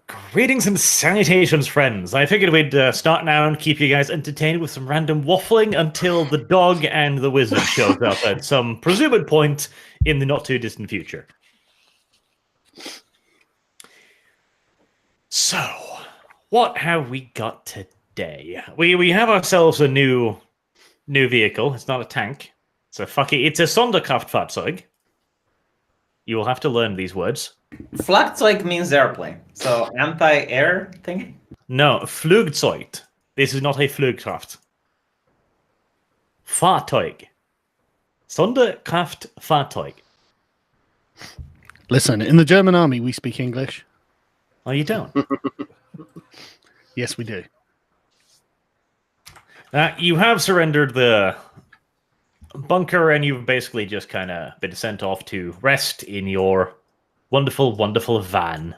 Greetings and salutations, friends. I figured we'd start now and keep you guys entertained with some random waffling until the dog and the wizard shows up at some presumed point in the not-too-distant future. So, what have we got today? We have ourselves a new vehicle. It's not a tank. It's a Sonderkraftfahrzeug. You will have to learn these words. Flugzeug means airplane, so anti-air thing? No, Flugzeug. This is not a Flugkraft. Fahrzeug. Sonderkraftfahrzeug. Listen, in the German army, we speak English. Oh, you don't? Yes, we do. You have surrendered the bunker, and you've basically just kind of been sent off to rest in your wonderful, wonderful van.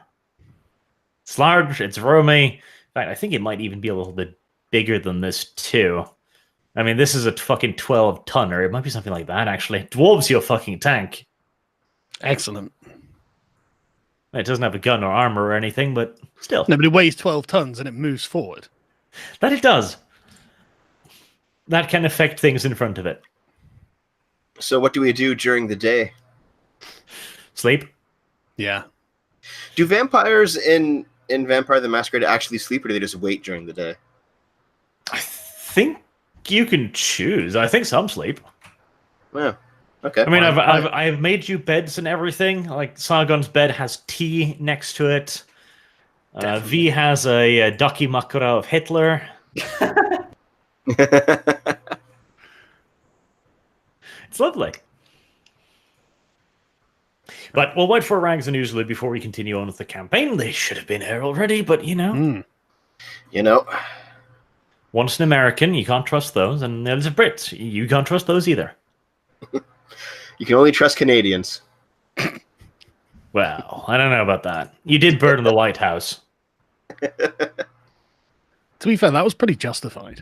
It's large, it's roomy. In fact, I think it might even be a little bit bigger than this, too. I mean, this is a fucking 12-tonner. It might be something like that, actually. It dwarves your fucking tank. Excellent. It doesn't have a gun or armor or anything, but still. No, but it weighs 12 tons and it moves forward. That it does. That can affect things in front of it. So what do we do during the day? Sleep. Yeah. Do vampires in Vampire the Masquerade actually sleep, or do they just wait during the day? I think you can choose. I think some sleep. Yeah. Okay. I mean, I've made you beds and everything. Like Sargon's bed has tea next to it. V has a Ducky Makura of Hitler. It's lovely. But we'll wait for Rags and Oozly before we continue on with the campaign. They should have been here already, but you know. You know. Once an American, you can't trust those, and there's a Brit. You can't trust those either. You can only trust Canadians. Well, I don't know about that. You did burn the White House. To be fair, that was pretty justified.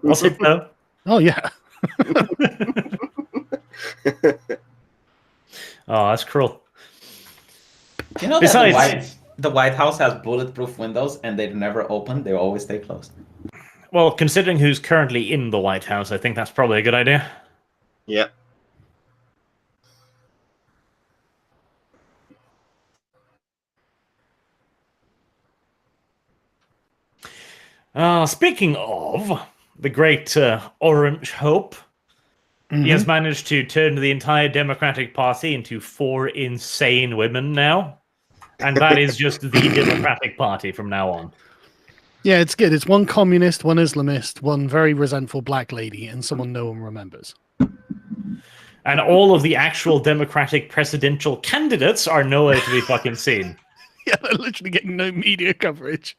Was it, though? Oh, yeah. Oh, that's cruel. You know that the White House has bulletproof windows and they've never opened. They always stay closed. Well, considering who's currently in the White House, I think that's probably a good idea. Yeah. Speaking of the great Orange Hope, he has managed to turn the entire Democratic Party into 4 insane women now. And that is just the Democratic Party from now on. Yeah, it's good. It's one communist, one Islamist, one very resentful black lady, and someone no one remembers. And all of the actual Democratic presidential candidates are nowhere to be fucking seen. Yeah, they're literally getting no media coverage.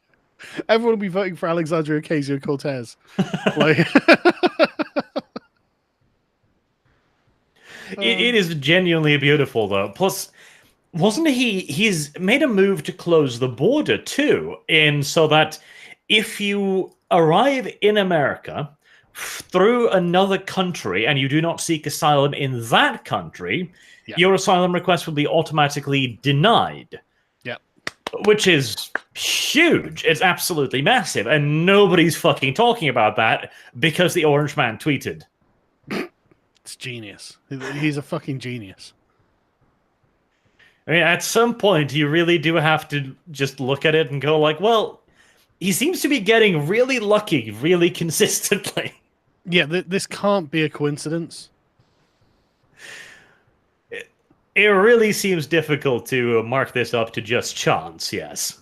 Everyone will be voting for Alexandria Ocasio-Cortez. Like... It is genuinely beautiful, though. Plus, wasn't he's made a move to close the border, too, so that if you arrive in America through another country and you do not seek asylum in that country, your asylum request will be automatically denied. Yeah. Which is huge. It's absolutely massive. And nobody's fucking talking about that because the Orange Man tweeted. It's genius. He's a fucking genius. I mean, at some point, you really do have to just look at it and go like, well, he seems to be getting really lucky, really consistently. Yeah, this can't be a coincidence. It really seems difficult to mark this up to just chance, yes.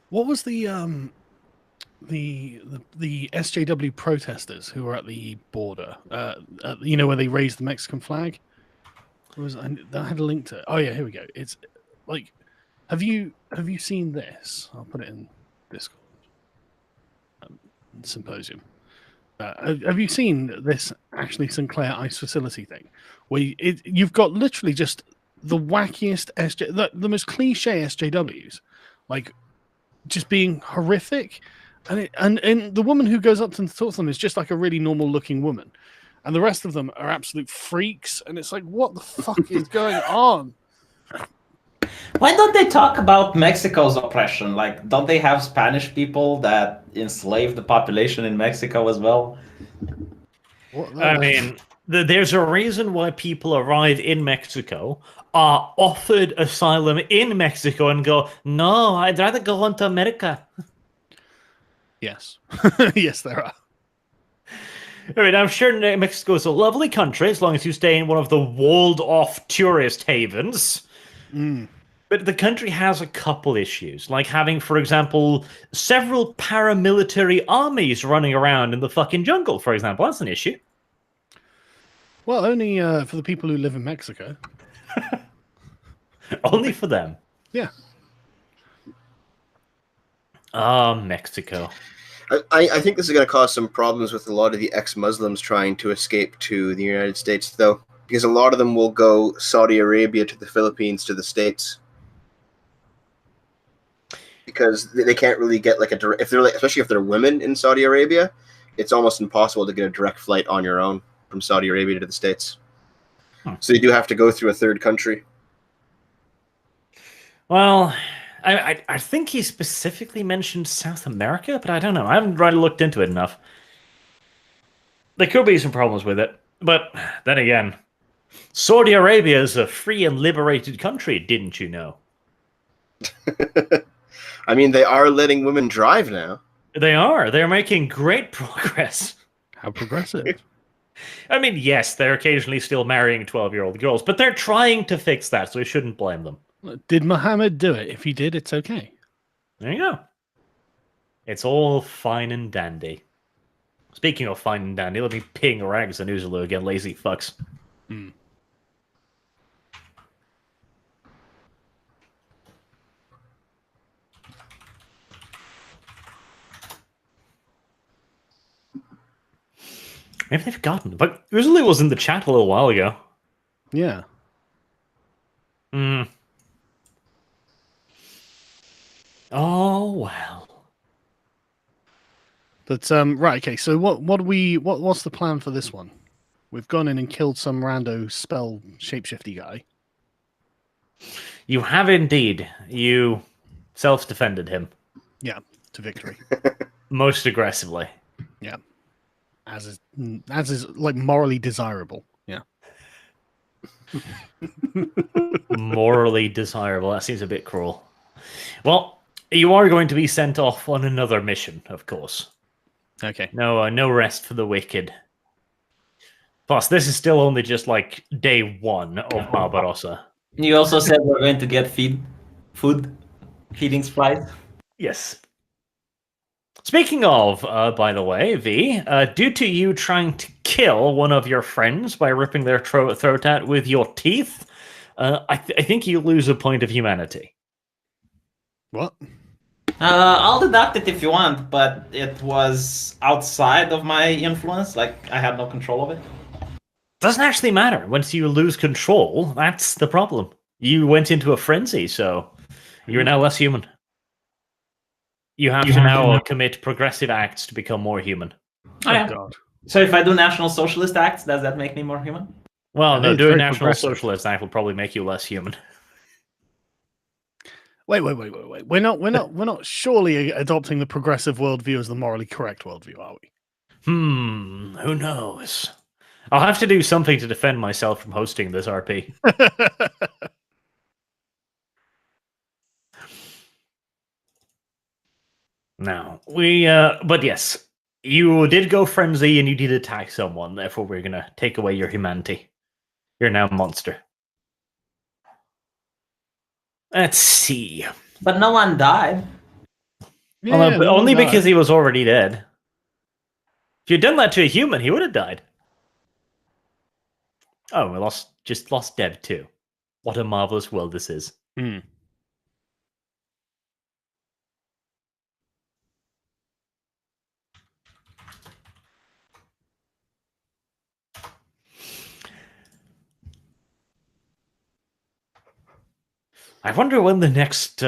What was the SJW protesters who were at the border? Where they raised the Mexican flag? I had a link to it. Oh yeah, here we go. It's like, have you seen this? I'll put it in Discord. Symposium. Have you seen this actually Sinclair ICE facility thing? Where you've got literally just the wackiest the most cliche SJWs, like just being horrific, and the woman who goes up to talk to them is just like a really normal looking woman, and the rest of them are absolute freaks, and it's like, what the fuck is going on? Why don't they talk about Mexico's oppression? Like, don't they have Spanish people that enslaved the population in Mexico as well? I mean, there's a reason why people arrive in Mexico, are offered asylum in Mexico, and go, no, I'd rather go on to America. Yes. Yes, there are. I mean, I'm sure Mexico is a lovely country as long as you stay in one of the walled-off tourist havens. Mm. But the country has a couple issues, like having, for example, several paramilitary armies running around in the fucking jungle, for example. That's an issue. Well, only for the people who live in Mexico. Only for them. Yeah. Mexico. I think this is going to cause some problems with a lot of the ex-Muslims trying to escape to the United States, though, because a lot of them will go Saudi Arabia to the Philippines to the States, because they can't really get like a direct, if they're like, especially if they're women in Saudi Arabia, it's almost impossible to get a direct flight on your own from Saudi Arabia to the States. So you do have to go through a third country. Well, I think he specifically mentioned South America, but I don't know. I haven't really looked into it enough. There could be some problems with it, but then again, Saudi Arabia is a free and liberated country, didn't you know? I mean, they are letting women drive now. They are. They're making great progress. How progressive. I mean, yes, they're occasionally still marrying 12-year-old girls, but they're trying to fix that, so we shouldn't blame them. Did Muhammad do it? If he did, it's okay. There you go. It's all fine and dandy. Speaking of fine and dandy, let me ping Rags and Uzulu again, lazy fucks. Hmm. Maybe they've forgotten. But Uzulu was in the chat a little while ago. Yeah. Hmm. Oh well. But right, okay. So what's the plan for this one? We've gone in and killed some rando spell shapeshifty guy. You have indeed. You self-defended him. Yeah, to victory. Most aggressively. Yeah. As is like morally desirable. Yeah. Morally desirable. That seems a bit cruel. Well, you are going to be sent off on another mission, of course. Okay. No rest for the wicked. Plus, this is still only just like day one of Barbarossa. You also said we're going to get feeding supplies. Yes. Speaking of, by the way, V, due to you trying to kill one of your friends by ripping their throat out with your teeth, I think you lose a point of humanity. What? I'll deduct it if you want, but it was outside of my influence. Like, I had no control of it. Doesn't actually matter. Once you lose control, that's the problem. You went into a frenzy, so you're now less human. You have to now commit progressive acts to become more human. Oh, yeah. God. So if I do National Socialist acts, does that make me more human? Well, no, it's doing very National progressive. Socialist act will probably make you less human. Wait. We're not surely adopting the progressive worldview as the morally correct worldview, are we? Who knows? I'll have to do something to defend myself from hosting this RP. No, but yes, you did go frenzy and you did attack someone, therefore we're gonna take away your humanity. You're now a monster. Let's see. But no one died. Well, but only because he was already dead. If you'd done that to a human, he would have died. Oh, we just lost Deb too. What a marvelous world this is. Hmm. I wonder when the next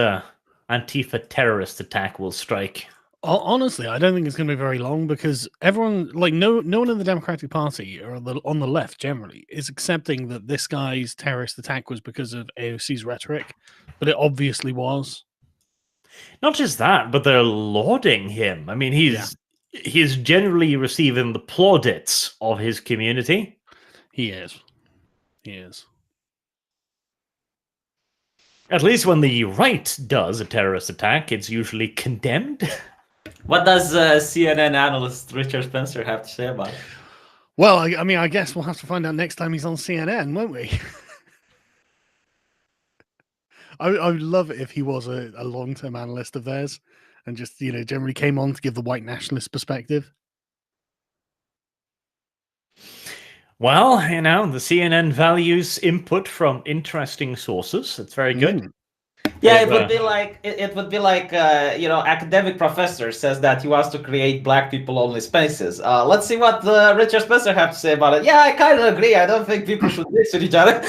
Antifa terrorist attack will strike. Honestly, I don't think it's going to be very long because everyone, like, no one in the Democratic Party or on the left generally is accepting that this guy's terrorist attack was because of AOC's rhetoric, but it obviously was. Not just that, but they're lauding him. I mean, he's generally receiving the plaudits of his community. He is. He is. At least when the right does a terrorist attack, it's usually condemned. What does CNN analyst Richard Spencer have to say about it? Well, I mean, I guess we'll have to find out next time he's on CNN, won't we? I would love it if he was a long-term analyst of theirs and just, generally came on to give the white nationalist perspective. Well, the CNN values input from interesting sources. It's very good. Yeah, it would be like academic professor says that he wants to create black people only spaces. Let's see what Richard Spencer have to say about it. Yeah, I kind of agree. I don't think people should mix with each other.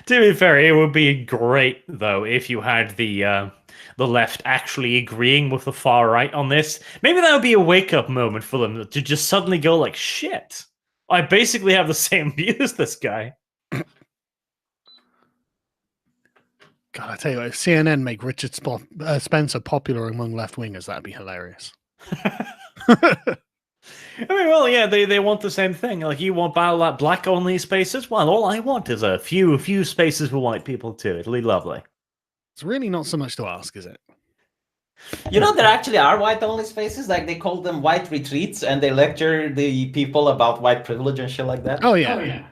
To be fair, it would be great though if you had the left actually agreeing with the far right on this. Maybe that would be a wake-up moment for them to just suddenly go like, shit, I basically have the same view as this guy. God, I tell you what, if CNN make Richard Spencer popular among left-wingers, that'd be hilarious. I mean, well, yeah, they want the same thing. Like, you want black-only spaces? Well, all I want is a few spaces for white people, too. It'll be lovely. It's really not so much to ask, is it? There actually are white-only spaces. Like, they call them white retreats, and they lecture the people about white privilege and shit like that. Oh, yeah.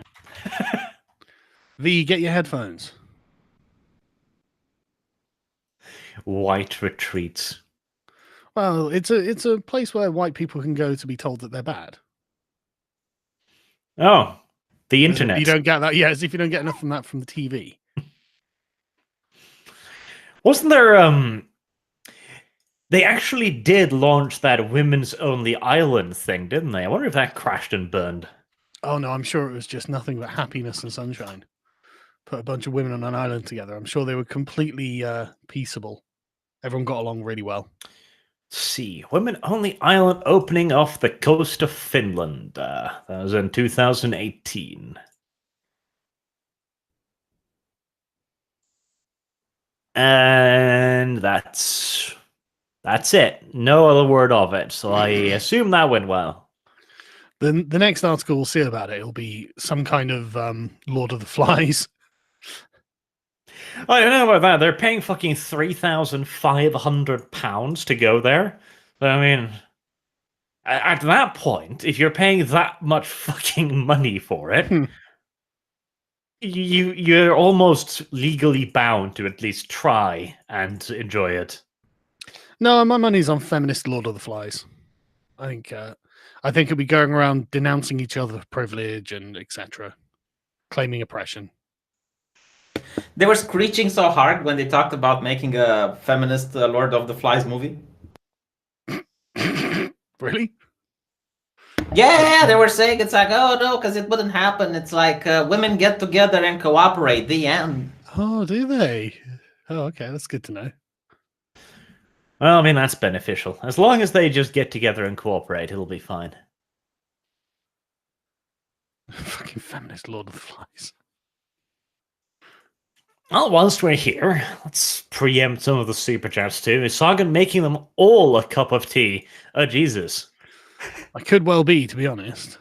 V, get your headphones. White retreats. Well, it's a place where white people can go to be told that they're bad. Oh, the internet. You don't get that, yeah, as if you don't get enough from that from the TV. Wasn't there they actually did launch that women's only island thing, didn't they? I wonder if that crashed and burned. Oh no, I'm sure it was just nothing but happiness and sunshine. Put a bunch of women on an island together. I'm sure they were completely peaceable. Everyone got along really well. See, women only island opening off the coast of Finland. That was in 2018. And that's it. No other word of it. So I assume that went well. The next article we'll see about it, it'll be some kind of Lord of the Flies. I don't know about that. They're paying fucking £3,500 to go there. I mean, at that point, if you're paying that much fucking money for it, you're almost legally bound to at least try and enjoy it. No, my money's on feminist Lord of the Flies. I think it'll be going around denouncing each other for privilege and etc., claiming oppression. They were screeching so hard when they talked about making a feminist Lord of the Flies movie. Really? Yeah, they were saying it's like, oh no, because it wouldn't happen. It's like women get together and cooperate. The end. Oh, do they? Oh, okay, that's good to know. Well, I mean, that's beneficial. As long as they just get together and cooperate, it'll be fine. Fucking feminist Lord of the Flies. Well, whilst we're here, let's preempt some of the super chats too. Is Sagan making them all a cup of tea? Oh, Jesus. I could well be, to be honest.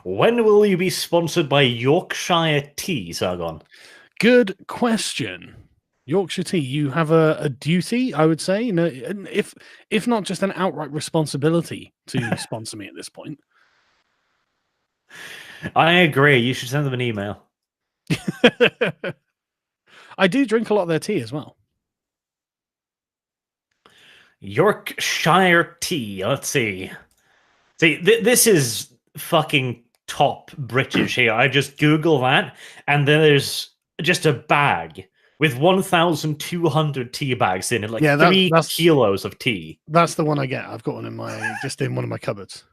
When will you be sponsored by Yorkshire Tea, Sargon? Good question. Yorkshire Tea, you have a duty, I would say. If not just an outright responsibility to sponsor me at this point. I agree. You should send them an email. I do drink a lot of their tea as well. Yorkshire Tea. Let's see. See, this is fucking top British here. I just Google that, and then there's just a bag with 1,200 tea bags in it, like 3 kilos of tea. That's the one I get. I've got one in one of my cupboards.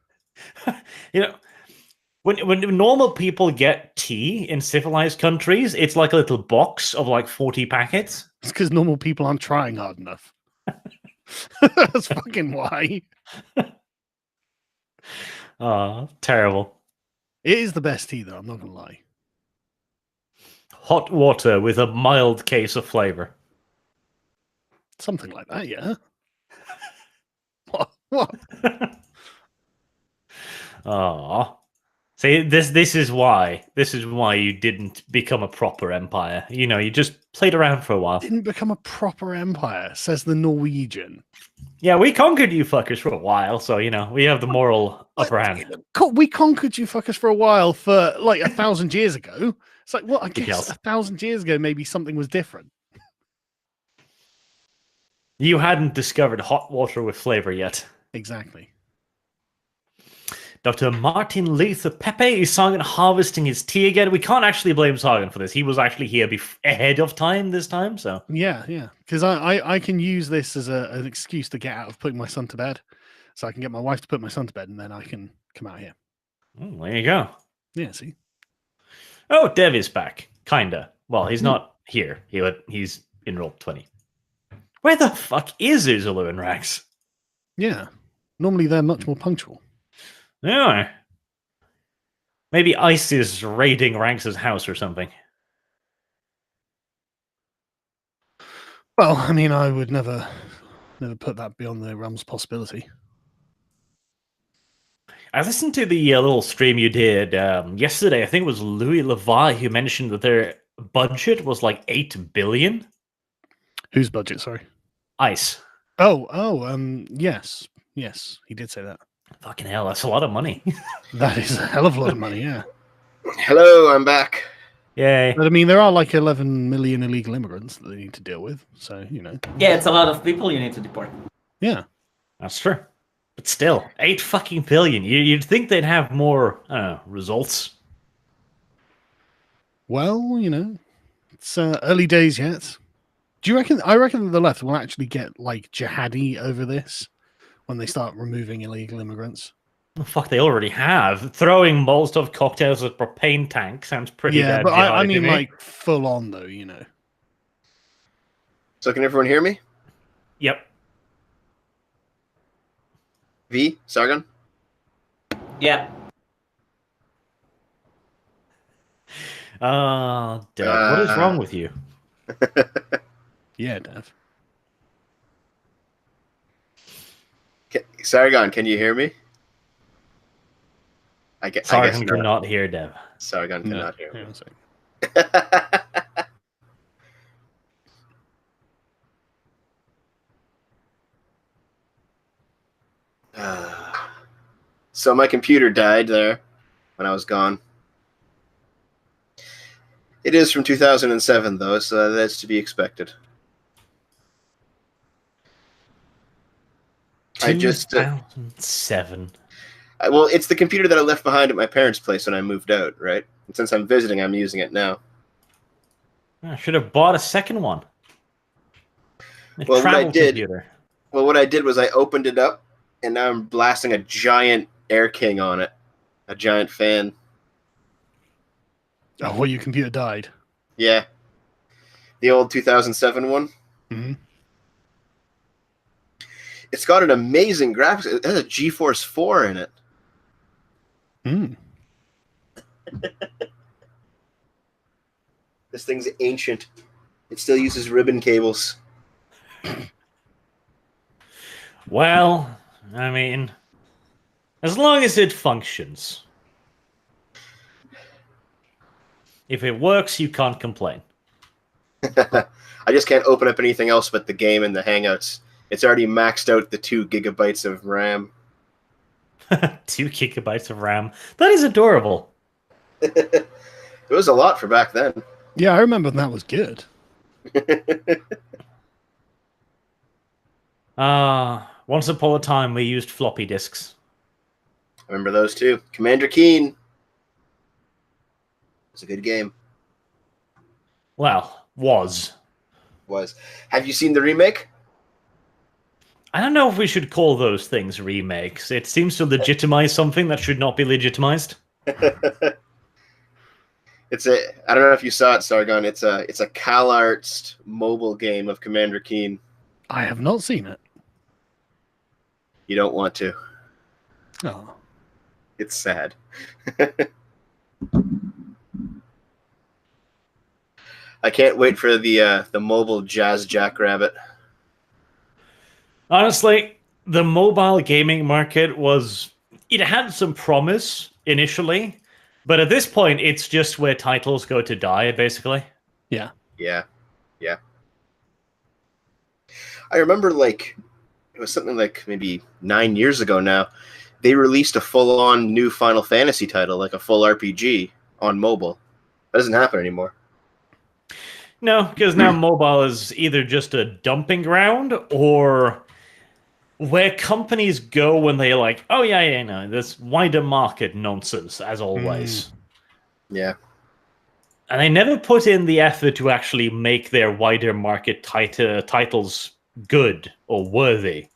When normal people get tea in civilized countries, it's like a little box of like 40 packets. It's because normal people aren't trying hard enough. That's fucking why. Oh, terrible. It is the best tea, though. I'm not gonna lie. Hot water with a mild case of flavor. Something like that, yeah. What? Oh, see, this is why you didn't become a proper empire. You know, you just played around for a while. Didn't become a proper empire, says the Norwegian. Yeah, we conquered you fuckers for a while, so you know we have the moral upper hand. We conquered you fuckers for a while, for like 1,000 years ago. It's like, well, I guess Yes. 1,000 years ago, maybe something was different. You hadn't discovered hot water with flavor yet. Exactly. Dr. Martin Luther Pepe is Sagan harvesting his tea again. We can't actually blame Sagan for this. He was actually here ahead of time this time, so. Yeah. Because I can use this as an excuse to get out of putting my son to bed. So I can get my wife to put my son to bed, and then I can come out here. There you go. Yeah, see? Oh, Dev is back. Kinda. Well, he's not here. He's in Roll 20. Where the fuck is Uzulu and Rax? Yeah. Normally they're much more punctual. Yeah. Maybe Ice is raiding Ranks' house or something. Well, I mean, I would never put that beyond the realm's possibility. I listened to the little stream you did yesterday. I think it was Louis Levi who mentioned that their budget was like 8 billion. Whose budget, sorry? Ice. Yes, he did say that. Fucking hell, that's a lot of money. That is a hell of a lot of money, yeah. Hello, I'm back. Yay. But I mean, there are like 11 million illegal immigrants that they need to deal with, so, you know. Yeah, it's a lot of people you need to deport. Yeah. That's true. But still, 8 fucking billion. You'd think they'd have more, I don't know, results. Well, you know, it's early days yet. Do you reckon? I reckon that the left will actually get like jihadi over this when they start removing illegal immigrants. Oh, fuck, they already have. Throwing Molotov cocktails at propane tank sounds pretty Yeah, bad. but I jihadi mean to me. like full on though, you know. So can everyone hear me? Yep. V, Sargon? Yeah. Dad, what is wrong with you? Yeah, Dev. Sargon, can you hear me? I guess Sargon not. cannot hear Dev. Sargon cannot hear me. Hang on a second. So my computer died there when I was gone. It is from 2007, though, so that's to be expected. I just 2007. well, it's the computer that I left behind at my parents' place when I moved out, right? And since I'm visiting, I'm using it now. I should have bought a second one. A Well, what I travel did- computer. Well, what I did was I opened it up, and now I'm blasting a giant Air King on it, a giant fan. Oh, well, your computer died. Yeah, the old 2007 one. Mhm. It's got an amazing graphics. It has a GeForce 4 in it. Mm. This thing's ancient. It still uses ribbon cables. Well, I mean, as long as it functions. If it works, you can't complain. I just can't open up anything else but the game and the Hangouts. It's already maxed out the 2 gigabytes of RAM. 2 gigabytes of RAM. That is adorable. It was a lot for back then. Yeah, I remember that was good. Once upon a time, we used floppy disks. I remember those too. Commander Keen. It's a good game. Well, was. Have you seen the remake? I don't know if we should call those things remakes. It seems to legitimize something that should not be legitimized. It's a. I don't know if you saw it, Sargon. It's a CalArts mobile game of Commander Keen. I have not seen it. You don't want to. Oh. It's sad. I can't wait for the mobile Jazz Jackrabbit. Honestly, the mobile gaming market it had some promise initially, but at this point, it's just where titles go to die, basically. Yeah. Yeah. I remember, like, it was something like maybe 9 years ago now. They released a full-on new Final Fantasy title, like a full RPG, on mobile. That doesn't happen anymore. No, because now mobile is either just a dumping ground or where companies go when they're like, oh, yeah, no, this wider market nonsense, as always. Yeah. And they never put in the effort to actually make their wider market titles good or worthy.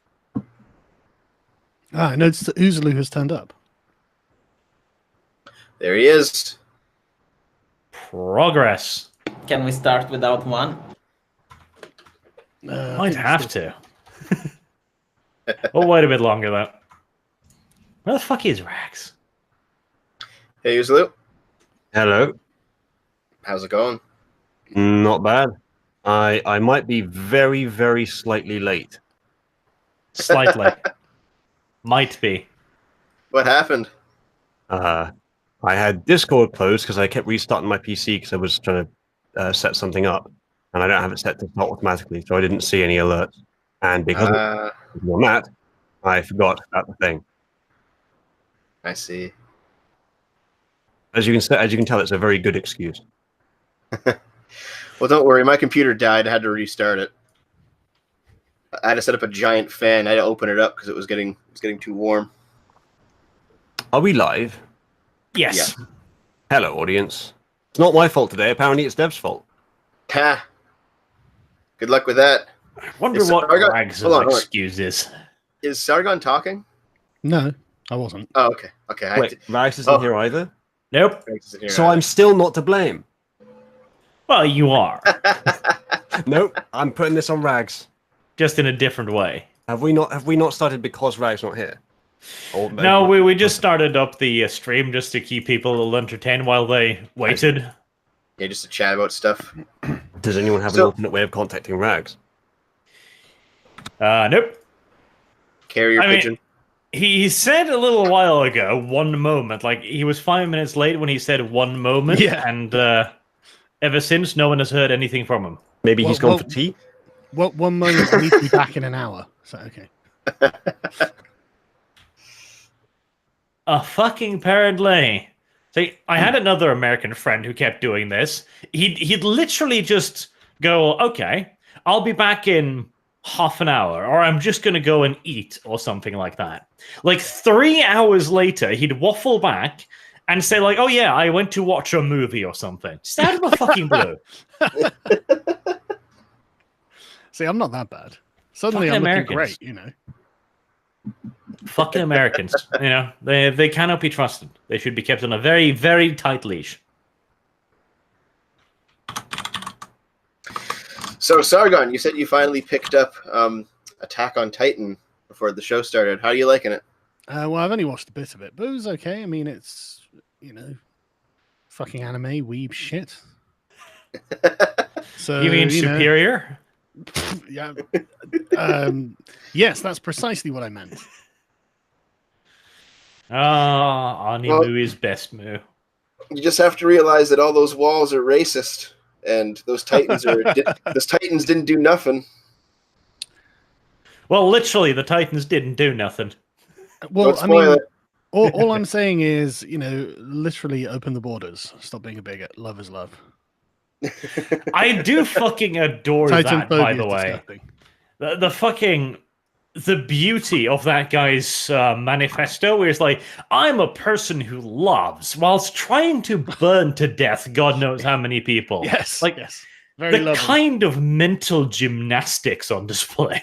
I noticed that Oozaloo has turned up. There he is. Progress. Can we start without one? Might have to. We'll wait a bit longer, though. Where the fuck is Rax? Hey, Oozaloo. Hello. How's it going? Not bad. I might be very, very slightly late. Slightly. Might be. What happened? I had Discord closed because I kept restarting my PC because I was trying to set something up, and I don't have it set to start automatically, so I didn't see any alerts. And because of that, I forgot about the thing. I see. As you can tell, it's a very good excuse. Well, don't worry. My computer died. I had to restart it. I had to set up a giant fan. I had to open it up because it was getting too warm. Are we live? Yes. Yeah. Hello, audience. It's not my fault today. Apparently, it's Dev's fault. Ha! Good luck with that. I wonder Is what Sargon- Rags' hold on. excuse is. Is Sargon talking? No, I wasn't. Oh, okay. Okay. Wait, Rags isn't here either? Nope. So I'm still not to blame. Well, you are. Nope, I'm putting this on Rags. Just in a different way. Have we not started because Rags not here? Or maybe- No, we just started up the stream just to keep people entertained while they waited. Yeah, just to chat about stuff. Does anyone have an So- alternate way of contacting Rags? Nope. Carrier I mean- pigeon. He said a little while ago, 1 moment. Like, he was 5 minutes late when he said 1 moment. Yeah. And ever since, no one has heard anything from him. Maybe he's gone Well, for tea? Well, 1 moment, I need to be back in an hour. So, okay. Fucking apparently. See, I had another American friend who kept doing this. He'd literally just go, okay, I'll be back in half an hour, or I'm just going to go and eat, or something like that. Like 3 hours later, he'd waffle back and say, like, oh yeah, I went to watch a movie or something. Just out of the fucking blue. See, I'm not that bad. Suddenly, Fucking I'm looking Americans. great, you know. Fucking Americans. You know, they cannot be trusted. They should be kept on a very, very tight leash. So, Sargon, you said you finally picked up Attack on Titan before the show started. How are you liking it? Well, I've only watched a bit of it, but it was okay. I mean, it's, you know, fucking anime weeb shit. So You mean know, superior? yeah. Yes, that's precisely what I meant. Animu is best moo. You just have to realize that all those walls are racist, and those Titans those Titans didn't do nothing. Well, literally, the Titans didn't do nothing. Well, Don't I mean, spoil it. all I'm saying is, you know, literally open the borders. Stop being a bigot. Love is love. I do fucking adore that, by the way. The fucking... The beauty of that guy's manifesto is like, I'm a person who loves whilst trying to burn to death God knows how many people. Yes, Like, yes. Very the lovely. kind of mental gymnastics on display.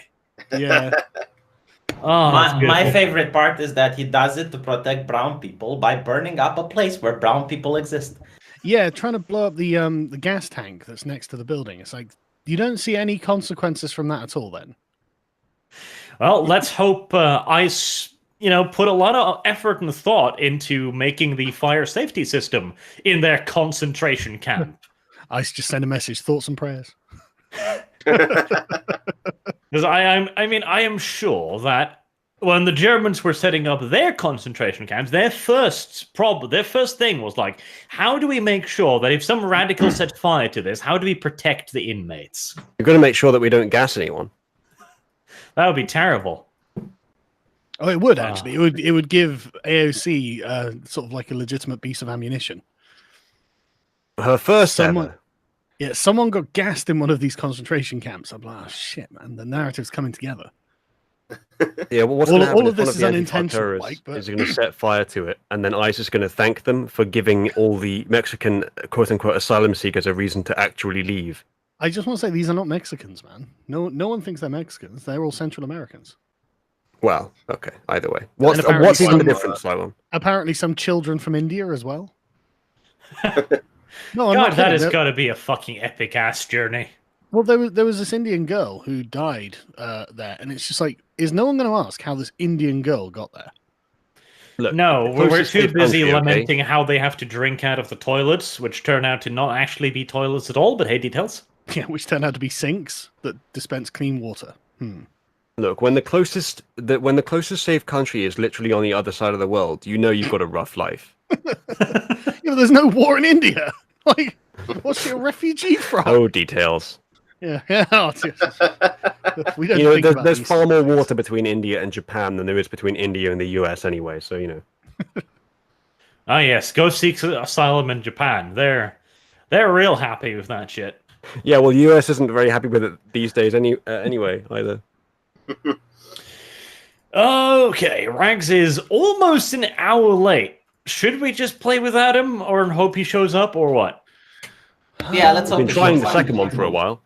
Yeah. Oh, that's My beautiful. favorite part is that he does it to protect brown people by burning up a place where brown people exist. Yeah, trying to blow up the gas tank that's next to the building. It's like you don't see any consequences from that at all. Then Well, let's hope ICE, put a lot of effort and thought into making the fire safety system in their concentration camp. ICE just send a message, thoughts and prayers. Because I am sure that when the Germans were setting up their concentration camps, their first thing was like, how do we make sure that if some radical set fire to this, how do we protect the inmates? You're going to make sure that we don't gas anyone. That would be terrible. Oh, it would actually. It would give AOC sort of like a legitimate piece of ammunition. Her first Someone- ever. Yeah, someone got gassed in one of these concentration camps. I'm like, oh shit, man, the narrative's coming together. Yeah, well, what's All- going to happen all of is one this of is the unintentional, anti-terrorists like, but- is going to set fire to it, and then ICE is going to thank them for giving all the Mexican quote-unquote asylum seekers a reason to actually leave. I just want to say these are not Mexicans, man. No one thinks they're Mexicans. They're all Central Americans. Well, okay, either way. What's apparently even the some, difference, Simon? Apparently, some children from India as well. No, I'm God, not that kidding. has There- got to be a fucking epic ass journey. Well, there was this Indian girl who died there, and it's just like, is no one going to ask how this Indian girl got there? Look, No, the we're closest too safe busy country, okay? lamenting how they have to drink out of the toilets, which turn out to not actually be toilets at all, but hey, details. Yeah, which turned out to be sinks that dispense clean water. Look, when the closest safe country is literally on the other side of the world, you know you've got a rough life. Yeah, but there's no war in India. Like, what's your refugee from? Oh, details. Yeah, yeah. Oh, we don't You know, think about there's these far more things. water between India and Japan than there is between India and the US anyway, so you know. Ah, yes, go seek asylum in Japan. They're real happy with that shit. Yeah, well, the US isn't very happy with it these days anyway, either. Okay, Rags is almost an hour late. Should we just play without him, or hope he shows up, or what? Yeah, let's I've hope been it trying goes the fine. second one for a while.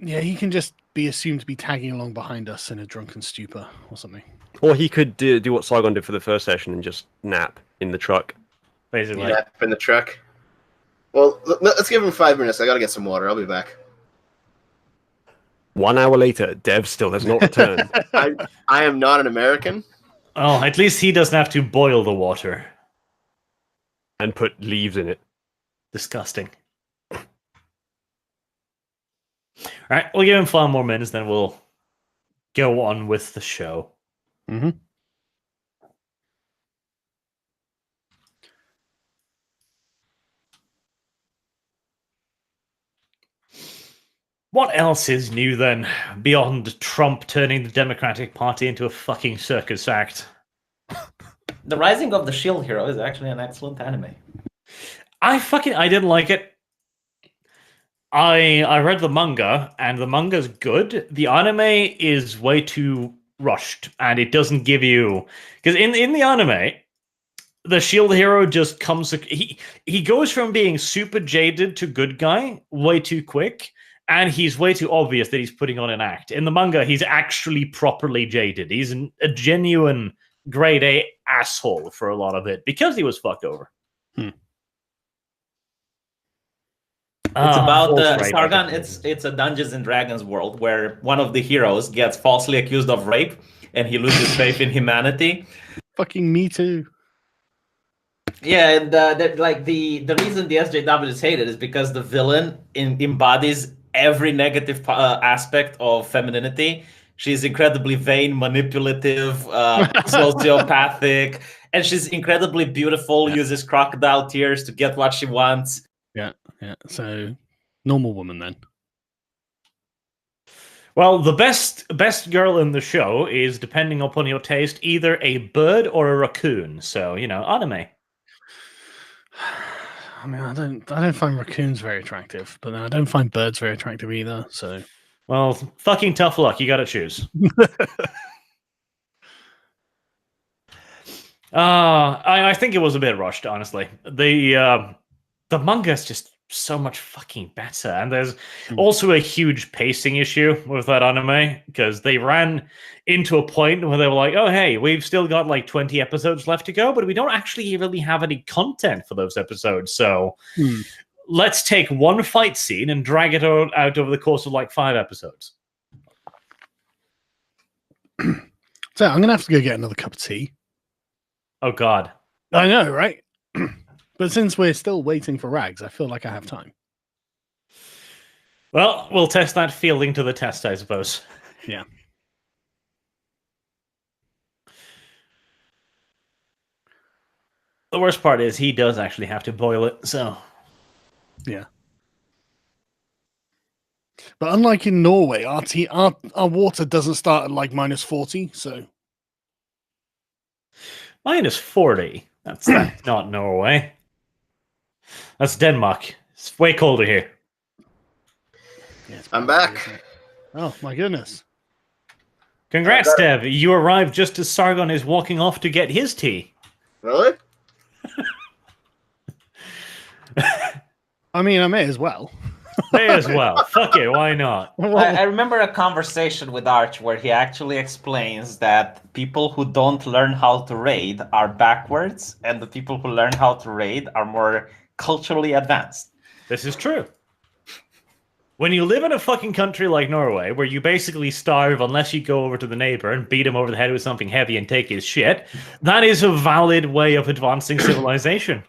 Yeah, he can just be assumed to be tagging along behind us in a drunken stupor or something. Or he could do what Sargon did for the first session and just nap in the truck. Basically. Nap in the truck. Well, let's give him 5 minutes. I gotta get some water. I'll be back. 1 hour later, Dev still has not returned. I am not an American. Oh, at least he doesn't have to boil the water. and put leaves in it. Disgusting. All right, we'll give him 5 more minutes, then we'll go on with the show. Mm-hmm. What else is new then, beyond Trump turning the Democratic Party into a fucking circus act? The Rising of the Shield Hero is actually an excellent anime. I didn't like it. I read the manga, and the manga's good. The anime is way too rushed, and it doesn't give you... Because in the anime, the shield hero just comes... He goes from being super jaded to good guy way too quick, and he's way too obvious that he's putting on an act. In the manga, he's actually properly jaded. He's a genuine grade A asshole for a lot of it, because he was fucked over. It's about Force rape, Sargon. I think. It's a Dungeons and Dragons world where one of the heroes gets falsely accused of rape, and he loses faith in humanity. Fucking me too. Yeah, and the reason the SJW is hated is because the villain embodies every negative aspect of femininity. She's incredibly vain, manipulative, sociopathic, and she's incredibly beautiful. Uses crocodile tears to get what she wants. Yeah, so normal woman then. Well, the best girl in the show is, depending upon your taste, either a bird or a raccoon. So, anime. I mean, I don't find raccoons very attractive, but I don't find birds very attractive either. So, Well, fucking tough luck. You got to choose. I think it was a bit rushed, honestly. The manga is just so much fucking better. And there's also a huge pacing issue with that anime because they ran into a point where they were like, oh, hey, we've still got like 20 episodes left to go, but we don't actually really have any content for those episodes. So let's take one fight scene and drag it out over the course of like 5 episodes. So I'm going to have to go get another cup of tea. Oh, God. I know, right? But since we're still waiting for Rags, I feel like I have time. Well, we'll test that feeling to the test, I suppose. Yeah. The worst part is he does actually have to boil it, so... Yeah. But unlike in Norway, our water doesn't start at like -40, so... -40? That's not Norway. That's Denmark. It's way colder here. Yeah, it's I'm probably, back. isn't it? Oh, my goodness. Congrats, Dev. You arrived just as Sargon is walking off to get his tea. Really? I mean, I may as well. May as well. Fuck it, why not? I remember a conversation with Arch where he actually explains that people who don't learn how to raid are backwards, and the people who learn how to raid are more culturally advanced. This is true. When you live in a fucking country like Norway, where you basically starve unless you go over to the neighbor and beat him over the head with something heavy and take his shit, that is a valid way of advancing civilization.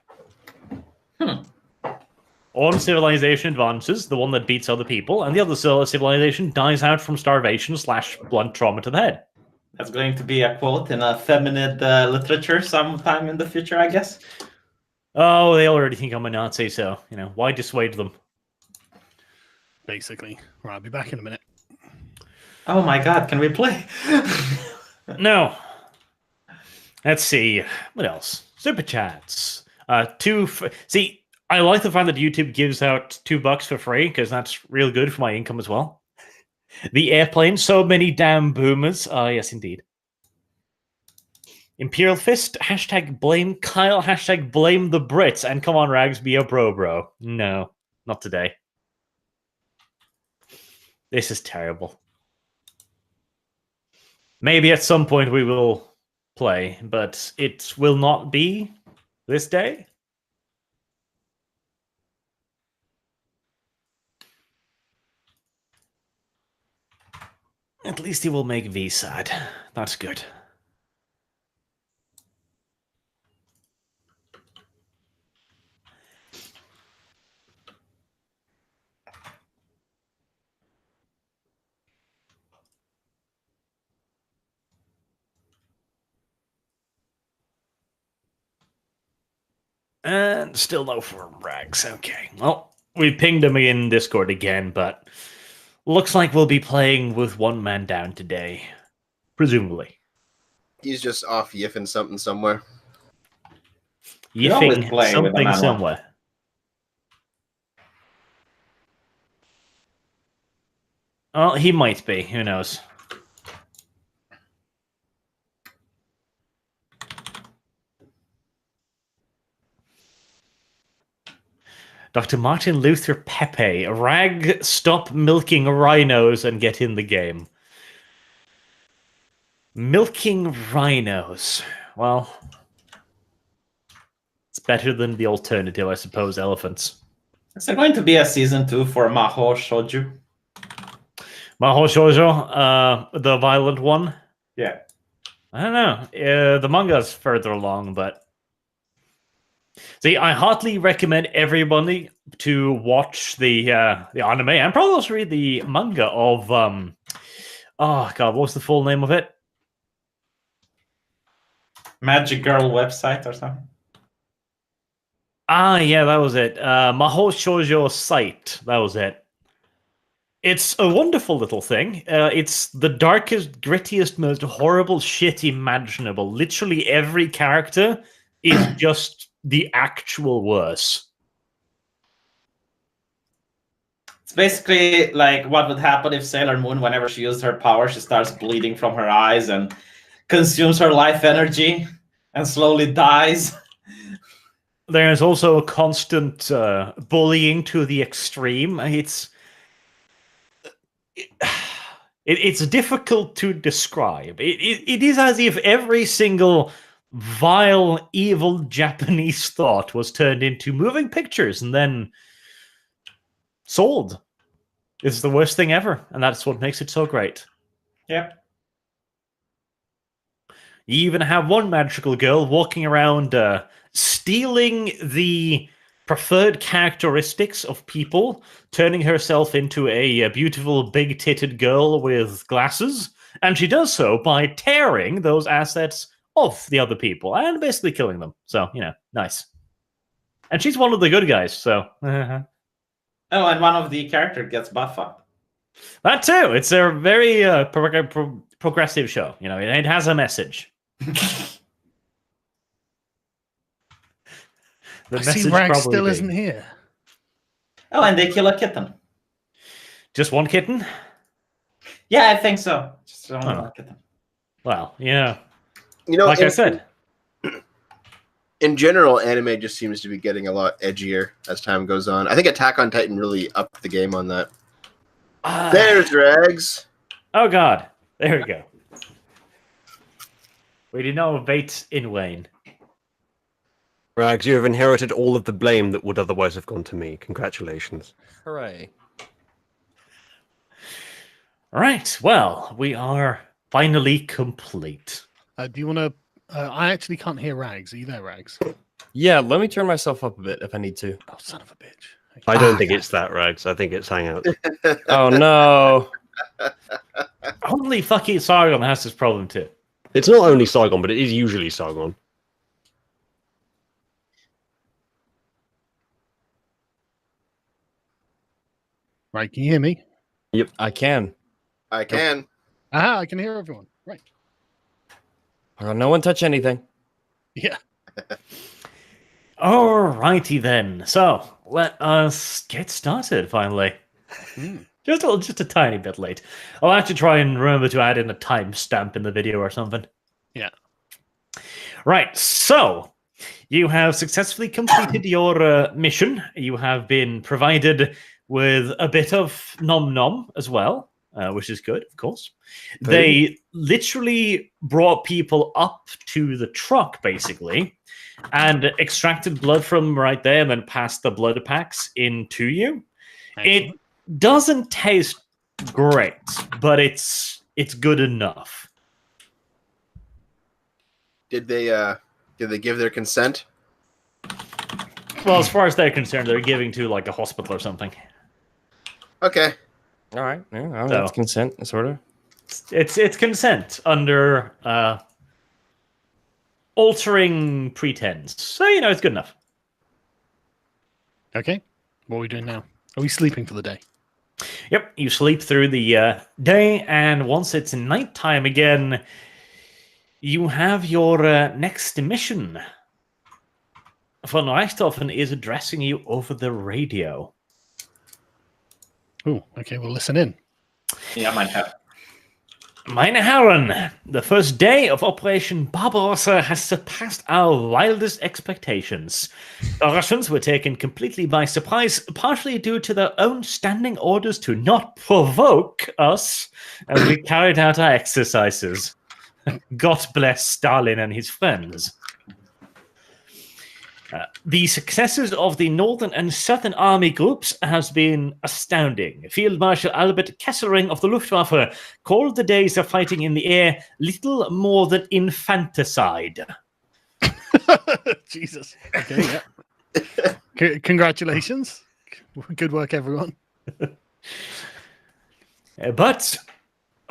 One civilization advances, the one that beats other people, and the other civilization dies out from starvation / blunt trauma to the head. That's going to be a quote in a feminine literature sometime in the future, I guess. Oh, they already think I'm a Nazi, so, why dissuade them? Basically. Right, I'll be back in a minute. Oh my god, can we play? No. Let's see. What else? Super chats. See, I like the fact that YouTube gives out $2 for free, because that's real good for my income as well. The airplane, so many damn boomers. Yes, indeed. Imperial Fist, #blame Kyle, #blame the Brits, and come on, Rags, be a bro. No, not today. This is terrible. Maybe at some point we will play, but it will not be this day. At least he will make V sad. That's good. And still no for Rags. Okay. Well, we pinged him in Discord again, but looks like we'll be playing with one man down today. Presumably. He's just off yiffing something somewhere. Yiffing something somewhere. Well, he might be. Who knows? Dr. Martin Luther Pepe, Rag, stop milking rhinos and get in the game. Milking rhinos. Well, it's better than the alternative, I suppose, elephants. Is there going to be a season 2 for Mahou Shoujo? Mahou Shoujo, the violent one? Yeah. I don't know. The manga's further along, but... See, I hotly recommend everybody to watch the anime and probably also read the manga of oh god, what was the full name of it? Magic Girl website or something. Ah, yeah, that was it. Mahou Shoujo site. That was it. It's a wonderful little thing. It's the darkest, grittiest, most horrible shit imaginable. Literally every character is just the actual worse. It's basically like what would happen if Sailor Moon, whenever she used her power, she starts bleeding from her eyes and consumes her life energy and slowly dies. There's also a constant bullying to the extreme. It's difficult to describe. It is as if every single vile, evil Japanese thought was turned into moving pictures and then sold. It's the worst thing ever, and that's what makes it so great. Yep. You even have one magical girl walking around stealing the preferred characteristics of people, turning herself into a beautiful big-titted girl with glasses, and she does so by tearing those assets off the other people and basically killing them. So, nice. And she's one of the good guys, so... Oh, and one of the characters gets buff up. That too! It's a very progressive show. It has a message. I see Rag still isn't here. Oh, and they kill a kitten. Just one kitten? Yeah, I think so. Just one kitten. Well, yeah. Like I said. In general, anime just seems to be getting a lot edgier as time goes on. I think Attack on Titan really upped the game on that. There's Rags. Oh, God. There we go. We did not bait in Wayne. Rags, you have inherited all of the blame that would otherwise have gone to me. Congratulations. Hooray. Right, well, we are finally complete. Do you want to... I actually can't hear Rags. Are you there, Rags? Yeah, let me turn myself up a bit if I need to. Oh, son of a bitch. Okay. I don't think it's that, Rags. I think it's Hangout. Oh, no. Only fucking Sargon has this problem too. It's not only Sargon, but it is usually Sargon. Right, can you hear me? Yep, I can. I can. Aha, I can hear everyone. Right. No one touch anything. Yeah. Alrighty then. So let us get started finally. Just a tiny bit late. I'll actually try and remember to add in a timestamp in the video or something. Yeah. Right. So you have successfully completed your mission. You have been provided with a bit of nom nom as well, which is good, of course. They literally brought people up to the truck, basically, and extracted blood from them right there and then passed the blood packs into you. Excellent. It doesn't taste great, but it's good enough. Did they give their consent? Well, as far as they're concerned, they're giving to like a hospital or something. Okay. All right. Yeah, that's consent, sort of. It's consent under altering pretense. So, it's good enough. Okay. What are we doing now? Are we sleeping for the day? Yep. You sleep through the day, and once it's nighttime again, you have your next mission. Von Richthofen is addressing you over the radio. Oh, okay. We'll listen in. Yeah, mine have. Meine Herren, the first day of Operation Barbarossa has surpassed our wildest expectations. The Russians were taken completely by surprise, partially due to their own standing orders to not provoke us as we carried out our exercises. God bless Stalin and his friends. The successes of the Northern and Southern Army groups has been astounding. Field Marshal Albert Kesselring of the Luftwaffe called the days of fighting in the air little more than infanticide. Jesus. Okay, yeah. Congratulations. Good work, everyone. But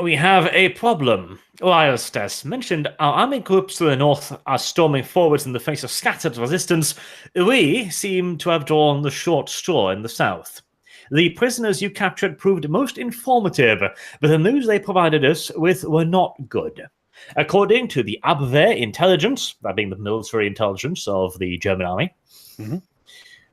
we have a problem. Whilst, as mentioned, our army groups to the north are storming forwards in the face of scattered resistance, we seem to have drawn the short straw in the south. The prisoners you captured proved most informative, but the news they provided us with were not good. According to the Abwehr intelligence, that being the military intelligence of the German army,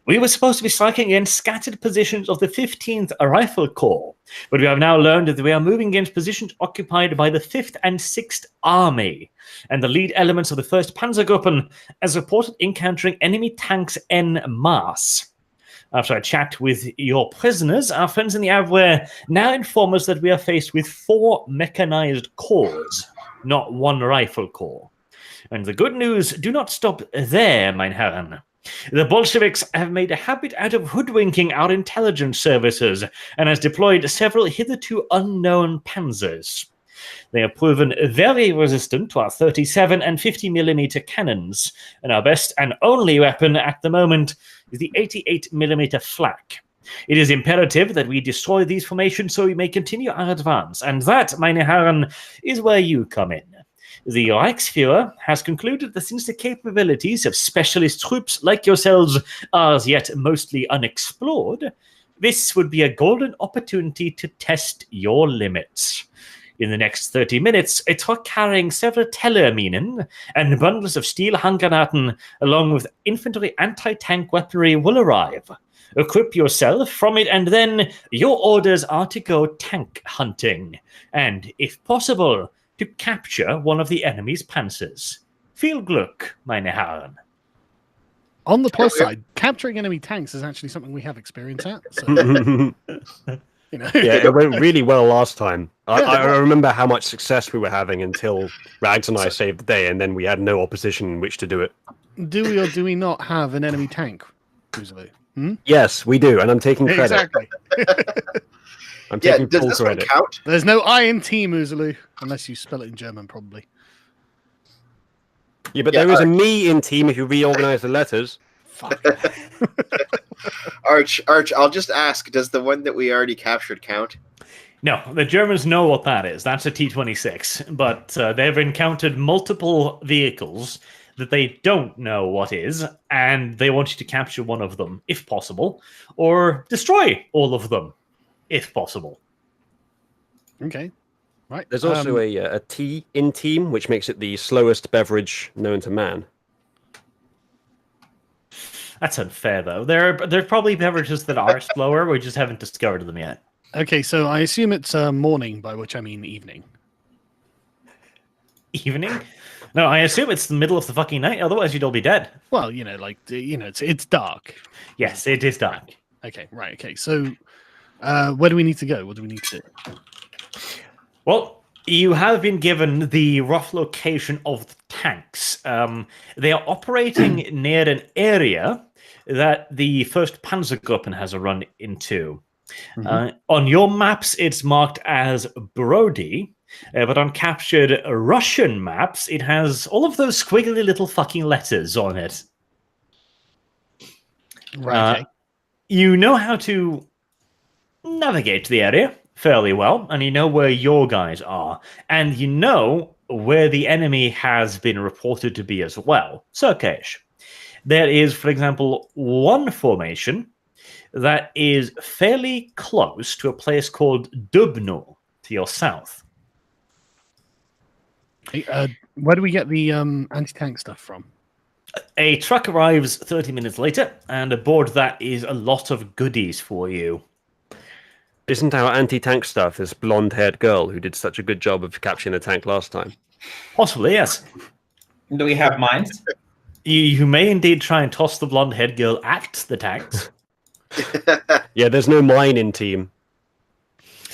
We were supposed to be striking against scattered positions of the 15th Rifle Corps, but we have now learned that we are moving against positions occupied by the 5th and 6th Army, and the lead elements of the 1st Panzergruppen as reported encountering enemy tanks en masse. After a chat with your prisoners, our friends in the Avwehr now inform us that we are faced with 4 mechanized corps, not 1 rifle corps. And the good news do not stop there, mein Herren. The Bolsheviks have made a habit out of hoodwinking our intelligence services and has deployed several hitherto unknown panzers. They have proven very resistant to our 37 and 50mm cannons, and our best and only weapon at the moment is the 88mm flak. It is imperative that we destroy these formations so we may continue our advance, and that, meine Herren, is where you come in. The Reichsführer has concluded that since the capabilities of specialist troops like yourselves are as yet mostly unexplored, this would be a golden opportunity to test your limits. In the next 30 minutes, a truck carrying several Tellerminen and bundles of steel Handgranaten, along with infantry anti-tank weaponry, will arrive. Equip yourself from it, and then your orders are to go tank hunting, and, if possible, to capture one of the enemy's panzers. Viel Glück, meine Herren. On the plus side, capturing enemy tanks is actually something we have experience at. So, you know. Yeah, it went really well last time. I remember how much success we were having until Rags and I saved the day, and then we had no opposition in which to do it. Do we or do we not have an enemy tank, Boozeloo? Yes, we do, and I'm taking credit. Exactly. I'm taking does full this one credit. count? There's no I in team, Oozaloo, unless you spell it in German, probably. Yeah, but Yeah, there is a me in team if you reorganize the letters. Fuck. Arch, I'll just ask, does the one that we already captured count? No, the Germans know what that is. That's a T-26, but they've encountered multiple vehicles that they don't know what is, and they want you to capture one of them, if possible, or destroy all of them, if possible. Okay. Right. There's also a T in team, which makes it the slowest beverage known to man. That's unfair, though. There are probably beverages that are slower. We just haven't discovered them yet. Okay, so I assume it's morning, by which I mean evening. Evening? No, I assume it's the middle of the fucking night. Otherwise, you'd all be dead. Well, it's dark. Yes, it is dark. Okay, right. Okay, so where do we need to go? What do we need to do? Well, you have been given the rough location of the tanks. They are operating near an area that the 1st Panzergruppen has a run into. On your maps, it's marked as Brody, but on captured Russian maps, it has all of those squiggly little fucking letters on it. Right. You know how to navigate the area fairly well, and you know where your guys are, and you know where the enemy has been reported to be as well. Circaish. There is, for example, one formation that is fairly close to a place called Dubno to your south. Where do we get the anti-tank stuff from? A truck arrives 30 minutes later, and aboard that is a lot of goodies for you. Isn't our anti-tank stuff this blonde-haired girl who did such a good job of capturing the tank last time? Possibly, yes. Do we have mines? You may indeed try and toss the blonde-haired girl at the tanks. Yeah, there's no mine in team.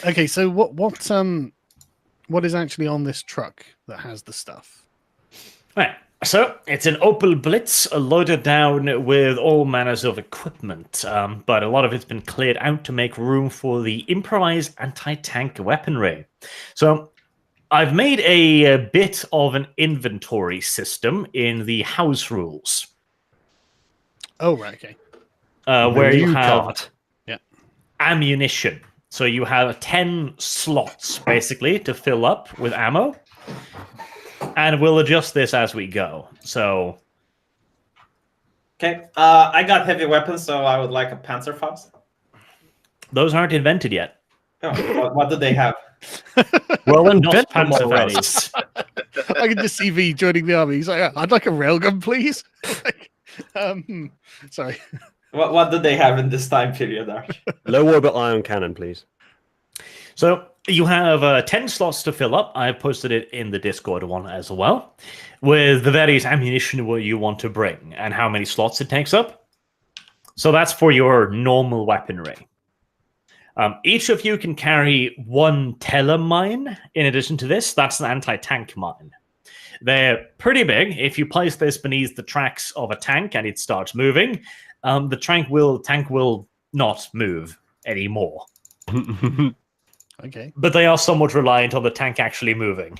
Okay, so what is actually on this truck that has the stuff? Right. So, it's an Opel Blitz loaded down with all manners of equipment, but a lot of it's been cleared out to make room for the improvised anti-tank weaponry. So, I've made a bit of an inventory system in the house rules. Oh, right, okay. Where you have cart. ammunition. So you have 10 slots, basically, to fill up with ammo. And we'll adjust this as we go. So... Okay, I got heavy weapons, so I would like a Panzerfaust. Those aren't invented yet. Oh, what do they have? Well, Not invent them Panzer already. Faust. I can just see V joining the army. He's like, I'd like a railgun, please. Sorry. What do they have in this time period, Arch? Low orbit ion cannon, please. So you have 10 slots to fill up. I've posted it in the Discord one as well, with the various ammunition you want to bring and how many slots it takes up. So that's for your normal weaponry. Each of you can carry one telemine in addition to this. That's an anti-tank mine. They're pretty big. If you place this beneath the tracks of a tank and it starts moving, the tank will not move anymore. Okay. But they are somewhat reliant on the tank actually moving.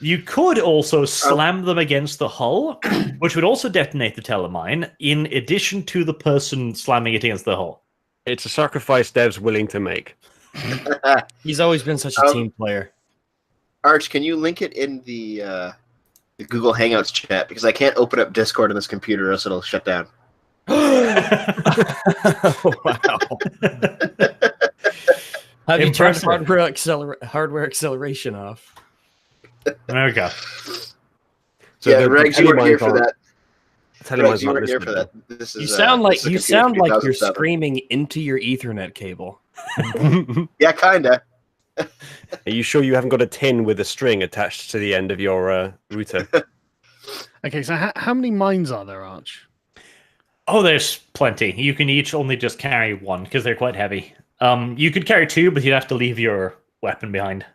You could also slam them against the hull, which would also detonate the telemine, in addition to the person slamming it against the hull. It's a sacrifice Dev's willing to make. He's always been such a team player. Arch, can you link it in the Google Hangouts chat? Because I can't open up Discord on this computer, or else it'll shut down. Wow. Have you turned Impressive. hardware acceleration off? There we go. So yeah, the Regs, you weren't here for that. Telemine's Regs, you not weren't here listed. for that. This You is, sound like this is a you computer sound like you're 3007. screaming into your Ethernet cable. Yeah, kinda. Are you sure you haven't got a tin with a string attached to the end of your router? Okay, so how many mines are there, Arch? Oh, there's plenty. You can each only just carry one because they're quite heavy. You could carry two, but you'd have to leave your weapon behind.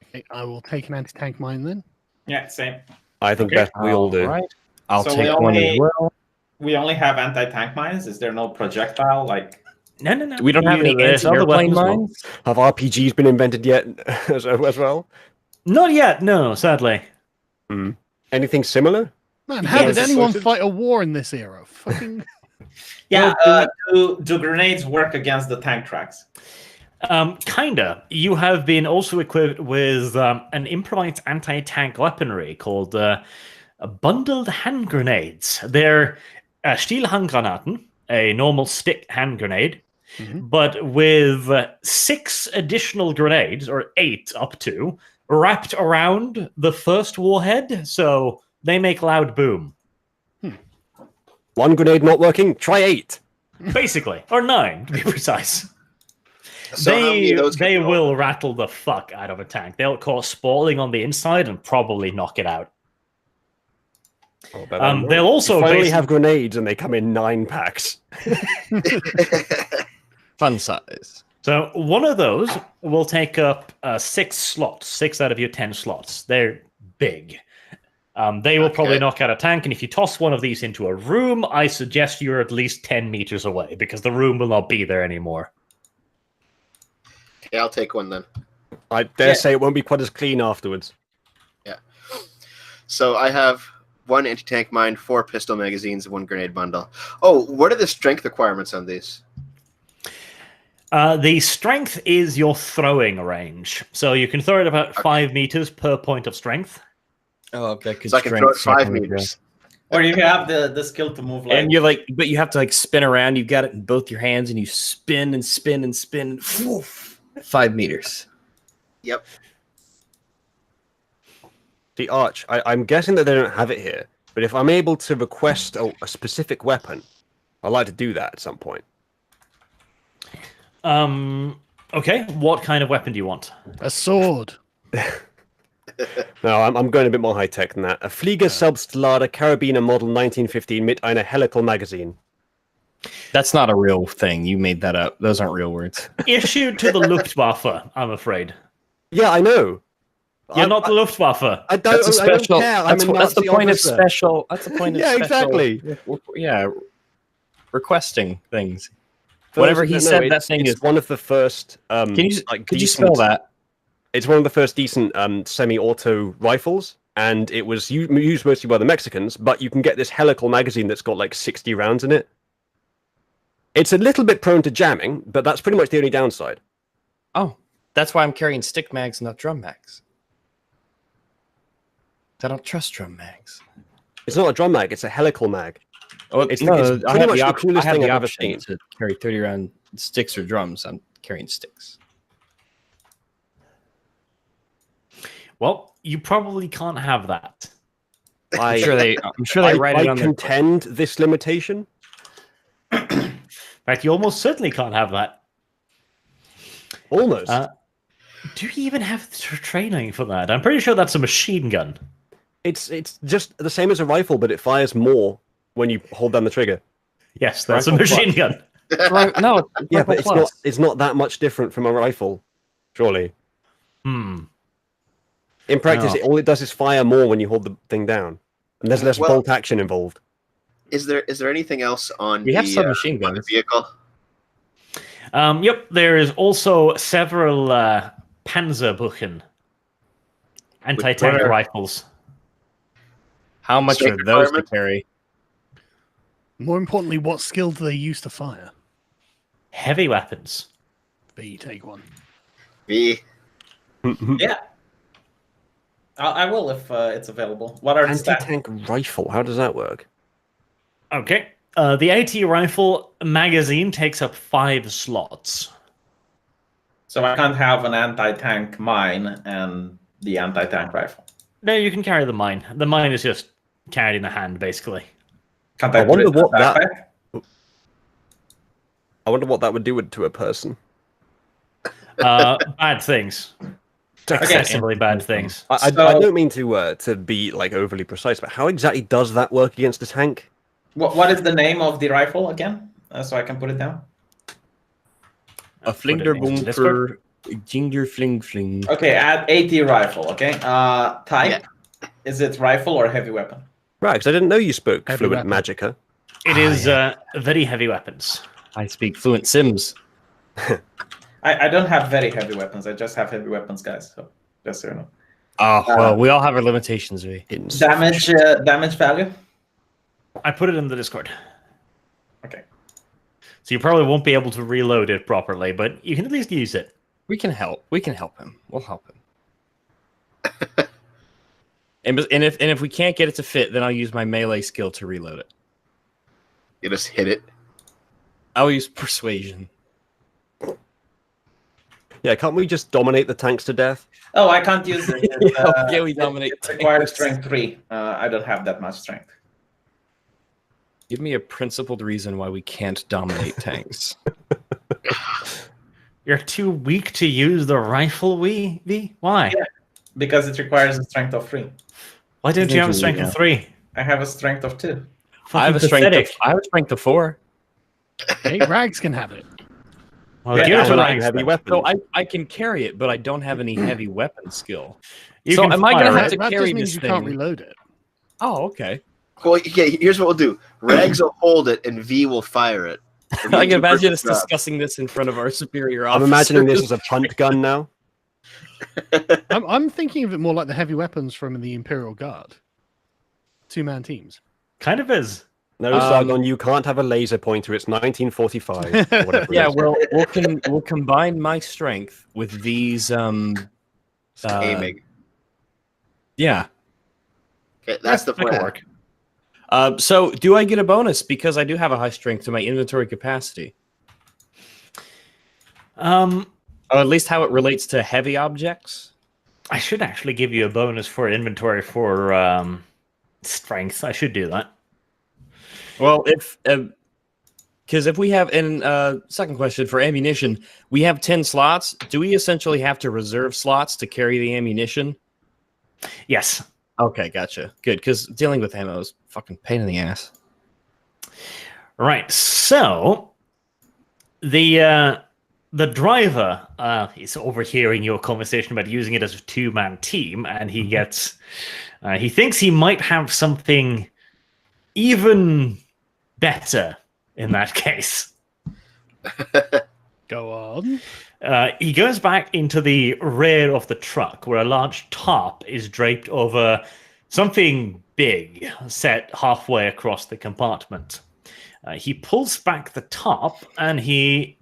Okay, I will take an anti-tank mine then. Yeah, same. I think Okay. best we all do. Right. I'll So take we one as only- well. We only have anti-tank mines. Is there no projectile? Like, No. We don't have any There's other anti-airplane weapons as well. mines. Have RPGs been invented yet as well? Not yet, no, sadly. Anything similar? Man, how did Yes. anyone fight a war in this era? Fucking. yeah, do grenades work against the tank tracks? Kinda. You have been also equipped with an improvised anti-tank weaponry called bundled hand grenades. They're Stielhandgranaten, a normal stick hand grenade, but with 6 additional grenades, or 8 up to, wrapped around the first warhead, so they make loud boom. One grenade not working? Try 8. Basically, or 9 to be precise. So how many of those can They you roll? will rattle the fuck out of a tank. They'll cause spalling on the inside and probably knock it out. They'll also finally have grenades, and they come in 9 packs. Fun size. So one of those will take up 6 slots, 6 out of your 10 slots. They're big. They will probably knock out a tank, and if you toss one of these into a room, I suggest you're at least 10 meters away, because the room will not be there anymore. Okay, I'll take one then. I dare say it won't be quite as clean afterwards. So I have 1 anti-tank mine, 4 pistol magazines, 1 grenade bundle. Oh, what are the strength requirements on these? The strength is your throwing range. So you can throw it about 5 meters per point of strength. Oh, okay. So I can throw it 5 meters. Or you have the skill to move like... And you're like, but you have to like spin around. You've got it in both your hands, and you spin and spin and spin. 5 meters. Yep. The Arch, I'm guessing that they don't have it here, but if I'm able to request a specific weapon, I'd like to do that at some point. Okay, what kind of weapon do you want? A sword. No, I'm going a bit more high-tech than that. A Flieger Selbstlade Karabiner Model 1915 mit einer Helical Magazine. That's not a real thing. You made that up. Those aren't real words. Issued to the Luftwaffe, I'm afraid. Yeah, I know. You're not the Luftwaffe. I don't, That's a I don't special. care. I'm That's, a that's the Nazi point officer. of special. That's the point of Yeah, special. exactly. Yeah, requesting things. First- Whatever he no, said, that it's- thing it's is. one of the first. Can you like could you decent- spell that? It's one of the first decent semi-auto rifles, and it was used mostly by the Mexicans. But you can get this helical magazine that's got like 60 rounds in it. It's a little bit prone to jamming, but that's pretty much the only downside. Oh, that's why I'm carrying stick mags, not drum mags. I don't trust drum mags. It's not a drum mag; it's a helical mag. Oh, It's no, pretty I have much the the option. I coolest have thing the I've ever option seen. to carry 30 round sticks or drums. I'm carrying sticks. Well, you probably can't have that. I'm sure they write it on their. contend this limitation. In fact, you almost certainly can't have that. Almost. Do you even have training for that? I'm pretty sure that's a machine gun. It's just the same as a rifle, but it fires more when you hold down the trigger. Yes, that's Rifle a machine plus. gun. Right, no, Yeah, Rifle but Plus. it's not that much different from a rifle, surely. Hmm. In practice, No. all it does is fire more when you hold the thing down, and there's less Well- bolt action involved. Is there anything else on We have the submachine on the guns. vehicle? Yep, there is also several Panzerbuchen anti-tank What are- rifles. How much Strength are those to requirement? carry? More importantly, what skill do they use to fire? Heavy weapons. B, take one. V. Yeah. I will if it's available. What are the stats? Anti-tank rifle. How does that work? Okay. The AT rifle magazine takes up 5 slots. So I can't have an anti-tank mine and the anti-tank rifle. No, you can carry the mine. The mine is just carried in a hand, basically. Can't I I put wonder it in a what that- backpack? I wonder what that would do to a person. Bad things. Okay. Excessively bad things. I So- don't mean to be like overly precise, but how exactly does that work against a tank? What is the name of the rifle again? So I can put it down. A Put it into Flingderboom Discord. for Jinger Fling Fling. Okay, add AT rifle. Okay. Type. Is it rifle or heavy weapon? Right, because I didn't know you spoke Heavy fluent weapon. Magicka. It is very heavy weapons. I speak fluent Sims. I don't have very heavy weapons. I just have heavy weapons, guys. So just so you know. Oh, well, we all have our limitations, V. Damage value. I put it in the Discord. Okay. So you probably won't be able to reload it properly, but you can at least use it. We can help. We can help him. We'll help him. and if we can't get it to fit, then I'll use my melee skill to reload it. You just hit it. I'll use persuasion. Yeah, can't we just dominate the tanks to death? Oh, I can't use it. Yeah, we dominate. It requires strength 3. I don't have that much strength. Give me a principled reason why we can't dominate tanks. You're too weak to use the rifle, V? Why? Yeah. Because it requires a strength of 3. Why don't you have a strength Yeah. of 3? I have a strength of 2. I have a strength of 4. Hey, Rags can have it. Well, Yeah, give it That's to what I Rags heavy then. weapons. So I can carry it, but I don't have any heavy weapon skill. You So can am I gonna fire have it. to That carry just means this you can't thing? reload it. Oh, okay. Well, yeah. Here's what we'll do. Rags will hold it, and V will fire it. And I you can do imagine us perfect job. discussing this in front of our superior I'm officers. imagining this as a punt gun now. I'm thinking of it more like the heavy weapons from the Imperial Guard. 2-man teams. Kind of is. No, Sargon, you can't have a laser pointer. It's 1945. Or whatever it Yeah, is. well, we'll combine my strength with these. Aiming. Yeah. Okay, that's the That could plan. work. So, do I get a bonus because I do have a high strength to my inventory capacity, or at least how it relates to heavy objects? I should actually give you a bonus for inventory for strength. I should do that. Well, because if we have in second question for ammunition, we have 10 slots. Do we essentially have to reserve slots to carry the ammunition? Yes. Okay, gotcha. Good, because dealing with ammo is fucking pain in the ass. Right. So the driver is overhearing your conversation about using it as a 2-man team, and he gets he thinks he might have something even better in that case. Go on. He goes back into the rear of the truck where a large tarp is draped over something big set halfway across the compartment. He pulls back the tarp and he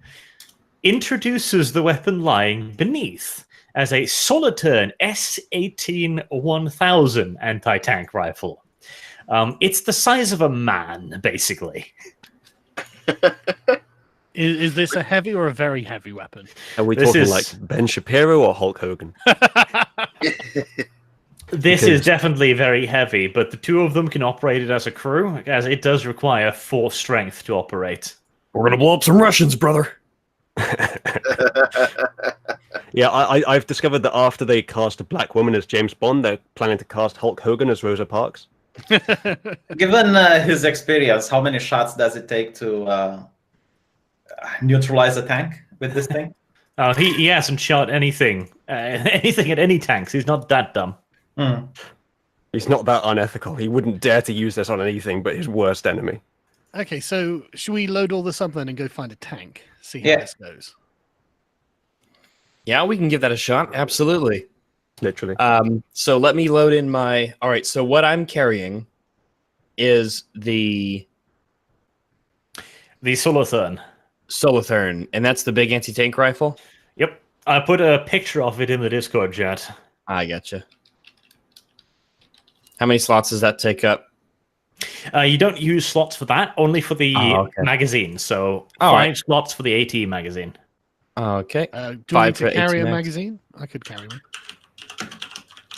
introduces the weapon lying beneath as a Soliturn S18 1000 anti-tank rifle. It's the size of a man, basically. Is this a heavy or a very heavy weapon? Are we This talking is- like Ben Shapiro or Hulk Hogan? This is definitely very heavy, but the two of them can operate it as a crew, as it does require 4 strength to operate. We're gonna blow up some Russians, brother. Yeah, I've discovered that after they cast a black woman as James Bond, they're planning to cast Hulk Hogan as Rosa Parks. Given his experience, how many shots does it take to neutralize a tank with this thing? He hasn't shot anything at any tanks. He's not that dumb. Hmm. He's not that unethical. He wouldn't dare to use this on anything but his worst enemy. Okay, so should we load all this up then and go find a tank? See how Yeah. this goes. Yeah, we can give that a shot. Absolutely. Literally. So let me load in my. All right. So what I'm carrying is the Solotherm. Solotherm, and that's the big anti-tank rifle. Yep. I put a picture of it in the Discord chat. I gotcha. How many slots does that take up? You don't use slots for that, only for the Oh, okay. magazine. So All 5 right. slots for the AT magazine. Okay. Do we Five need to for carry a 18 magazine? I could carry one.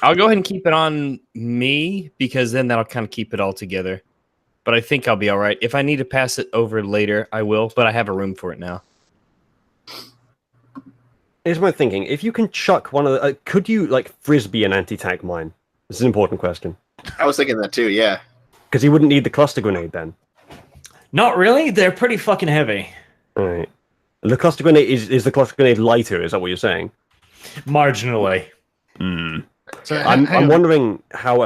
I'll go ahead and keep it on me because then that'll kind of keep it all together. But I think I'll be all right. If I need to pass it over later, I will. But I have a room for it now. Here's my thinking. If you can chuck one of the... could you, like, frisbee an anti-tank mine? This is an important question. I was thinking that too. Yeah. Because he wouldn't need the cluster grenade then. Not really. They're pretty fucking heavy. All right. The cluster grenade is the cluster grenade lighter? Is that what you're saying? Marginally. So I'm hang on. wondering how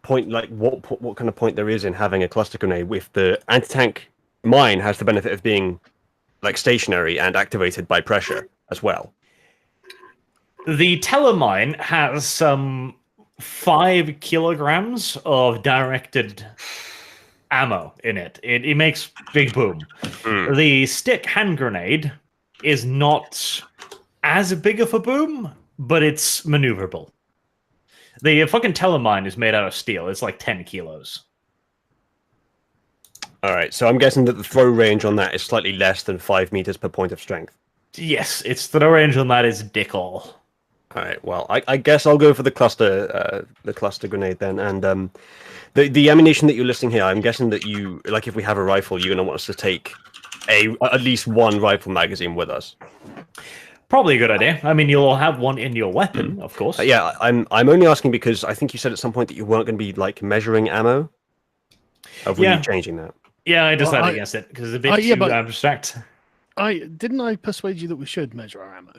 point like what kind of point there is in having a cluster grenade if the anti-tank mine has the benefit of being like stationary and activated by pressure as well. The Telemine has some 5 kilograms of directed ammo in it. It makes big boom. The stick hand grenade is not as big of a boom, but it's maneuverable. The fucking Telemine is made out of steel. It's like 10 kilos. All right, so I'm guessing that the throw range on that is slightly less than 5 meters per point of strength. Yes, its throw range on that is dick all. All right, well, I guess I'll go for the cluster grenade then, and the ammunition that you're listing here, I'm guessing that you like if we have a rifle, you're gonna want us to take at least one rifle magazine with us. Probably a good idea. I mean, you'll have one in your weapon, of course. Yeah, I'm only asking because I think you said at some point that you weren't going to be like measuring ammo. Are we Yeah. changing that? Yeah, I decided Well, against it because it's a bit yeah, too but- abstract. Didn't I persuade you that we should measure our ammo?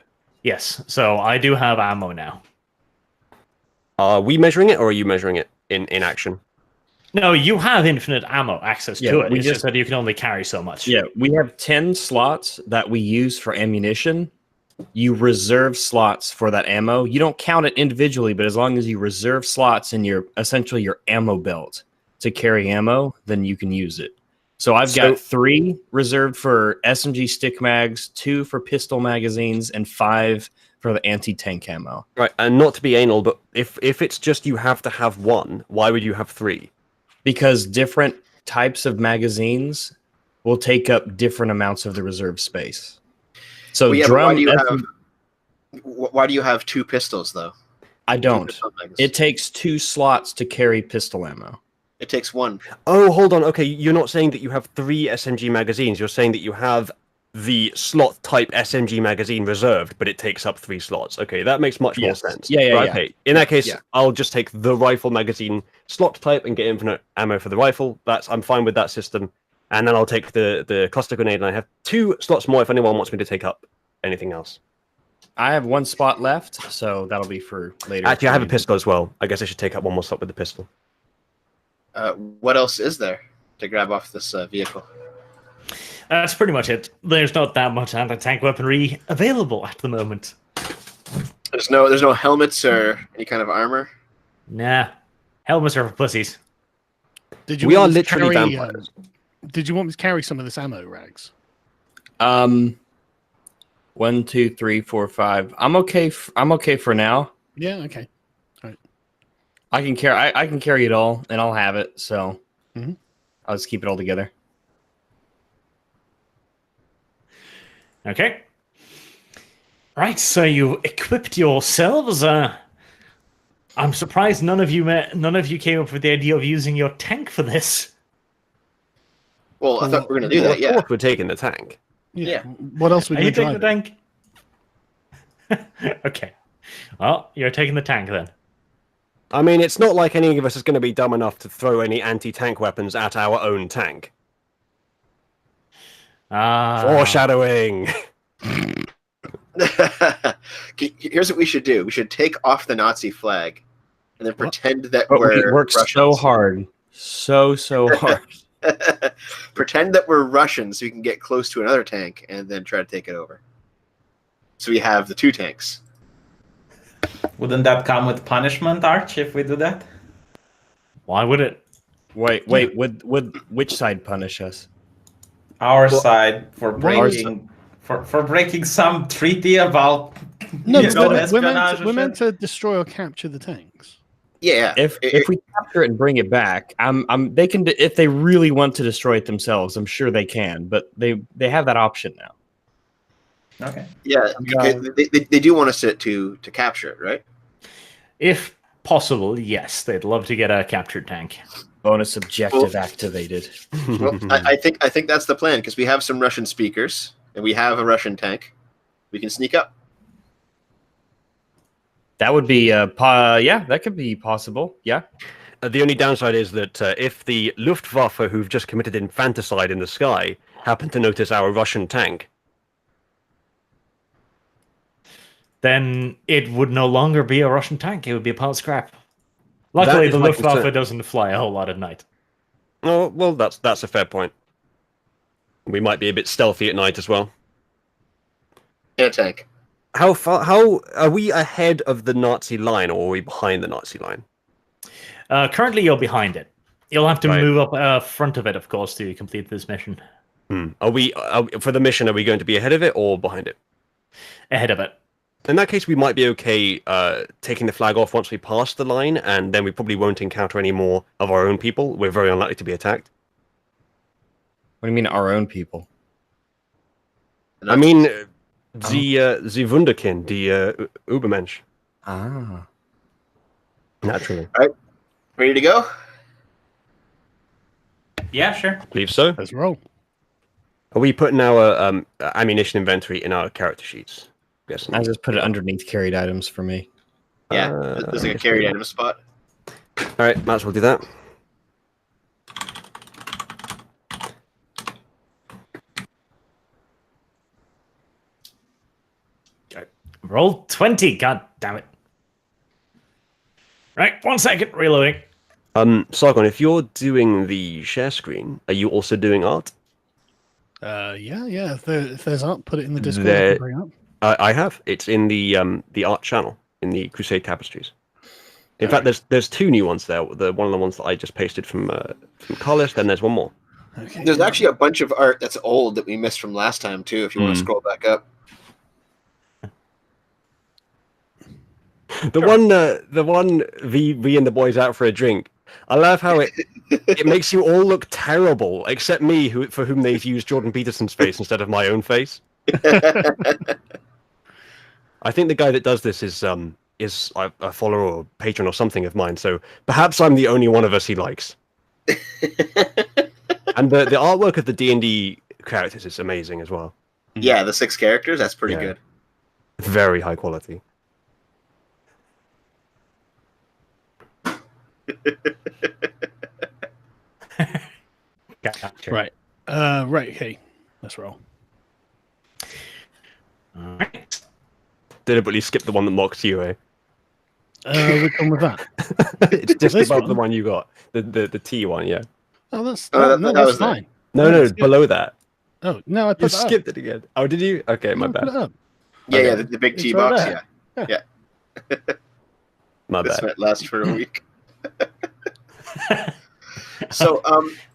Yes, so I do have ammo now. Are we measuring it, or are you measuring it in action? No, you have infinite ammo access Yeah, to it. we It's just- just that you can only carry so much. Yeah, we have 10 slots that we use for ammunition. You reserve slots for that ammo. You don't count it individually, but as long as you reserve slots in your essentially your ammo belt to carry ammo, then you can use it. So I've got 3 reserved for SMG stick mags, 2 for pistol magazines, and 5 for the anti-tank ammo. Right, and not to be anal, but if it's just you have to have one, why would you have 3? Because different types of magazines will take up different amounts of the reserve space. So Well, yeah, but drum, why do you have 2 pistols though? I Two don't. pistol mags. It takes 2 slots to carry pistol ammo. It takes 1. Oh, hold on. Okay, you're not saying that you have 3 SMG magazines. You're saying that you have the slot type SMG magazine reserved, but it takes up 3 slots. Okay, that makes much more Yes. sense. Yeah, Right, yeah. okay. In that case, Yeah. I'll just take the rifle magazine slot type and get infinite ammo for the rifle. I'm fine with that system. And then I'll take the cluster grenade, and I have 2 slots more if anyone wants me to take up anything else. I have 1 spot left, so that'll be for later. Actually, I have a pistol as well. I guess I should take up 1 more slot with the pistol. What else is there to grab off this vehicle? That's pretty much it. There's not that much anti-tank weaponry available at the moment. There's no helmets or any kind of armor. Nah. Helmets are for pussies. Did you We are want me to literally carry, vampires. Did you want me to carry some of this ammo, Rags? 1, 2, 3, 4, 5. I'm okay. I'm okay for now. Yeah, okay. I can carry. I can carry it all, and I'll have it. So Mhm. I'll just keep it all together. Okay. Right, so you equipped yourselves. I'm surprised none of you came up with the idea of using your tank for this. Well, I thought we were going to do Well, that. of Yeah. course we're taking the tank. Yeah. What else would Are you you taking drive? the tank? Okay. Well, you're taking the tank then. I mean, it's not like any of us is going to be dumb enough to throw any anti-tank weapons at our own tank. Foreshadowing. Here's what we should do. We should take off the Nazi flag and then pretend that But we we're worked so Russians. hard. So hard. Pretend that we're Russians so we can get close to another tank and then try to take it over. So we have the two tanks. Wouldn't that come with punishment, Arch, if we do that? Why would it? Wait, would which side punish us? Our side for Our breaking for breaking some treaty about No, you know, we're espionage and meant shit? to destroy or capture the tanks. Yeah. If we capture it and bring it back, they can if they really want to destroy it themselves. I'm sure they can, but they have that option now. Okay. Yeah, they do want us to capture it, right? If possible, yes. They'd love to get a captured tank. Bonus objective activated. Well, I think that's the plan because we have some Russian speakers and we have a Russian tank. We can sneak up. That would be yeah, that could be possible. Yeah. The only downside is that if the Luftwaffe, who've just committed infanticide in the sky, happen to notice our Russian tank, then it would no longer be a Russian tank. It would be a pile of scrap. Luckily, is the my Luftwaffe concern. doesn't fly a whole lot at night. oh well, that's a fair point. We might be a bit stealthy at night as well. And a tank. How are we ahead of the Nazi line, or are we behind the Nazi line? Currently, you're behind it. You'll have to Right. move up front of it, of course, to complete this mission. Are we for the mission? Are we going to be ahead of it or behind it? Ahead of it. In that case, we might be okay taking the flag off once we pass the line, and then we probably won't encounter any more of our own people. We're very unlikely to be attacked. What do you mean, our own people? I mean, the Wunderkind, the Übermensch, Ah. naturally. Ready to go? Yeah, sure. Believe so. Let's roll. Are we putting our ammunition inventory in our character sheets? Yes. I just put it underneath carried items for me. Yeah. There's like a carried item spot. All right, might as well do that. Roll 20. God damn it. Right, 1 second. Reloading. Sargon, if you're doing the share screen, are you also doing art? Yeah. If there's art, put it in the Discord. I There- can bring up. I have. It's in the art channel in the Crusade Tapestries. In fact, there's two new ones there. One of the ones that I just pasted from Carlos. Then there's one more. Okay. There's actually a bunch of art that's old that we missed from last time too. If you want to scroll back up. The one V and the boys out for a drink. I love how it makes you all look terrible, except me, for whom they've used Jordan Peterson's face instead of my own face. I think the guy that does this is a follower or patron or something of mine. So perhaps I'm the only one of us he likes. And the artwork of the D&D characters is amazing as well. Yeah, the 6 characters. That's pretty Yeah. good. Very high quality. Gotcha. Right. Right. Okay. Let's roll. All right. Deliberately skip the one that mocks you, eh? Which one was that? It's just This above one? the one you got. The T one, yeah. Oh, that's Oh, no, that that's was it. fine. No, it's good. below that. Oh no, I You put that up. skipped it again. Oh, did you? Okay, my No, I put bad. it up. Yeah, Okay. yeah, the big It's T right box. there. Yeah, My this bad. might last for a week. So,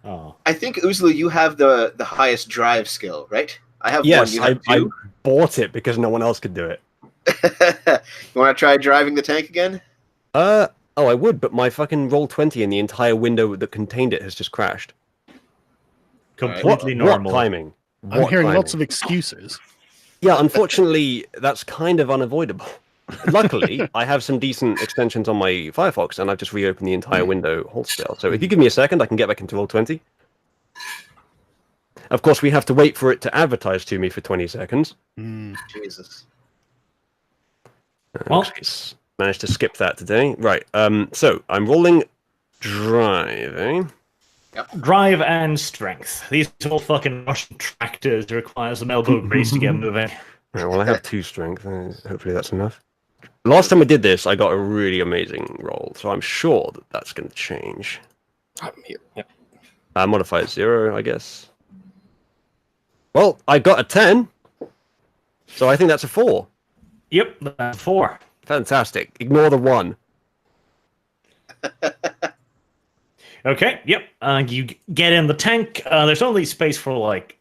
Oh. I think Uzlu, you have the highest drive skill, right? I have Yes, one. You I have 2. bought it because no one else could do it. You want to try driving the tank again? Oh, I would, but my fucking roll 20 and the entire window that contained it has just crashed. Completely What normal. timing? I'm What hearing timing? lots of excuses. Yeah, unfortunately, that's kind of unavoidable. Luckily, I have some decent extensions on my Firefox, and I've just reopened the entire window wholesale. So if you give me a second, I can get back into roll 20. Of course, we have to wait for it to advertise to me for 20 seconds. Jesus. Well- Managed to skip that today. Right. So I'm rolling driving. Drive and strength. These are all fucking Russian tractors. It requires some elbow grease to get moving. Right, well, I have 2 strength. Hopefully that's enough. Last time I did this, I got a really amazing roll, so I'm sure that that's going to change. I'm here. Yep. Modify it 0, I guess. Well, I got a 10, so I think that's a 4. Yep, that's 4. Fantastic. Ignore the 1. Okay, yep. You get in the tank. There's only space for like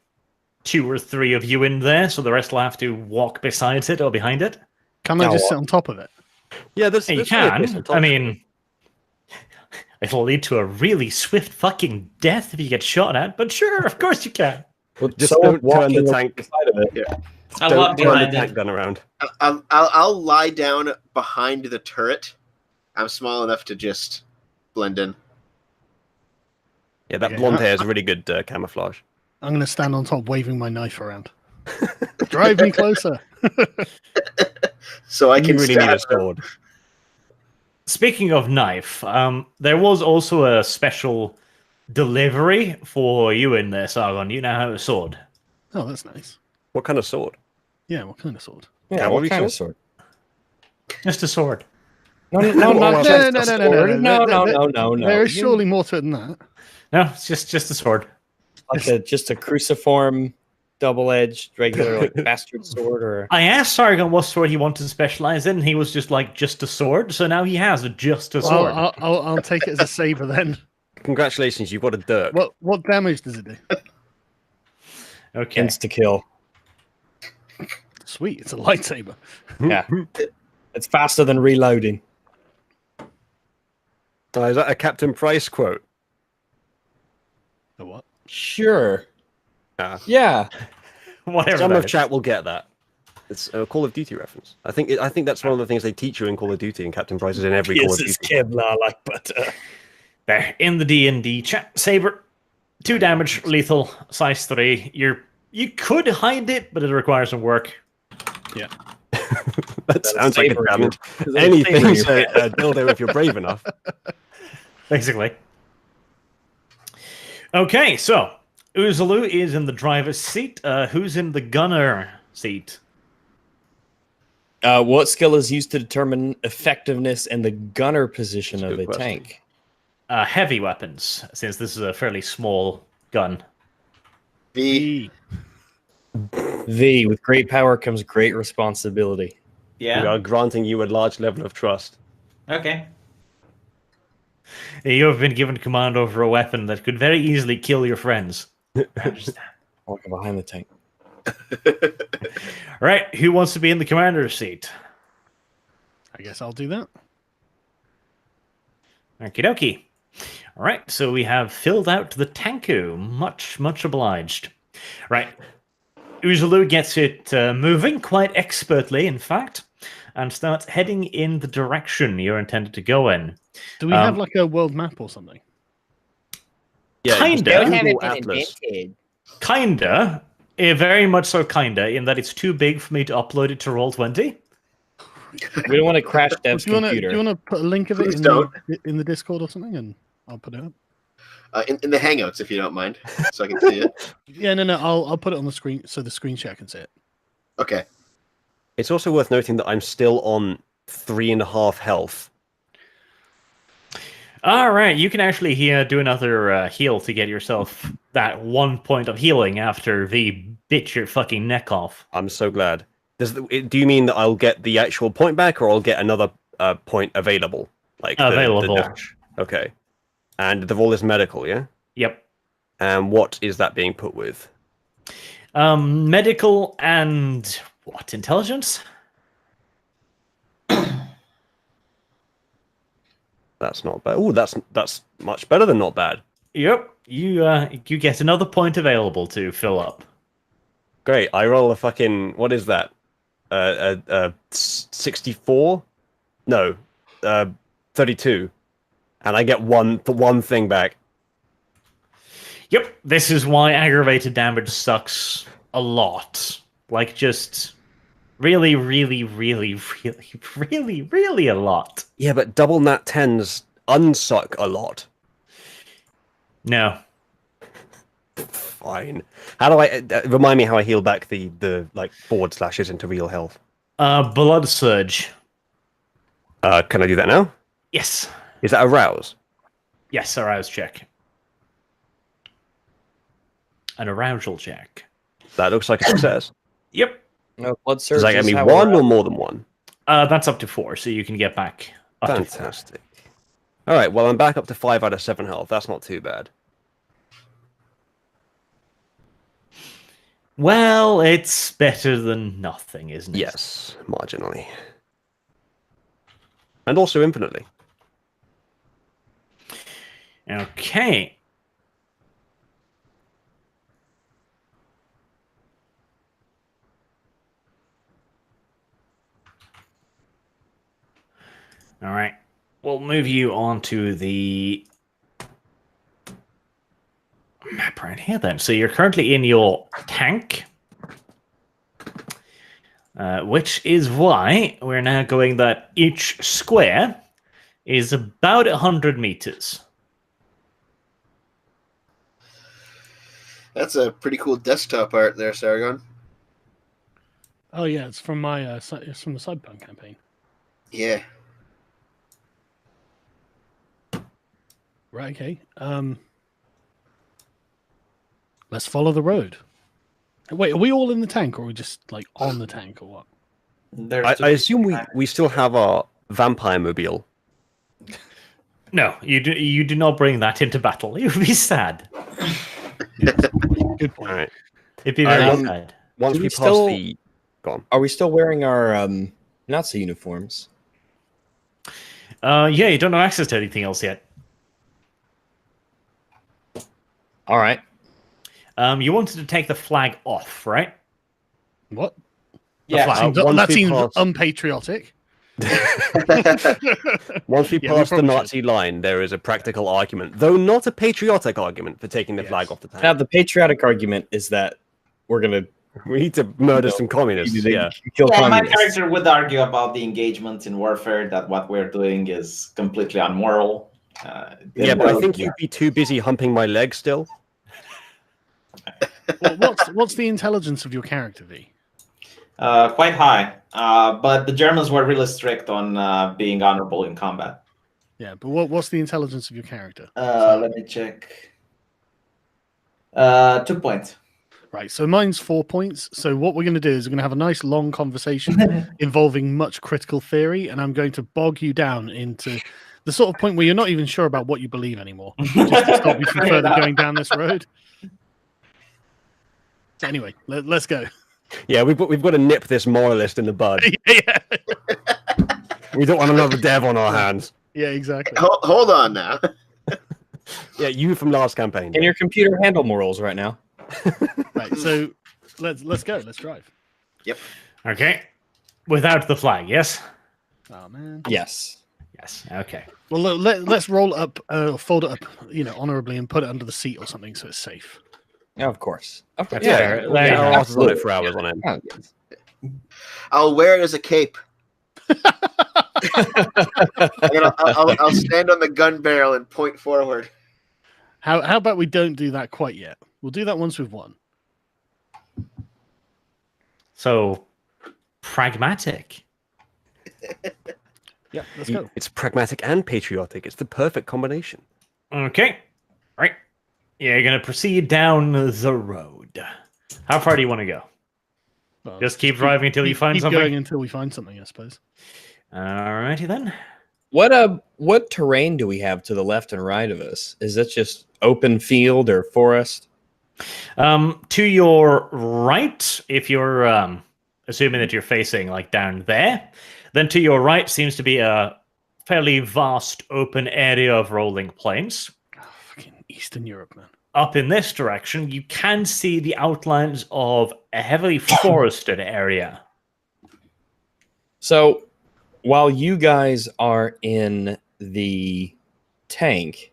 2 or 3 of you in there, so the rest will have to walk beside it or behind it. Can I just sit on top of it? Yeah, there's, Yeah, you there's plenty of space can. on top. I mean, it'll lead to a really swift fucking death if you get shot at, but sure, of course you can. Well, Just someone don't turn the walking tank. beside of it. I'll Don't walk turn the behind tank it. gun around. I'll lie down behind the turret. I'm small enough to just blend in. Yeah, that Okay. blonde hair is really good camouflage. I'm going to stand on top waving my knife around. Drive me closer. You So I can really need a stab them. sword. Speaking of knife, there was also a special delivery for you in there, Sargon. You now have a sword. Oh, that's nice. What kind of sword? Yeah, what kind of sword? Yeah, Cavalry what kind of sword? Just a sword. No, not No, just no, a no, no, sword. no, no, no, no, no. There is surely more to it than that. No, it's just a sword. Like just a cruciform, double-edged, regular like bastard sword, or I asked Sargon what sword he wanted to specialize in, and he was just like, just a sword. So now he has just a Well, sword. I'll take it as a saber then. Congratulations, you've got a dirk. What damage does it do? Okay. insta kill. Sweet, it's a lightsaber. Yeah, it's faster than reloading. Is that a Captain Price quote? The what? Sure. Ah. Yeah. Whatever. Some that of is. chat will get that. It's a Call of Duty reference. I think that's one of the things they teach you in Call of Duty, and Captain Price is in every Call of Duty. Kevlar like butter. There, in the D&D chat, saber, 2 damage, lethal, size 3. You could hide it, but it requires some work. That sounds like a saber challenge. Is that a Anything's saber? a dildo if you're brave enough. Basically. Okay, so Uzalu is in the driver's seat. Who's in the gunner seat? What skill is used to determine effectiveness and the gunner position That's a of a good question. tank? Heavy weapons, since this is a fairly small gun. The V. With great power comes great responsibility. We Yeah. are granting you a large level of trust. Okay. You have been given command over a weapon that could very easily kill your friends. I understand. Walking behind the tank. Right, who wants to be in the commander's seat? I guess I'll do that. Okie dokie. All right, so we have filled out the tanku. Much obliged. Right. Uzalu gets it moving quite expertly, in fact, and starts heading in the direction you're intended to go in. Do we have like a world map or something? Yeah, just Kinda. Google Atlas. Kinda. Very much so, kinda, in that it's too big for me to upload it to Roll20. We don't want to crash Dev's Do you computer. want to put a link of it Please in the Discord or something, and I'll put it up. in the Hangouts, if you don't mind, so I can see it. Yeah, no, I'll put it on the screen so the screen share can see it. Okay. It's also worth noting that I'm still on 3.5 health. All right, you can actually do another heal to get yourself that 1 point of healing after V bit your fucking neck off. I'm so glad. Do you mean that I'll get the actual point back, or I'll get another point available? Like the Available. dash? Okay. And the roll is medical, yeah? Yep. And what is that being put with? Medical and what? Intelligence? That's not bad. Oh, that's much better than not bad. Yep. You get another point available to fill up. Great. I roll a fucking, what is that? 64? No, 32, and I get one thing back. Yep, this is why aggravated damage sucks a lot. Like, just really, really, really, really, really, really a lot. Yeah, but double nat 10s unsuck a lot. No. Fine. How do I remind me how I heal back the like forward slashes into real health? Blood Surge. Can I do that now? Yes. Is that a rouse? Yes, arouse check. An arousal check. That looks like a success. Yep. No, blood surge. Does that get is me how one we're- or more than one? That's up to 4, so you can get back up to 4. Fantastic. All right, well, I'm back up to 5 out of 7 health. That's not too bad. Well, it's better than nothing, isn't it? Yes, marginally. And also infinitely. Okay. All right. We'll move you on to the map right here then. So you're currently in your tank, which is why we're now going that each square is about 100 meters. That's a pretty cool desktop art there, Sargon. Oh yeah, it's from my it's from the Cyberpunk campaign. Yeah. Right. Okay. Let's follow the road. Wait, are we all in the tank, or are we just like on the tank, or what? I assume we still have our vampire mobile. No, you do not bring that into battle. It would be sad. Good point. All right. It'd be very Um, sad. Once Do we we pass still- the... Go on. Are we still wearing our Nazi uniforms? Yeah, you don't have access to anything else yet. All right. You wanted to take the flag off, right? What? Yeah. flag. Seems, once that we seems pass- unpatriotic. Once we Yeah, we pass the probably Nazi line, there is a practical argument, though not a patriotic argument, for taking the Yes. flag off the tank. Now the patriotic argument is that we're gonna We need to murder some communists. Yeah. kill Yeah, my communists. character would argue about the engagement in warfare, that what we're doing is completely unmoral. Yeah, but I think you'd be too busy humping my leg still. Well, what's the intelligence of your character, V? Quite high. But the Germans were really strict on being honorable in combat. Yeah, but what's the intelligence of your character? Let me check. 2 points. Right, so mine's 4 points. So what we're going to do is we're going to have a nice long conversation involving much critical theory, and I'm going to bog you down into the sort of point where you're not even sure about what you believe anymore, just to stop you from further going down this road. Anyway, let's go. Yeah, we've got to nip this moralist in the bud. yeah, We don't want another dev on our hands. yeah, exactly. Hold on now. Yeah, you from last campaign. Can your computer handle morals right now? Right, so let's go. Let's drive. Okay. Without the flag, yes? Oh man. Yes. Yes. Okay. Well, let's roll it up, fold it up, honorably, and put it under the seat or something so it's safe. Yeah, of course. Of course. Yeah, Yeah, there you our go. asses on it for hours on end. Yeah, yes. I'll wear it as a cape. And then I'll stand on the gun barrel and point forward. How about we don't do that quite yet? We'll do that once we've won. So, pragmatic. Yeah, let's go. It's pragmatic and patriotic. It's the perfect combination. Okay. Right. Yeah, you're going to proceed down the road. How far do you want to go? Well, Just keep driving until you find keep something? going until we find something, I suppose. Alrighty then. What terrain do we have to the left and right of us? Is that just open field or forest? To your right, if you're assuming that you're facing like down there, then to your right seems to be a fairly vast open area of rolling plains. Oh, fucking Eastern Europe, man. Up in this direction, you can see the outlines of a heavily forested area. So while you guys are in the tank,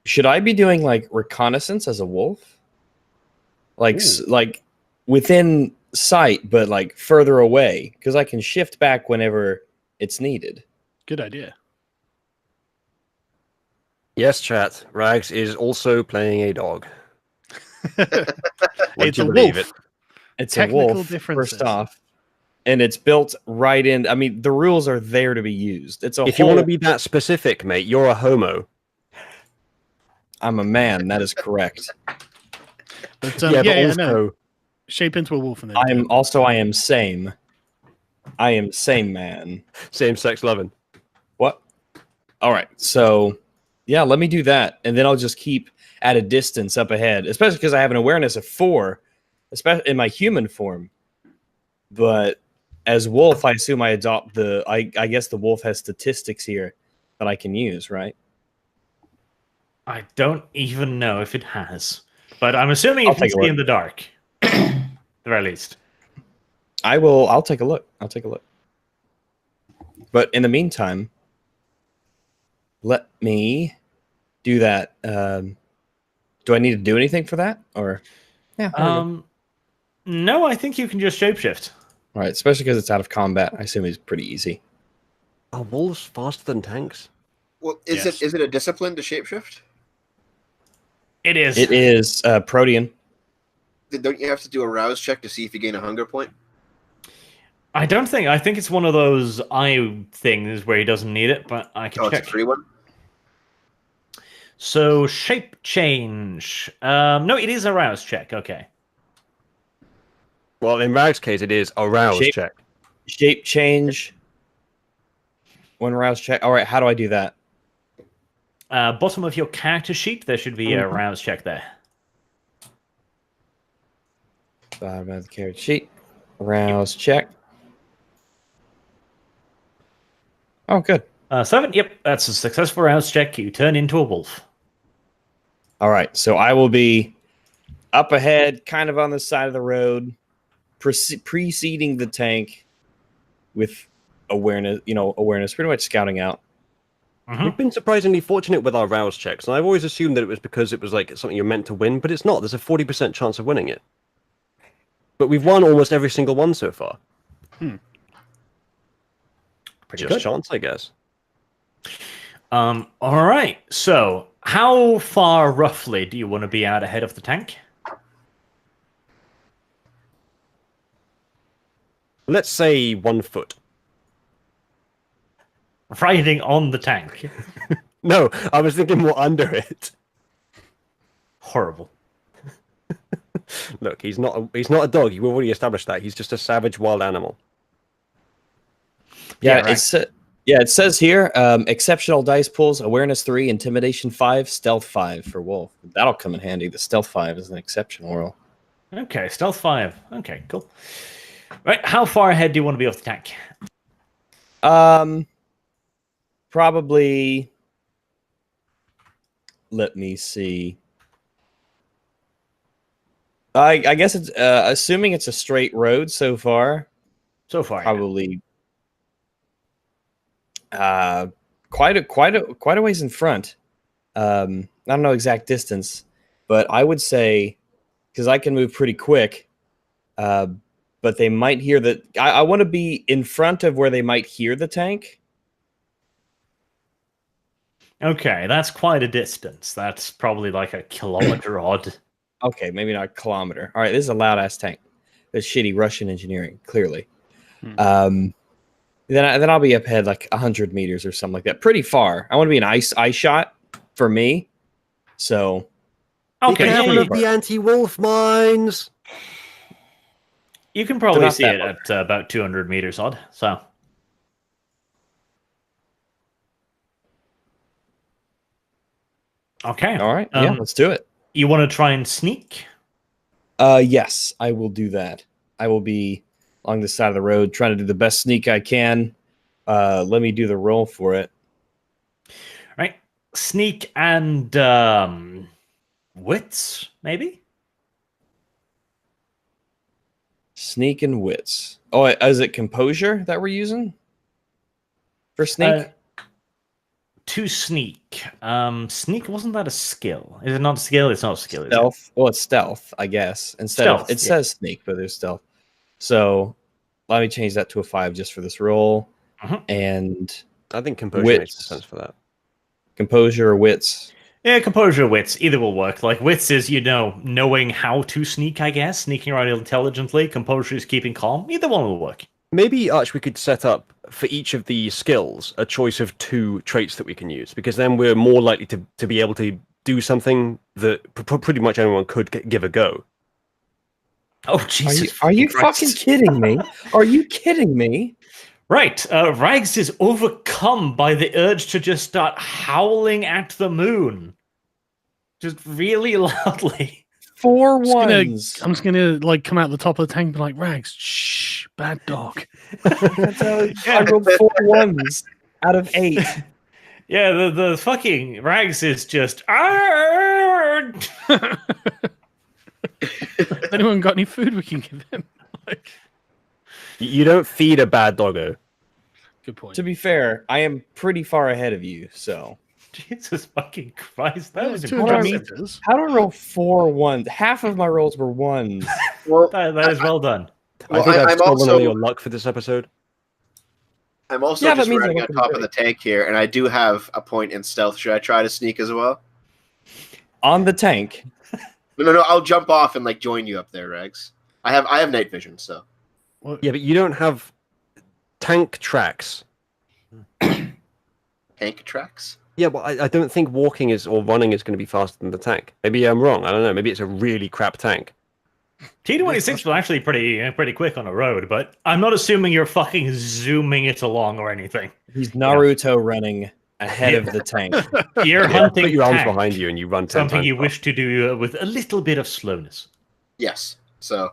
Should I be doing like reconnaissance as a wolf? Like like within sight, but like further away, because I can shift back whenever it's needed. Good idea. Yes, chat. Rags is also playing a dog. Would It's you a believe wolf. it? It's Technical a wolf, differences. first off, and it's built right in. I mean, the rules are there to be used. It's a If you want to whole- be that specific, mate, you're a homo. I'm a man. That is correct. But yeah, but no. also Shape into a wolf and then I am same. I am same man. same-sex loving. What? All right. So, yeah, let me do that, and then I'll just keep at a distance up ahead, especially because I have an awareness of 4, especially in my human form. But as wolf, I assume I adopt the. I guess the wolf has statistics here that I can use, right? I don't even know if it has, but I'm assuming I'll it can take a see look. in the dark. At the very least. I will. I'll take a look. I'll take a look. But in the meantime, let me do that. Do I need to do anything for that, or yeah? there we go. No, I think you can just shapeshift. All right, especially because it's out of combat. I assume it's pretty easy. Are wolves faster than tanks? Well, is Yes. it a discipline to shapeshift? It is. It is Protean. Don't you have to do a rouse check to see if you gain a hunger point? I don't think. I think it's one of those eye things where he doesn't need it, but I can Oh, it's check. a free one. So shape change. No, it is a rouse check. Okay. Well, in Rags' case, it is a rouse Shape- check. Shape change. One rouse check. All right, how do I do that? Bottom of your character sheet, there should be a rouse check there. Bottom of the character sheet. Rouse check. Oh, good. 7. Yep, that's a successful rouse check. You turn into a wolf. All right, so I will be up ahead, kind of on the side of the road, preceding the tank with awareness. Awareness, pretty much scouting out. We've been surprisingly fortunate with our rouse checks, and I've always assumed that it was because it was like something you're meant to win, but it's not. There's a 40% chance of winning it. But we've won almost every single one so far. Pretty Just good. chance, I guess. All right. So, how far roughly do you want to be out ahead of the tank? Let's say 1 foot. Riding on the tank. No, I was thinking more under it. Horrible. Look, he's not a dog. You've already established that. He's just a savage wild animal. Yeah, right. it says here, exceptional dice pools, awareness 3, intimidation 5, stealth 5 for wolf. That'll come in handy. The stealth 5 is an exceptional roll. Okay, stealth 5. Okay, cool. Right, how far ahead do you want to be off the tank? Probably. Let me see. I guess it's assuming it's a straight road so far. So far. Probably quite a ways in front. I don't know exact distance, but I would say because I can move pretty quick. But they might hear that. I want to be in front of where they might hear the tank. Okay, that's quite a distance. That's probably like a kilometer odd. Okay, maybe not a kilometer. All right, this is a loud ass tank. That's shitty Russian engineering, clearly. Then I'll be up ahead like 100 meters or something like that. Pretty far. I want to be an ice shot for me. So Okay, Be yeah, careful you, of the anti-wolf mines. you can probably not see that it at about 200 meters odd. So, okay. all right, yeah, let's do it. You want to try and sneak? Yes, I will do that. I will be along the side of the road trying to do the best sneak I can. Let me do the roll for it. Right, sneak and wits, maybe. Sneak and wits. Oh, is it composure that we're using for sneak? to sneak. Sneak, wasn't that a skill? Is it not a skill? It's not a skill. Is it? Stealth. Well, it's stealth, I guess. Instead of Stealth, it yeah. says sneak, but there's stealth. So let me change that to a 5 just for this roll. Mhm. And I think composure Wits. makes sense for that. composure or wits. Yeah, composure, wits, either will work. Like wits is, knowing how to sneak, I guess, sneaking around intelligently. Composure is keeping calm. Either one will work. Maybe, Arch, we could set up for each of the skills a choice of 2 traits that we can use, because then we're more likely to be able to do something that pretty much anyone could give a go. Oh, Jesus. Are you Christ. fucking kidding me? Are you kidding me? Right. Rags is overcome by the urge to just start howling at the moon. Just really loudly. 4 I'm just gonna- ones. I'm just gonna like come out the top of the tank and be like, Rags, shh, bad dog. I rolled 4 ones out of 8. Yeah, the fucking Rags is just... Anyone got any food we can give him? Like, You don't feed a bad doggo. good point. To be fair, I am pretty far ahead of you, so. Jesus fucking Christ. That Yeah, was 200 impressive. meters. How do I roll 4 ones? Half of my rolls were ones. Well, That is well done. Well, I think I've I'm stolen also- all your luck for this episode. I'm also Yeah, that just means running I on can top do of the it. tank here, and I do have a point in stealth. Should I try to sneak as well? On the tank. No. I'll jump off and like join you up there, Regs. I have night vision, so Yeah, but you don't have tank tracks. tank tracks. Yeah, well, I don't think walking or running is going to be faster than the tank. Maybe I'm wrong. I don't know. Maybe it's a really crap tank. T26 was actually pretty quick on the road, but I'm not assuming you're fucking zooming it along or anything. He's Naruto running ahead of the tank. You're Yeah, hunting put your arms tank, behind you and you run 10 something times you faster. wish to do with a little bit of slowness. Yes. So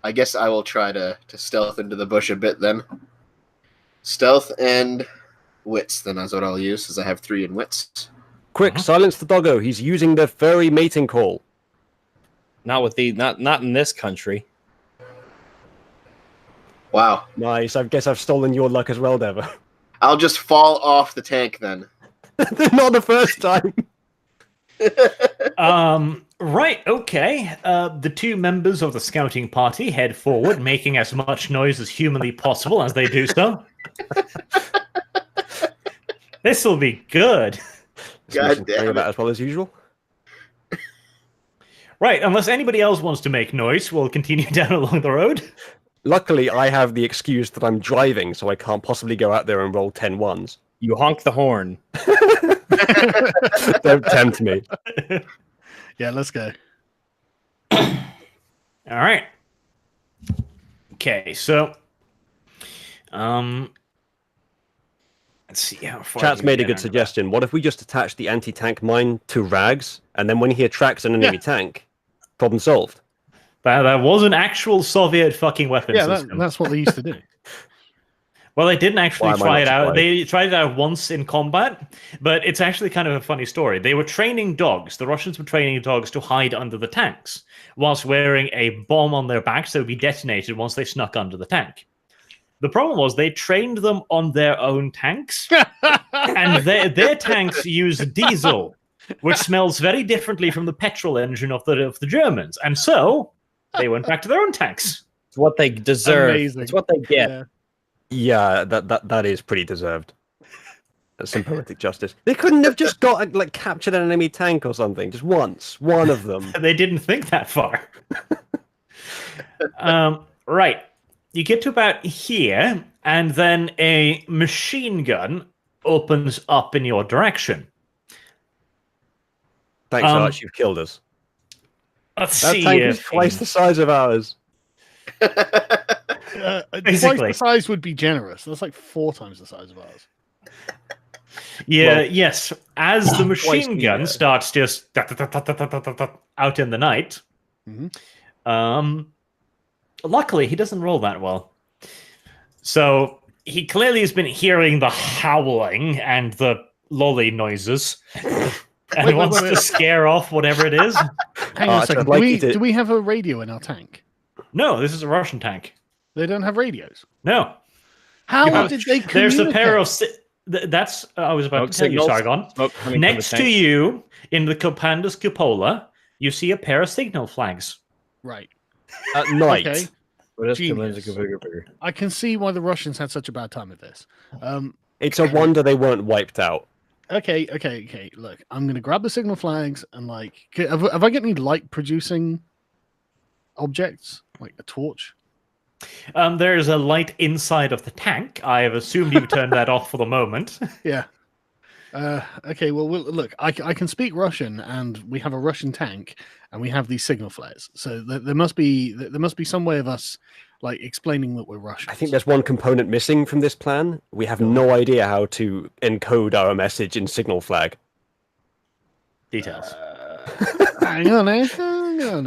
I guess I will try to stealth into the bush a bit then. Stealth and wits, then is what I'll use, as I have 3 in wits. Quick, silence the doggo. He's using the furry mating call. Not in this country. Wow. Nice. I guess I've stolen your luck as well, Devo. I'll just fall off the tank then. Not the first time. Right, okay. The 2 members of the scouting party head forward, making as much noise as humanly possible as they do so. This will be good. God damn that it. as well as usual. Right, unless anybody else wants to make noise, we'll continue down along the road. Luckily, I have the excuse that I'm driving, so I can't possibly go out there and roll 10 ones. You honk the horn. Don't tempt me. Yeah, let's go. All right. Okay, so let's see how far. Chat's we made a get good under suggestion. What if we just attach the anti-tank mine to Rags, and then when he attracts an enemy tank, problem solved? that was an actual Soviet fucking weapon Yeah, system. that's what they used to do. Well, they didn't actually Why am I try it not out. surprised? They tried it out once in combat, but it's actually kind of a funny story. They were training dogs. The Russians were training dogs to hide under the tanks whilst wearing a bomb on their back so it would be detonated once they snuck under the tank. The problem was they trained them on their own tanks, and their tanks use diesel, which smells very differently from the petrol engine of the Germans. And so they went back to their own tanks. It's what they deserve. Amazing. It's what they get. Yeah. Yeah, that is pretty deserved. That's some poetic justice. They couldn't have just got captured an enemy tank or something, just once, one of them. They didn't think that far. Right. You get to about here, and then a machine gun opens up in your direction. Thanks, Um, Arch, you've killed us. Let's That see. tank if- is twice the size of ours. Twice Basically. the size would be generous. That's like 4 times the size of ours. Yeah, Well, yes. As the twice machine the, gun starts just out in the night, luckily he doesn't roll that well. So he clearly has been hearing the howling and the lolly noises, and Wait, wants wait. to scare off whatever it is. Hang on a I'd second. like you to- Do we have a radio in our tank? No, this is a Russian tank. They don't have radios. No, How You have- did they there's a pair communicate? of That's I was about Smoke to tell you, signals. Sargon. Smoke coming from Next the to tank. you, in the Copanda's cupola, you see a pair of signal flags. Right. At night. Okay. What is Genius. bigger? I can see why the Russians had such a bad time with this. It's a wonder they weren't wiped out. Okay. Look, I'm gonna grab the signal flags and have I got any light producing objects like a torch? There's a light inside of the tank. I have assumed you turned that off for the moment. Yeah. Okay. Well, look, I can speak Russian, and we have a Russian tank, and we have these signal flares. So there must be some way of us like explaining that we're Russian. I think there's one component missing from this plan. We have no idea how to encode our message in signal flag. Details. Hang on a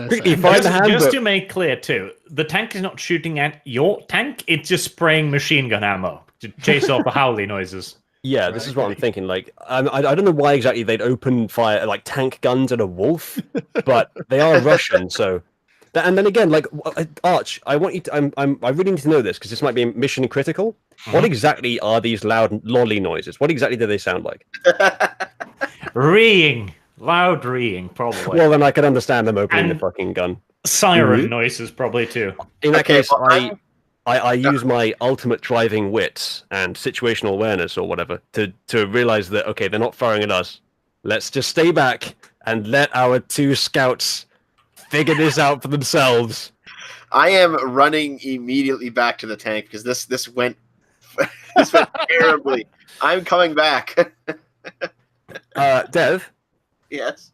Quickly, second. find the Just handbook. to make clear, too, the tank is not shooting at your tank, it's just spraying machine gun ammo to chase off the howly noises. Yeah, this is what I'm thinking. Like, I don't know why exactly they'd open fire like tank guns at a wolf, but they are Russian, so. And then again, like Arch, I want you to. I really need to know this because this might be mission critical. What exactly are these loud lolly noises? What exactly do they sound like? Reeing. Loud reeing, probably. Well, then I can understand them opening the And- fucking gun. Siren noises, probably, too. In that Okay, case, well, I use my ultimate driving wits and situational awareness or whatever to realize that okay, they're not firing at us. Let's just stay back and let our two scouts figure this out for themselves. I am running immediately back to the tank because this went this went terribly. I'm coming back. Dev, Yes.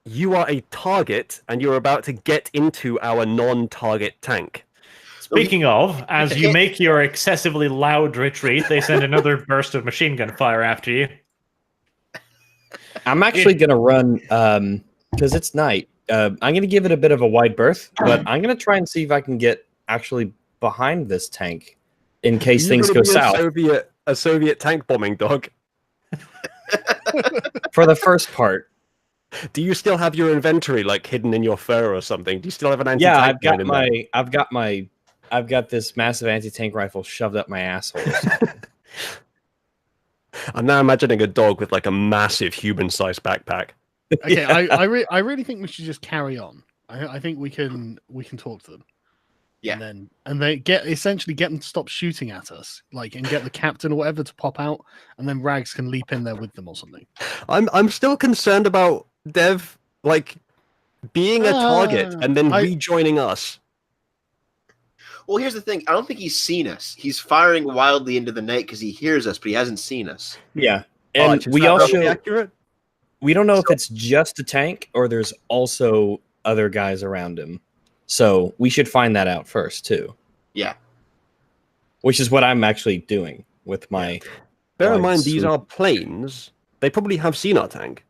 you are a target and you're about to get into our non-target tank. Speaking of, as you make your excessively loud retreat, they send another burst of machine gun fire after you. I'm actually gonna run because it's night. I'm gonna give it a bit of a wide berth, but I'm gonna try and see if I can get actually behind this tank in case You're things gonna go be south. A Soviet tank bombing dog. For the first part, Do you still have your inventory like hidden in your fur or something? Do you still have an yeah, anti-tank gun in there? I've got this massive anti-tank rifle shoved up my asshole. I'm now imagining a dog with like a massive human-sized backpack. Okay, I really think we should just carry on. I think we can talk to them. Yeah. And they get them to stop shooting at us, like, and get the captain or whatever to pop out, and then Rags can leap in there with them or something. I'm still concerned about Dev like being a target and then rejoining us. Well, here's the thing. I don't think he's seen us. He's firing wildly into the night because he hears us, but he hasn't seen us. Yeah, and Arch, is we that also roughly accurate? we don't know if it's just a tank or there's also other guys around him. So we should find that out first too. Yeah. Which is what I'm actually doing with my. Bear in Oh, mind, these sweet. are planes. They probably have seen our tank.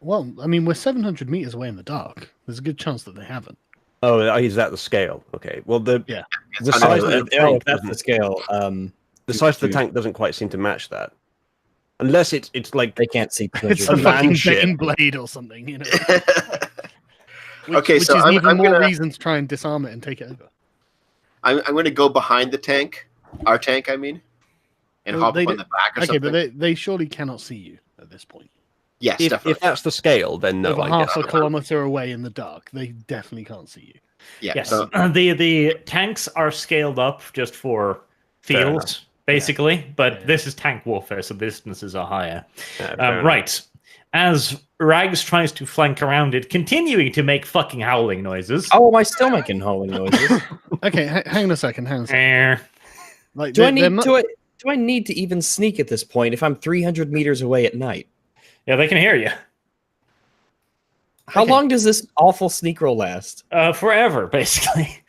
Well, I mean, we're 700 meters away in the dark. There's a good chance that they haven't. Oh, is that the scale? Okay. Well, the I size know, of the Oh, tank if that's the doesn't- scale. the size of the tank doesn't quite seem to match that, unless it's like They can't see. It's a 200 van fucking ship. Bane blade or something, you know. Okay, which so is I'm even more gonna- reason to try and disarm it and take it over. I'm going to go behind the tank, our tank, I mean, and Well, hop they up on did- the back or Okay, something. but they surely cannot see you at this point. Yes, if definitely. that's the scale, then no, Over I half guess. a kilometer away in the dark, they definitely can't see you. Yeah. Yes, So, the tanks are scaled up just for Fair fields, basically, but Yeah. this is tank warfare, so the distances are higher. Yeah, fair enough. Right. As Rags tries to flank around it, continuing to make fucking howling noises. Oh, am I still making howling noises? Okay, hang on a second. Eh. Like, do I they're need mu- do I need to even sneak at this point if I'm 300 meters away at night? Yeah, they can hear you. How Okay. long does this awful sneak roll last? Forever, basically.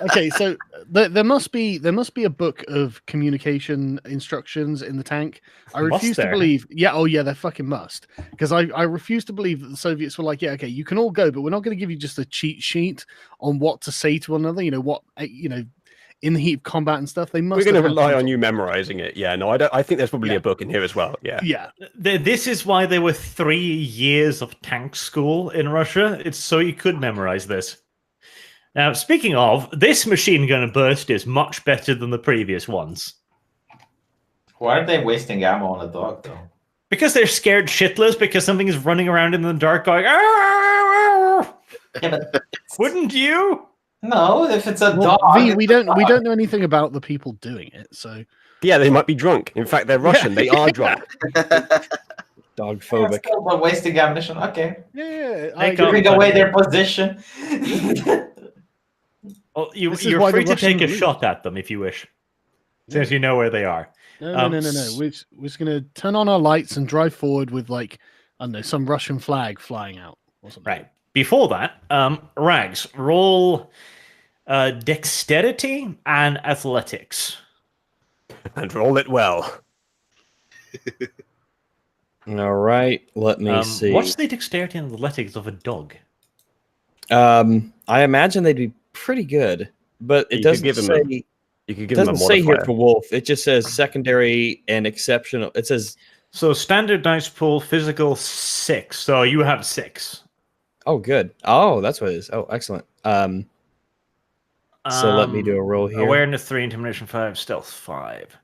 Okay, so there must be a book of communication instructions in the tank. I Must refuse to there? believe. Yeah, oh yeah, there fucking must. Because I refuse to believe that the Soviets were like, yeah, okay, you can all go, but we're not going to give you just a cheat sheet on what to say to one another. You know what? In the heat of combat and stuff, they must. We're going to have had rely some- on you memorizing it. Yeah, no, I don't. I think there's probably Yeah. a book in here as well. Yeah. Yeah, This is why there were 3 years of tank school in Russia. It's so you could memorize this. Now, speaking of, this machine gun burst is much better than the previous ones. Why are they wasting ammo on a dog, though? Because they're scared shitless because something is running around in the dark going, "Arr!" Yeah, but Wouldn't you? no, if it's a Well, dog, V, it's we a don't dog. know anything about the people doing it, so Yeah, they might be drunk. In fact, they're Russian. They are drunk. Dog Yeah, phobic. still, but wasting ammunition. Okay, yeah, They I, can't- giving away their position. Well, This is you're why free the to take a Russians leave. shot at them if you wish, since you know where they are. no. We're just gonna turn on our lights and drive forward with like I don't know some Russian flag flying out or something. Right. Before that, Rags, roll dexterity and athletics. And roll it well. All right, let me see. What's the dexterity and athletics of a dog? I imagine they'd be pretty good, but You it could doesn't give 'em say. You could It give them a doesn't say here modifier. for Wolf. It just says secondary and exceptional. It says, So standard dice pool, physical 6. So you have 6. "Oh, good. Oh, that's what it is. Oh, excellent." So let me do a roll here. Awareness 3, intimidation 5, stealth 5.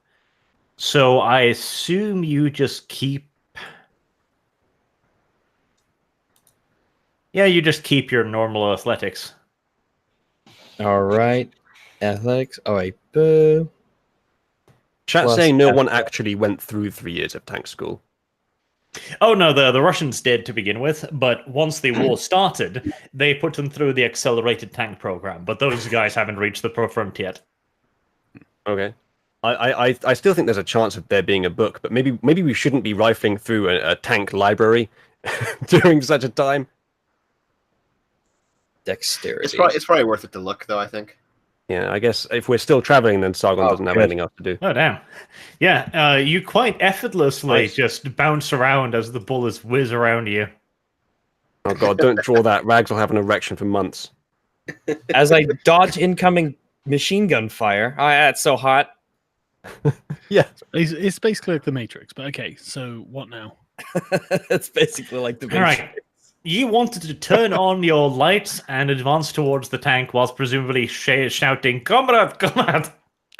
So I assume you just keep. Yeah, you just keep your normal athletics. All right, athletics. Oh wait, boo. Chat Plus saying no F- one actually went through 3 years of tank school. Oh no, the Russians did to begin with, but once the war started, they put them through the accelerated tank program. But those guys haven't reached the pro front yet. Okay. I still think there's a chance of there being a book, but maybe we shouldn't be rifling through a tank library during such a time. Dexterity. It's probably worth it to look, though. I think. Yeah, I guess if we're still traveling, then Sargon Oh, doesn't have good. anything else to do. Oh damn! Yeah, you quite effortlessly Nice. just bounce around as the bullets whiz around you. Oh god, don't draw that. Rags will have an erection for months. As I dodge incoming machine gun fire. Oh, that's so hot. It's basically like the Matrix, but okay. So what now? It's basically like the All right. You wanted to turn on your lights and advance towards the tank, whilst presumably shouting, "Comrade, comrade!"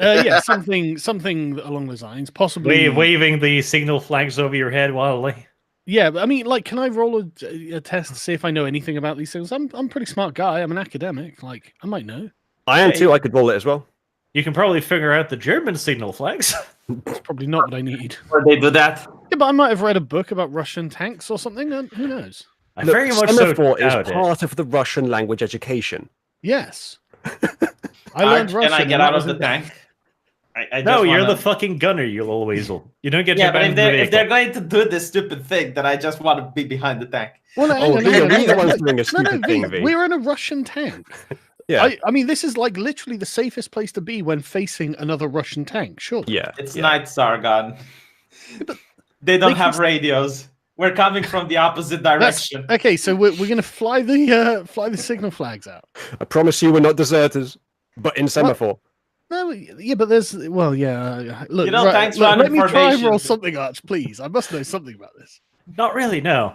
Yeah, something along those lines. Possibly. Waving the signal flags over your head wildly. Yeah, but I mean, like, can I roll a test to see if I know anything about these things? I'm a pretty smart guy. I'm an academic. Like, I might know. I am Hey. too. I could roll it as well. You can probably figure out the German signal flags. It's probably not what I need. Or they do that. Yeah, but I might have read a book about Russian tanks or something. Who knows? I Look, very much so semaphore is doubt it. part of the Russian language education. Yes. I learned Russian. Can I and get that out of was the it. tank? I No, just you're wanna- the fucking gunner, you little weasel. You don't get Yeah, to but abandon the if they're vehicle. going to do this stupid thing, then I just want to be behind the tank. Well, no, Oh, hang on, Leo, hang on, we're hang the on. ones doing a No, stupid no, thing, V. We're in a Russian tank. Yeah, I mean, this is like literally the safest place to be when facing another Russian tank. Sure. yeah. It's yeah. night, Sargon. They don't they have can- radios. We're coming from the opposite That's, direction. okay, so we're gonna fly the signal flags out. I promise you, we're not deserters, but in semaphore. No, yeah, but there's look. You know, tanks run let me try and roll information. something, Arch, please. I must know something about this. Not really, no.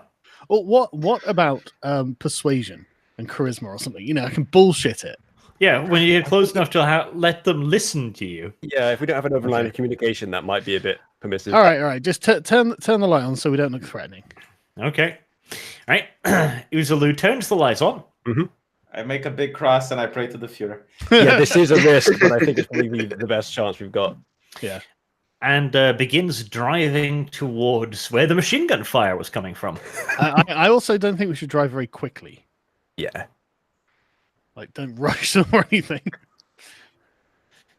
Well, what about persuasion and charisma or something? You know, I can bullshit it. Yeah, when you get close enough to let them listen to you. Yeah, if we don't have an open line of communication, that might be a bit permissive. All right. Just turn the light on so we don't look threatening. Okay. All right. Uzalu turns the lights on. I make a big cross and I pray to the Fuhrer. Yeah, this is a risk, but I think it's probably the best chance we've got. And begins driving towards where the machine gun fire was coming from. I also don't think we should drive very quickly. Yeah. Like, don't rush them or anything.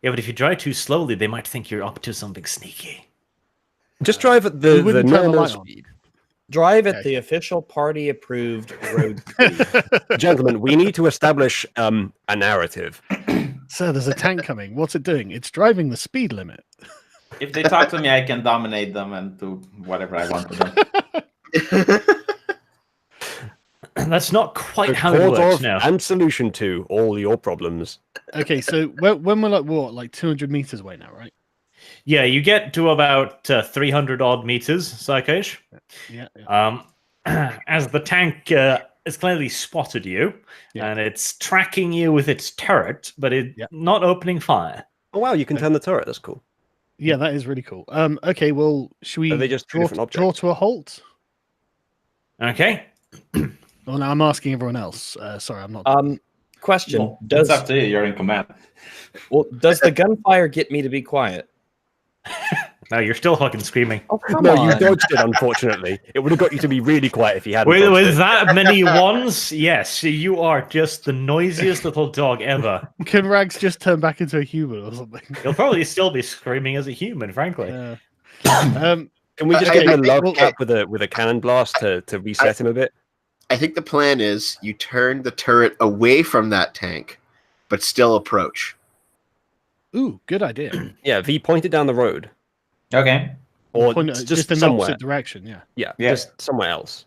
Yeah, but if you drive too slowly, they might think you're up to something sneaky. Just drive at We the wouldn't turn the normal light on. speed. Drive at Okay. the official party approved road speed. Gentlemen, we need to establish a narrative. Sir, there's a tank coming. What's it doing? It's driving the speed limit. If they talk to me, I can dominate them and do whatever I want to them. That's not quite The how it cause works of now. and solution to all your problems. Okay, so when we're like 200 meters away now, right? Yeah, you get to about 300 odd meters, Psychish. Yeah. As the tank has clearly spotted you, Yeah. and it's tracking you with its turret, but it's Yeah. not opening fire. Oh wow, you can turn the turret. That's cool. Yeah, that is really cool. Okay, well, should we Are they just two draw, different draw objects? to a halt? Okay. Well, now I'm asking everyone else. Sorry, I'm not. Question: Well, Does it's up to you. You're in command. does the gunfire get me to be quiet? No, you're still fucking screaming. Oh come No, on! you dodged it. Unfortunately, it would have got you to be really quiet if you hadn't. With, dodged with it. that many ones, yes, you are just the noisiest little dog ever. Can Rags just turn back into a human or something? He'll probably still be screaming as a human, frankly. Yeah. Can we just I- give I him a love think- tap with a cannon blast to reset him a bit? I think the plan is you turn the turret away from that tank, but still approach. Ooh, good idea. Yeah, V point it down the road, Okay. or Point, just in the somewhere. opposite direction. Yeah. Yeah, Yeah. just somewhere else.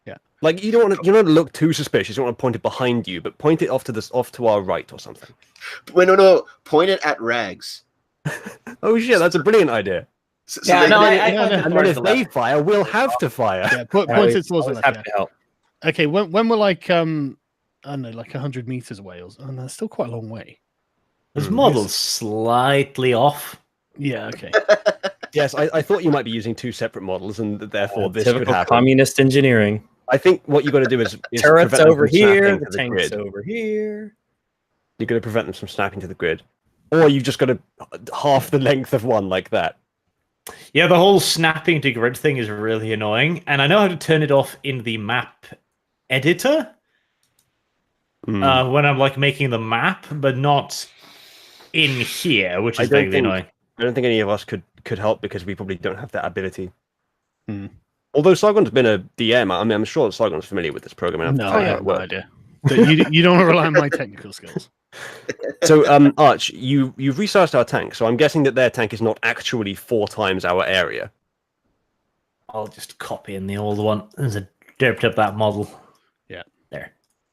Yeah. Like you don't want to look too suspicious. You don't want to point it behind you, but point it off to our right or something. Wait, no. Point it at Rags. Oh shit, that's a brilliant idea. So Yeah, they- no, they- I yeah, pointed no. And then towards if the they left. fire, we'll have to fire. Yeah. Point Always- it towards the always left. happy Yeah. to help. Okay. When we're like I don't know, like 100 meters away, or oh, no, that's still quite a long way. This model's slightly off. Yeah. Okay. Yes, I thought you might be using two separate models, and therefore this could Typical happen. communist engineering. I think what you got to do is Turrets prevent them over from snapping here, to the the tanks grid. over here. You're going to prevent them from snapping to the grid, or you've just got to half the length of one like that. Yeah, the whole snapping to grid thing is really annoying, and I know how to turn it off in the map editor when I'm like making the map, but not in here, which I is don't vaguely think- annoying. I don't think any of us could help because we probably don't have that ability. Hmm. Although Sargon's been a DM, I mean, I'm sure Sargon's familiar with this program. And No, how I it have no works. idea. But you don't want to rely on my technical skills. So, Arch, you've resized our tank, so I'm guessing that their tank is not actually 4 times our area. I'll just copy in the old one. There's a derped up that model. Yeah. There.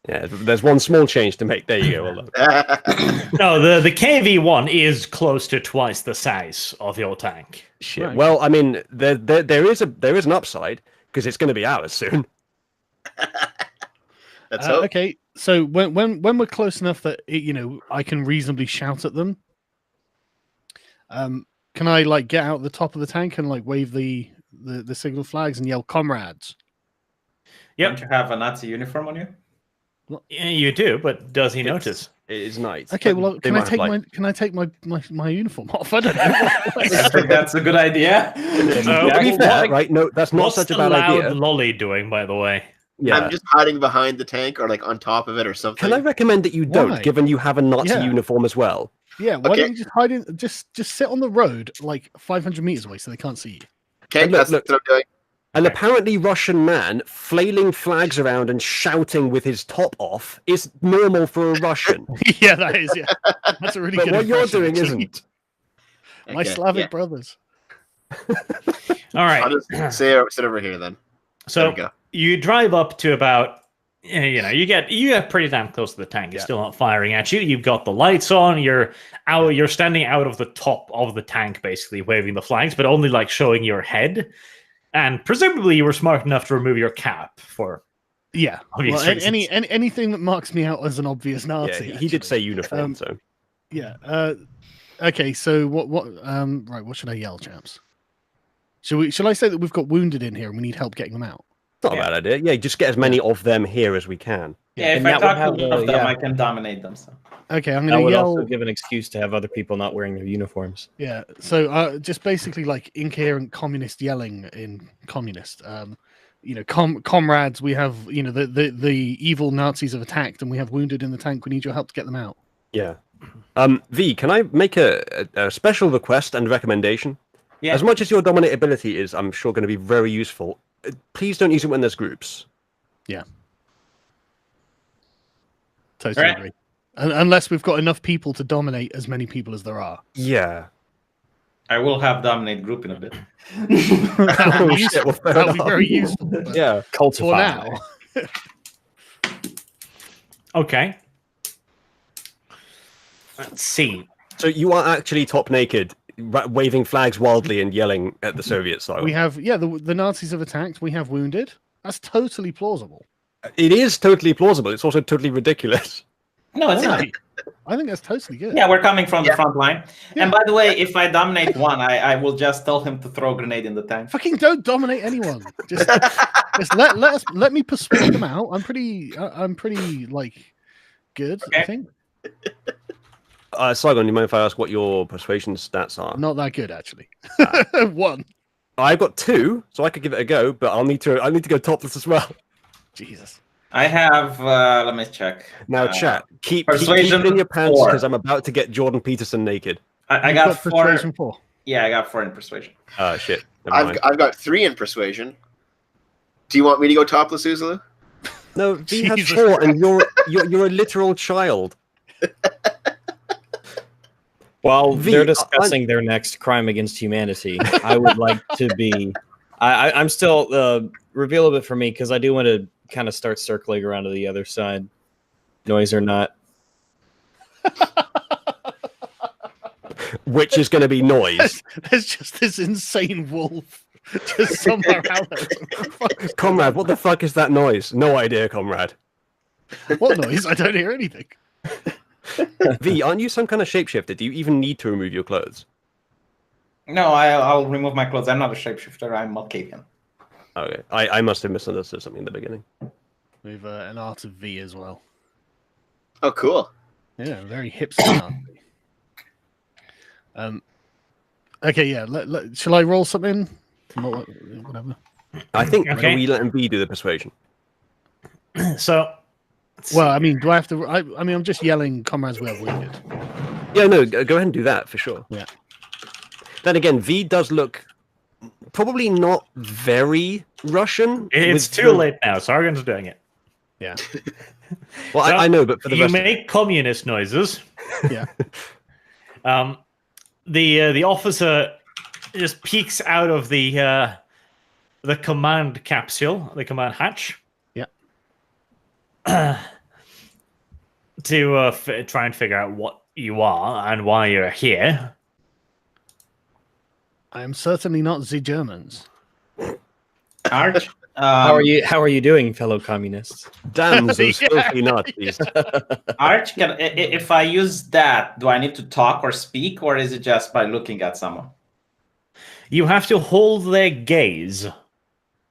Yeah, there's one small change to make. There you go. Well done. No, the KV1 is close to twice the size of your tank. Shit. Right. Well, I mean, there is an upside because it's going to be ours soon. Let's hope. Okay, so when we're close enough that I can reasonably shout at them, can I like get out the top of the tank and like wave the signal flags and yell "comrades"? Don't you have a Nazi uniform on you? Yeah, you do, but does he It's- notice? It is nice. Okay, but well, they can I might have, take like- my my uniform off? I don't know. I think that's a good idea. So, To be what- fair, right? No, that's not What's such a the bad loud idea. lolly doing, by the way? Yeah. I'm just hiding behind the tank or like on top of it or something. Can I recommend that you don't, Why? given you have a Nazi Yeah. uniform as well? Yeah, why Okay. don't you just hide in? Just sit on the road like 500 meters away so they can't see you. Okay, Look, that's look. what I'm doing. An apparently Russian man flailing flags around and shouting with his top off is normal for a Russian. Yeah, that is. Yeah, that's a really but good. what you're impression, doing actually. isn't. My Okay, Slavic yeah. brothers. All right. I'll just sit over here then. There So we go. you drive up to about, you get pretty damn close to the tank. It's Yeah. still not firing at you. You've got the lights on. You're standing out of the top of the tank, basically waving the flags, but only like showing your head. And presumably, you were smart enough to remove your cap for. Yeah. Obvious Well, reasons. anything that marks me out as an obvious Yeah, Nazi. he did say actually. uniform, so. Yeah. Okay. So what? Right. What should I yell, chaps? Shall I say that we've got wounded in here and we need help getting them out? It's not a bad idea. Yeah, just get as many of them here as we can. Yeah, if And I that would talk have to one of a- them, yeah. I can dominate them. So. Okay. I'm That gonna would yell. also give an excuse to have other people not wearing their uniforms. Yeah. So just basically like incoherent communist yelling in communist. Comrades, we have the evil Nazis have attacked and we have wounded in the tank. We need your help to get them out. Yeah. V, can I make a special request and recommendation? Yeah. As much as your dominate ability is, I'm sure, going to be very useful, please don't use it when there's groups. Totally Right. agree. Unless we've got enough people to dominate as many people as there are. Yeah. I will have dominate group in a bit. That would be, Oh, shit, well, fair that would be enough. very useful. But Yeah. for now, Okay. Let's see. So you are actually top naked, waving flags wildly and yelling at the Soviet side. we have the Nazis have attacked. We have wounded. That's totally plausible. It is totally plausible. It's also totally ridiculous. No, it's enough. I think that's totally good. Yeah, we're coming from the Yeah. front line. And by the way, if I dominate one, I will just tell him to throw a grenade in the tank. Fucking don't dominate anyone. Just let me persuade them out. I'm pretty like good. I Okay. think Saigon, do you mind if I ask what your persuasion stats are? not that good actually. One. I've got 2, so I could give it a go, but I need to go topless as well. Jesus. I have, let me check. Now, chat, keep persuasion it in your pants 4. because I'm about to get Jordan Peterson naked. I You've got 4. persuasion 4. Yeah, I got 4 in persuasion. Oh shit! Never mind. I've got 3 in persuasion. Do you want me to go topless, Uzulu? No, V has Jesus 4, and you're a literal child. While V, they're discussing their next crime against humanity, I would like to be. I'm still reveal a bit for me because I do want to kind of start circling around to the other side, noise or not. Which is going to be noise. There's just this insane wolf just somewhere out there. Comrade, what the fuck is that noise? No idea, comrade. What noise? I don't hear anything. V, aren't you some kind of shapeshifter? Do you even need to remove your clothes? No, I'll remove my clothes. I'm not a shapeshifter. I'm Malkavian. Okay, I must have misunderstood something in the beginning. With an art of V as well. Oh, cool. Yeah, very hipster art. Okay, yeah. Shall I roll something? Whatever. I think Okay. we let V do the persuasion. So, Well, I mean, do I have to? I mean, I'm just yelling, "Comrades, we are wounded." Yeah, no, go ahead and do that for sure. Yeah. Then again, V does look probably not very Russian. it's with too the- late now. Sargon's doing it. Yeah. Well, So, I know, but for the you rest make communist noises. Yeah. The officer just peeks out of the command capsule, the command hatch. Yeah. To try and figure out what you are and why you're here. I am certainly not the Germans. Arch? How are you doing, fellow communists? damn those Yeah. filthy Nazis. Arch, if I use that, do I need to talk or speak, or is it just by looking at someone? You have to hold their gaze.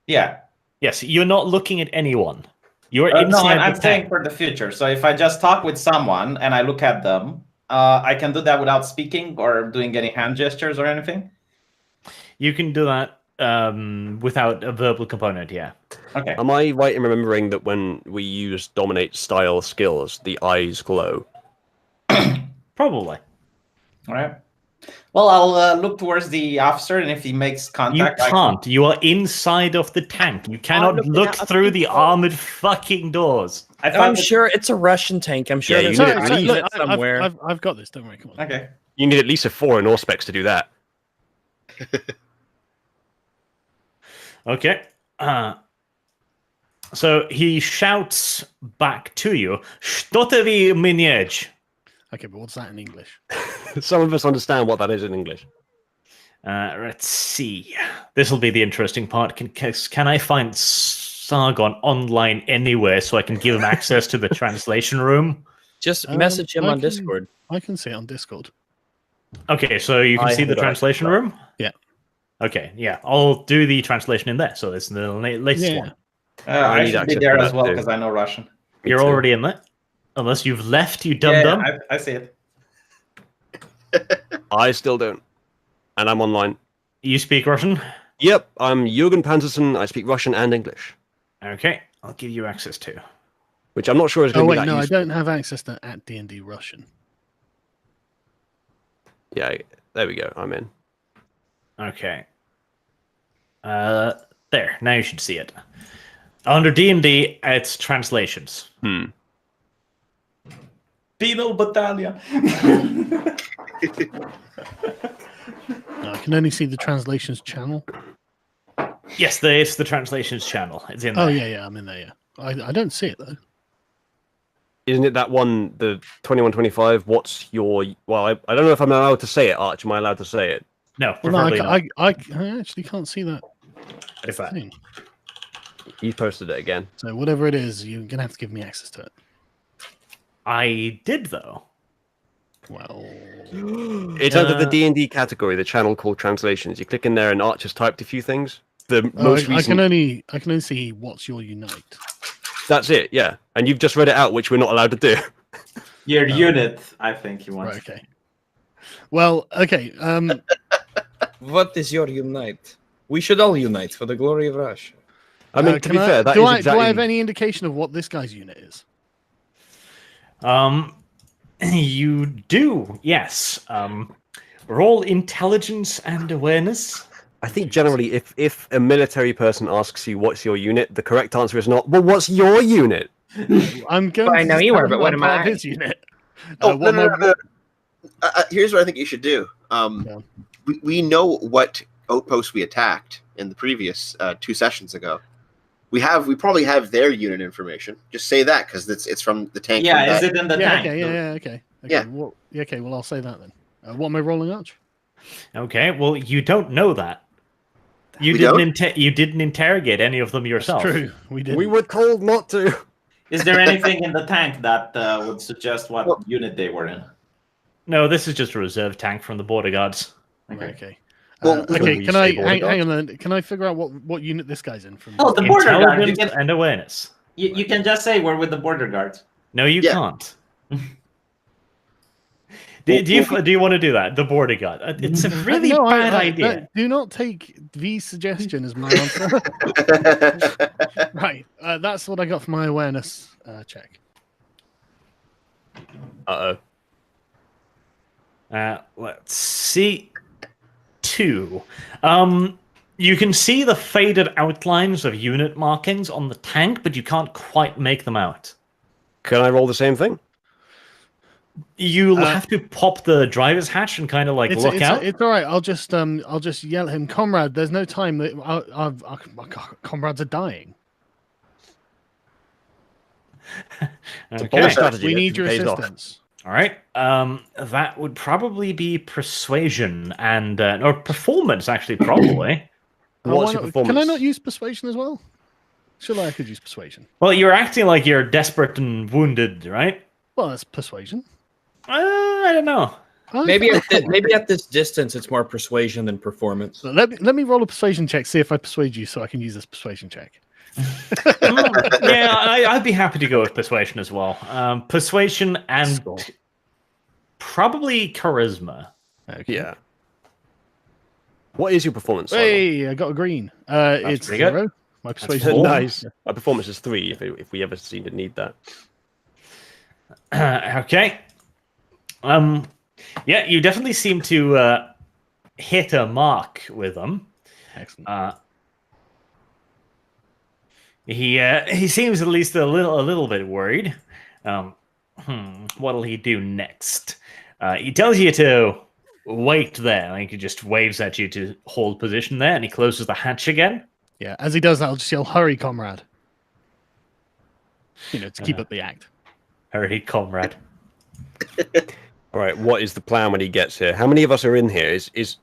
Yeah. Yes, you're not looking at anyone. You're No, inside I'm the saying tank. for the future. So if I just talk with someone and I look at them, I can do that without speaking or doing any hand gestures or anything? You can do that without a verbal component, yeah. Okay. Am I right in remembering that when we use dominate style skills, the eyes glow? Probably. All right. Well, I'll look towards the officer, and if he makes You contact, I can- can't. You are inside of the tank. You cannot looking look at through the people. armored fucking doors. I I'm thought that- sure it's a Russian tank. I'm sure Yeah, there's you a need to Russian leave unit I've- somewhere. I've got this. Don't worry. Come on. Okay. You need at least a 4 in Auspex to do that. Okay. So he shouts back to you, "Что ты меняешь?" Okay, but what's that in English? Some of us understand what that is in English. Let's see. This will be the interesting part. Can I find Sargon online anywhere so I can give him access to the translation room? Just message him I on can- Discord. I can see it on Discord. Okay, so you can I see have the it translation up. room? Yeah. Okay, yeah. I'll do the translation in there. So it's the latest Yeah. one. I need should be access there to as that well too. because I know Russian. Me You're too. already in there. Unless you've left, you Yeah, dum-dum. I see it. I still don't. And I'm online. You speak Russian? Yep, I'm Jürgen Panzerson. I speak Russian and English, Okay, I'll give you access to. which I'm not sure is Oh going to wait, be that no, I useful. don't have access to at D&D Russian. Yeah, there we go. I'm in. Okay. There. Now you should see it. Under D&D, it's translations. Penal Battalion. No, I can only see the translations channel. Yes, it's the translations channel. It's in there. Oh yeah, I'm in there. Yeah, I don't see it though. Isn't it that one, the 2125? What's your... Well, I don't know if I'm allowed to say it, Arch. Am I allowed to say it? No, Well, no, preferably not. I actually can't see that What is that? thing. You posted it again. So whatever it is, you're gonna have to give me access to it. I did, though. Well, It's under the D&D category, the channel called translations. You click in there, and Art just typed a few things. The most I recent. can only see what's your unite. That's it, yeah. And you've just read it out, which we're not allowed to do. Your unit, I think you want. Right, okay. Well, okay. What is your unite? We should all unite for the glory of Russia. I mean, to be fair, that do is I exactly. have any indication of what this guy's unit is? You do, yes. Roll intelligence and awareness. I think generally, if a military person asks you what's your unit, the correct answer is not, well, what's your unit? I'm going. I know you are, but what am I? His unit. No. Here's what I think you should do. We know what outpost we attacked in the previous 2 sessions ago. We probably have their unit information. Just say that because it's from the tank. Yeah, is it in the Yeah, tank? okay. Yeah. Well, okay, well, I'll say that then. What am I rolling, Arch? Okay, well, you don't know that. You We didn't interrogate any of them yourself. True, we did. We were told not to. Is there anything in the tank that would suggest what unit they were in? No, this is just a reserve tank from the border guards. Okay. Well, Okay, we can I say border hang on then? Can I figure out what unit this guy's in from? Oh, the border guard. You Intelligence can, and awareness. you can just say we're with the border guards. No, you Yeah. can't. Do you want to do that? The border guard. It's a really No, bad idea. do not take V's suggestion as my answer. Right, that's what I got for my awareness check. Uh-oh. Let's see. 2. You can see the faded outlines of unit markings on the tank, but you can't quite make them out. Can I roll the same thing? You'll have to pop the driver's hatch and kind of like look out. It's all right. I'll just yell at him, comrade. There's no time. My comrades are dying. Okay. strategy. We It need your pays off. assistance. All right. That would probably be persuasion and or performance, actually, probably. What's why your not- performance? Can I not use persuasion as well? Surely I could use persuasion. Well, you're acting like you're desperate and wounded, right? Well, that's persuasion. I don't know. Maybe at this distance, it's more persuasion than performance. So let me roll a persuasion check. See if I persuade you, so I can use this persuasion check. Yeah, I'd be happy to go with persuasion as well. Persuasion and Score. probably charisma. Okay. Yeah. What is your performance? Simon? Hey, I got a green. It's pretty good. 0. My persuasion. four. Nice. My performance is 3 if we ever seem to need that. Okay. Yeah, you definitely seem to hit a mark with them. Excellent. He seems at least a little bit worried. What'll he do next? He tells you to wait there. Like he just waves at you to hold position there, and he closes the hatch again. Yeah, as he does that, I'll just yell, "Hurry, comrade!" To keep up the act. Hurry, comrade. All right. What is the plan when he gets here? How many of us are in here?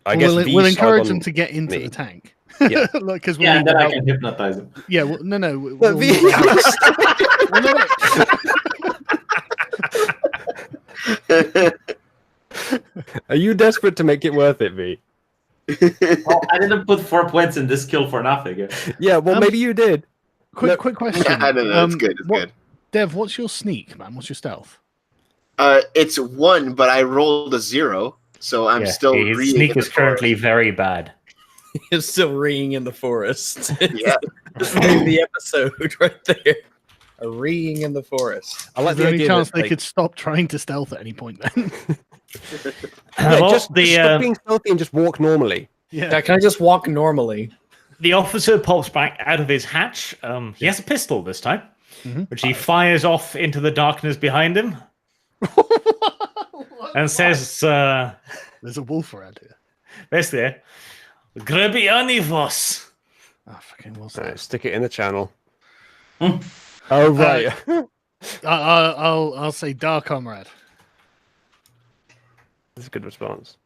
I guess We'll V's encourage side him to get into me. the tank. Yeah. Because Yeah, and then I can hypnotize him. Yeah, well, no. But V- Are you desperate to make it worth it, V? Well, I didn't put 4 points in this kill for nothing. Yeah. Well, maybe you did. Quick question. I don't know. It's good. It's good. Dev, what's your sneak, man? What's your stealth? It's 1, but I rolled a 0, so I'm still. His reading sneak in is the currently very bad. He's still reeing in the forest. Yeah. Just name the episode right there. A reeing in the forest. I like Is the there any idea chance that, they like, could stop trying to stealth at any point then? yeah, Well, just the stop being stealthy and just walk normally. Yeah, can I just walk normally? the officer pops back out of his hatch. He has a pistol this time, which he fires off into the darkness behind him, and says, There's a wolf around here. basically, "Grebianivos." Oh, fucking wolf. All right, stick it in the channel. Oh right. I'll say "Da, comrade." That's a good response.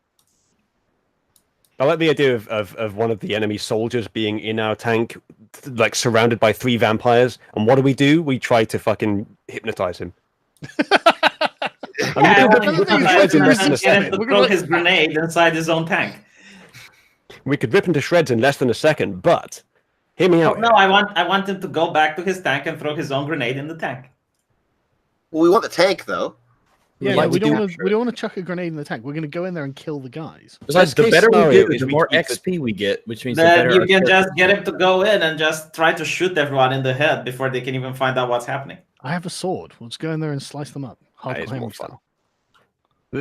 I like the idea of one of the enemy soldiers being in our tank, like surrounded by 3 vampires. And what do? We try to fucking hypnotize him. Yeah, gonna well, rip into get shreds him in less than a to second. throw his grenade inside his own tank. We could rip into shreds in less than a second, but hear me Oh, out. no, here. I want him to go back to his tank and throw his own grenade in the tank. Well, we want the tank though. Yeah, like we to don't do- want to. We don't want to chuck a grenade in the tank. We're going to go in there and kill the guys. Besides, the Best-case better we scenario do, is the we more keep the- XP we get, which means the Then better. you our can character- just get him to go in and just try to shoot everyone in the head before they can even find out what's happening. I have a sword. We'll just go in there and slice them up. That is Hardcore more Hammer fun. style.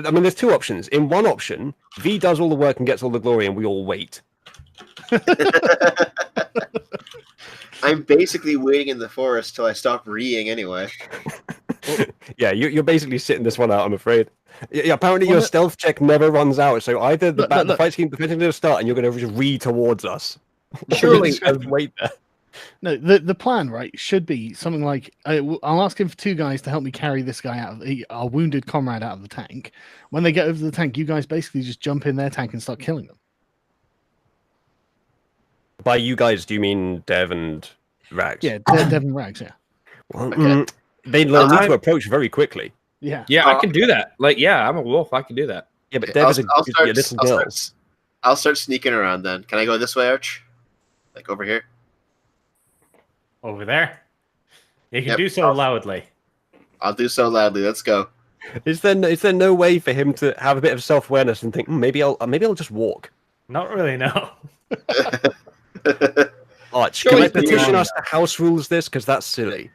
I mean, there's two options. In one option, V does all the work and gets all the glory, and we all wait. I'm basically waiting in the forest till I stop reeing anyway. Yeah, you're basically sitting this one out, I'm afraid. Yeah, apparently Well, your no- stealth check never runs out, so either the, Look, the look. fight's going to start and you're going to just read towards us. Surely- Just wait there. No, the plan, right, should be something like I'll ask him for 2 guys to help me carry this guy out, our wounded comrade out of the tank. When they get over the tank, you guys basically just jump in their tank and start killing them. By you guys, do you mean Dev and Rags? Yeah, Devon Rags. Yeah, Well, Okay. they learn I- to approach very quickly. yeah. Yeah, I can do that. Like, yeah, I'm a wolf. I can do that. Yeah, but Dev is a little girl. I'll start sneaking around then. Can I go this way, Arch? Like over here? Over there. You can Yep. do so loudly. I'll do so loudly. Let's go. Is there no way for him to have a bit of self-awareness and think, maybe I'll just walk? Not really, no. Arch, Surely can I it's been petition long us to house rules this? Because that's silly.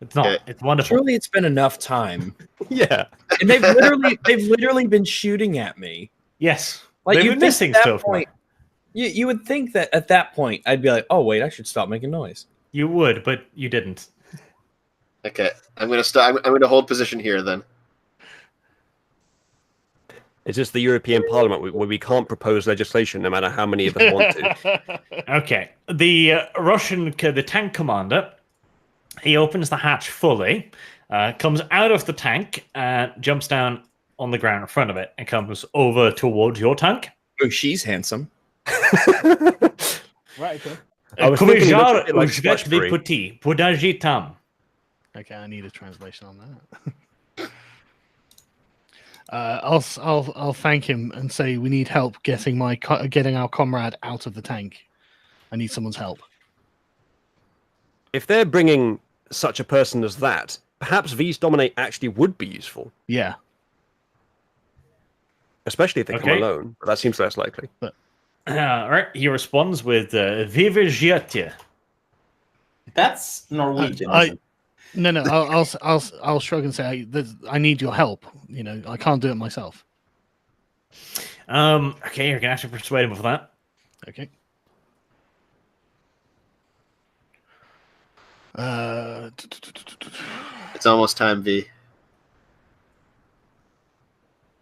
It's not. Okay. It's wonderful. Surely it's been enough time, Yeah. and they've literally been shooting at me. Yes. Like They've you been think missing at that so far. point, you would think that at that point I'd be like, oh wait, I should stop making noise. You would, but you didn't. Okay, I'm gonna stop. I'm gonna hold position here then. It's just the European Parliament where we can't propose legislation no matter how many of us want to. Okay. The the tank commander, he opens the hatch fully, comes out of the tank, and jumps down on the ground in front of it, and comes over towards your tank. Oh, she's handsome. Right. Okay. I was thinking he looked a bit like Uzbek Splashbury. Deputy, Podaji tam. Okay, I need a translation on that. I'll thank him and say we need help getting getting our comrade out of the tank. I need someone's help. If they're bringing such a person as that, perhaps V's Dominate actually would be useful, Yeah. especially if they come Okay. alone. But that seems less likely. All right. He responds with Vive Gietje. That's Norwegian. I- isn't it? No. I'll shrug and say I need your help. You know, I can't do it myself. Okay, you're gonna have to persuade him of that. Okay. It's almost time, V.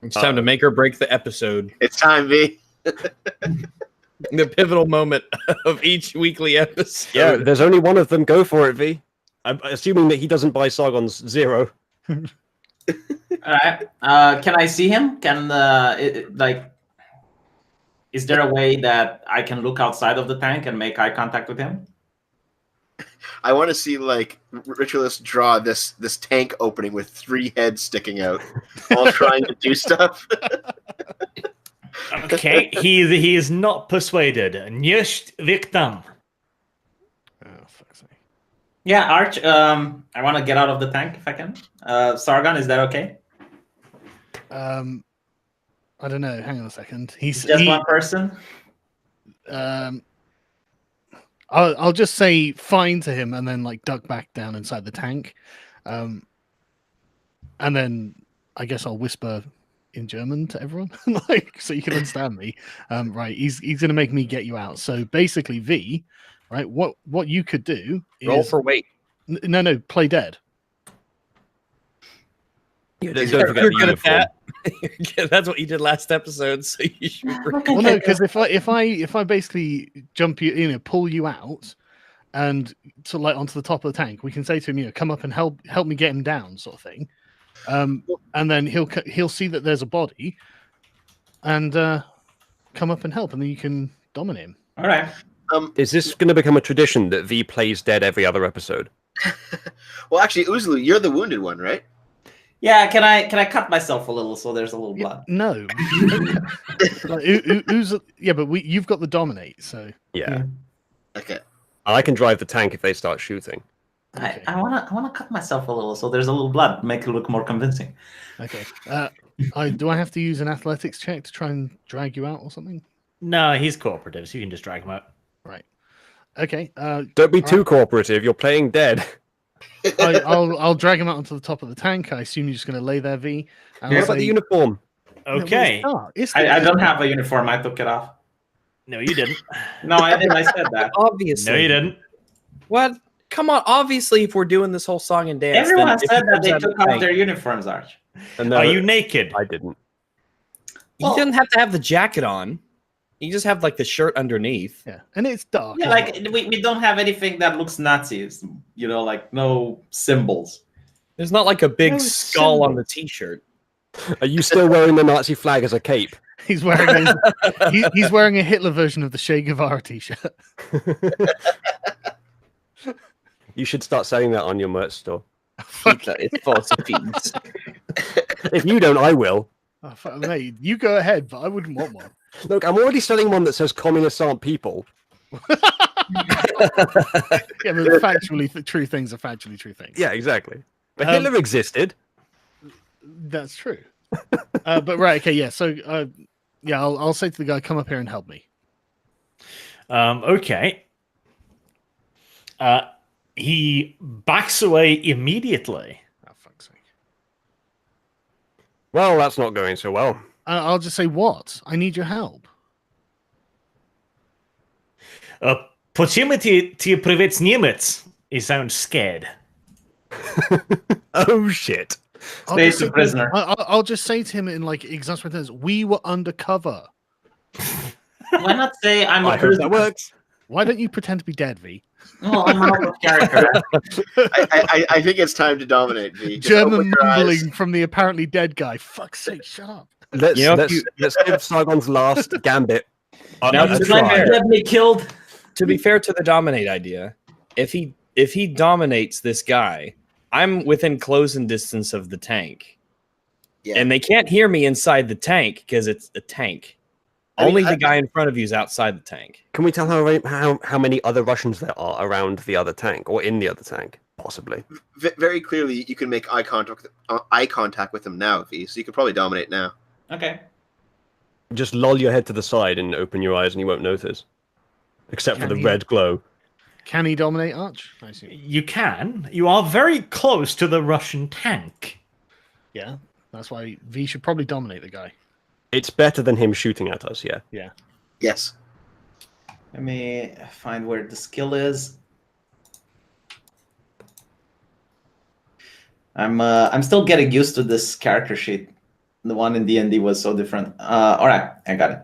It's time to make or break the episode. It's time, V. The pivotal moment of each weekly episode. Yeah, there's only one of them. Go for it, V. I'm assuming that he doesn't buy Sargon's 0. All right. Can I see him? Is there a way that I can look outside of the tank and make eye contact with him? I want to see like Ritualist draw this tank opening with 3 heads sticking out, all trying to do stuff. Okay, he is not persuaded. Nicht victim. Oh, fuck's sake. Yeah, Arch. I want to get out of the tank if I can. Sargon, is that okay? I don't know. Hang on a second. Just one person. I'll just say fine to him and then like duck back down inside the tank. And then I guess I'll whisper in German to everyone, like so you can understand me. Right, he's gonna make me get you out. So basically, V, right, what you could do is Roll for weight. no, play dead. Yeah, You're don't forget the good at uniform. that. That's what you did last episode. So you should. Well, no, because if I basically jump you, pull you out and to like onto the top of the tank, we can say to him, come up and help me get him down, sort of thing. And then he'll see that there's a body, and come up and help, and then you can dominate him. All right. Is this going to become a tradition that V plays dead every other episode? Well, actually, Uzlu, you're the wounded one, right? Yeah, can I cut myself a little so there's a little Yeah, blood? no. Like, but you've got the dominate, so Yeah. Okay. I can drive the tank if they start shooting. okay. I wanna cut myself a little so there's a little blood, make it look more convincing. Okay. Do I have to use an athletics check to try and drag you out or something? No, he's cooperative, so you can just drag him out. Right. Okay. Don't be too cooperative. You're playing dead. I'll drag him out onto the top of the tank. I assume you're just going to lay there, V. And What I'll about say, the uniform? Okay. I don't have a uniform. I took it off. No, you didn't. No, I didn't. I said that. Obviously. No, you didn't. What? Come on. Obviously, if we're doing this whole song and dance, Everyone then if said he that comes they out of took the off tank- their uniforms, Arch. And Are you naked? I didn't. He doesn't have to have the jacket on. You just have like the shirt underneath. Yeah, and it's dark. Yeah, like we don't have anything that looks Nazis. You know, like no symbols. There's not like a big No skull on symbol. the t-shirt. Are you still wearing the Nazi flag as a cape? He's wearing he's wearing a Hitler version of the Che Guevara t-shirt. You should start selling that on your merch store. It's false feeds. If you don't, I will. Oh, mate, you go ahead, but I wouldn't want one. Look, I'm already selling one that says communists aren't people. Yeah, but factually, true things are factually true things. Yeah, exactly. But Um, Hitler existed. That's true. But right, okay, yeah. So, yeah, I'll say to the guy, "Come up here and help me." Okay. He backs away immediately. Oh, fuck's sake! Well, that's not going so well. I'll just say, "What? I need your help." Почему ты привет немец? He sounds scared. Oh, shit. Stay a prisoner. I'll just say to him in like exasperated terms, "We were undercover. Why not say I'm I a hope prisoner? that works. Why don't you pretend to be dead, V?" Well, I'm out of character. I think it's time to dominate. V. Just German open your eyes. mumbling from the apparently dead guy. Fuck's sake, shut up. Let's, You know, if let's, you- let's give Sargon's last gambit Now, a to try. Let me killed. To be fair to the dominate idea, if he dominates this guy, I'm within closing distance of the tank. Yeah. And they can't hear me inside the tank because it's a tank. I mean, Only the guy in front of you is outside the tank. Can we tell how many other Russians there are around the other tank or in the other tank? Possibly. Very clearly, you can make eye contact with them now, V. So you could probably dominate now. Okay. Just loll your head to the side and open your eyes and you won't notice. Except for Can the he? red glow. Can he dominate Arch? I see. You can. You are very close to the Russian tank. Yeah, that's why V should probably dominate the guy. It's better than him shooting at us, yeah. Yes. Let me find where the skill is. I'm still getting used to this character sheet. The one in D&D was so different. All right, I got it.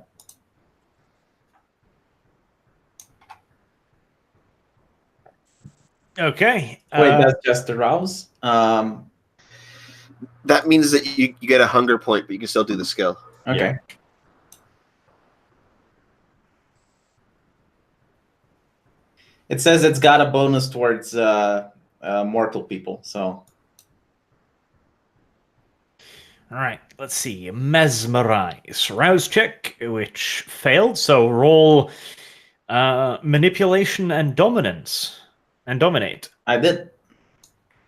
Okay. Wait, that's just the rouse. That means that you get a hunger point, but you can still do the skill. Okay. It says it's got a bonus towards mortal people. So All right, let's see. Mesmerize. Rouse check, which failed. So roll manipulation and dominance. And dominate. I did.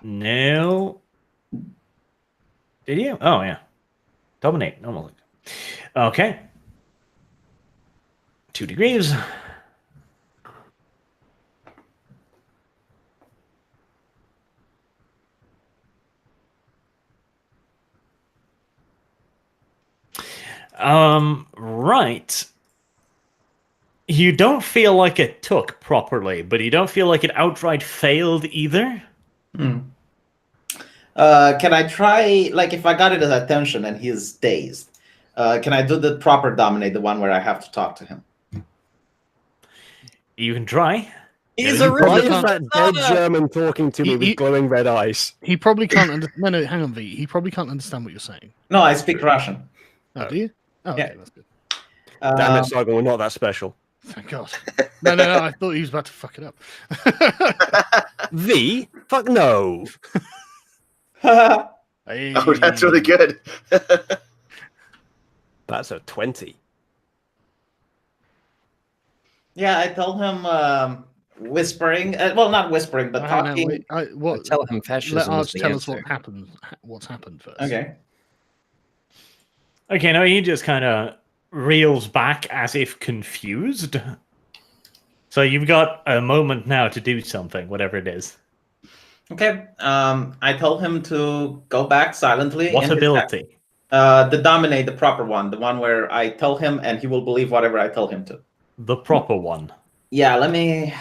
No. Did you? Oh, yeah. Dominate. Normally. Okay. 2 degrees. Right. You don't feel like it took properly, but you don't feel like it outright failed either. Hmm. Can I try, like, if I got it as attention and he's dazed, can I do the proper dominate, the one where I have to talk to him? You can try. He's Yeah, a you Why probably is real that dead German talking to me He- with glowing red eyes? He probably can't No, hang on, V. He probably can't understand what you're saying. No, I speak Russian. Oh, do you? Oh, Yeah. okay, that's good. Damn it, Sargon, we're not that special. Thank God. No, I thought he was about to fuck it up. V? Fuck no. Oh, that's really good. That's a 20. Yeah, I told him whispering. Well, not whispering, but I don't know, talking. wait, what? Tell him Let fascism is Arch the tell us answer. what's happened first. Okay. Okay, now he just kind of reels back as if confused. So you've got a moment now to do something, whatever it is. Okay. I told him to go back silently. What in his ability? the dominate, the proper one, the one where I tell him and he will believe whatever I tell him to. The proper one. Yeah, let me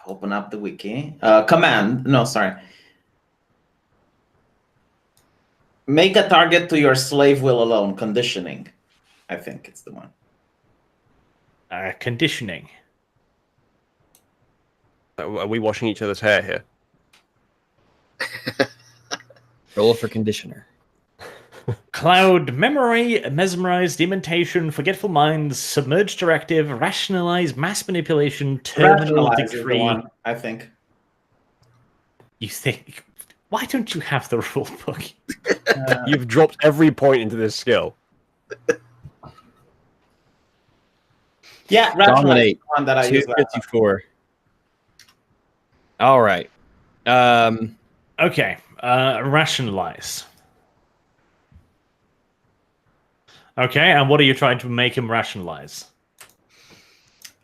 open up the wiki. Command. No, sorry. Make a target to your slave will alone. Conditioning. I think it's the one. Conditioning. Are we washing each other's hair here? Roll for conditioner. Cloud memory, mesmerized, imitation, forgetful minds, submerged directive, rationalize, mass manipulation, terminal Rationalize is the decree. one, I think. You think? Why don't you have the rule book? You've dropped every point into this skill. Yeah, rationalize is Dominate. the one that I use last time. 254. All right. Okay, rationalize. Okay, and what are you trying to make him rationalize?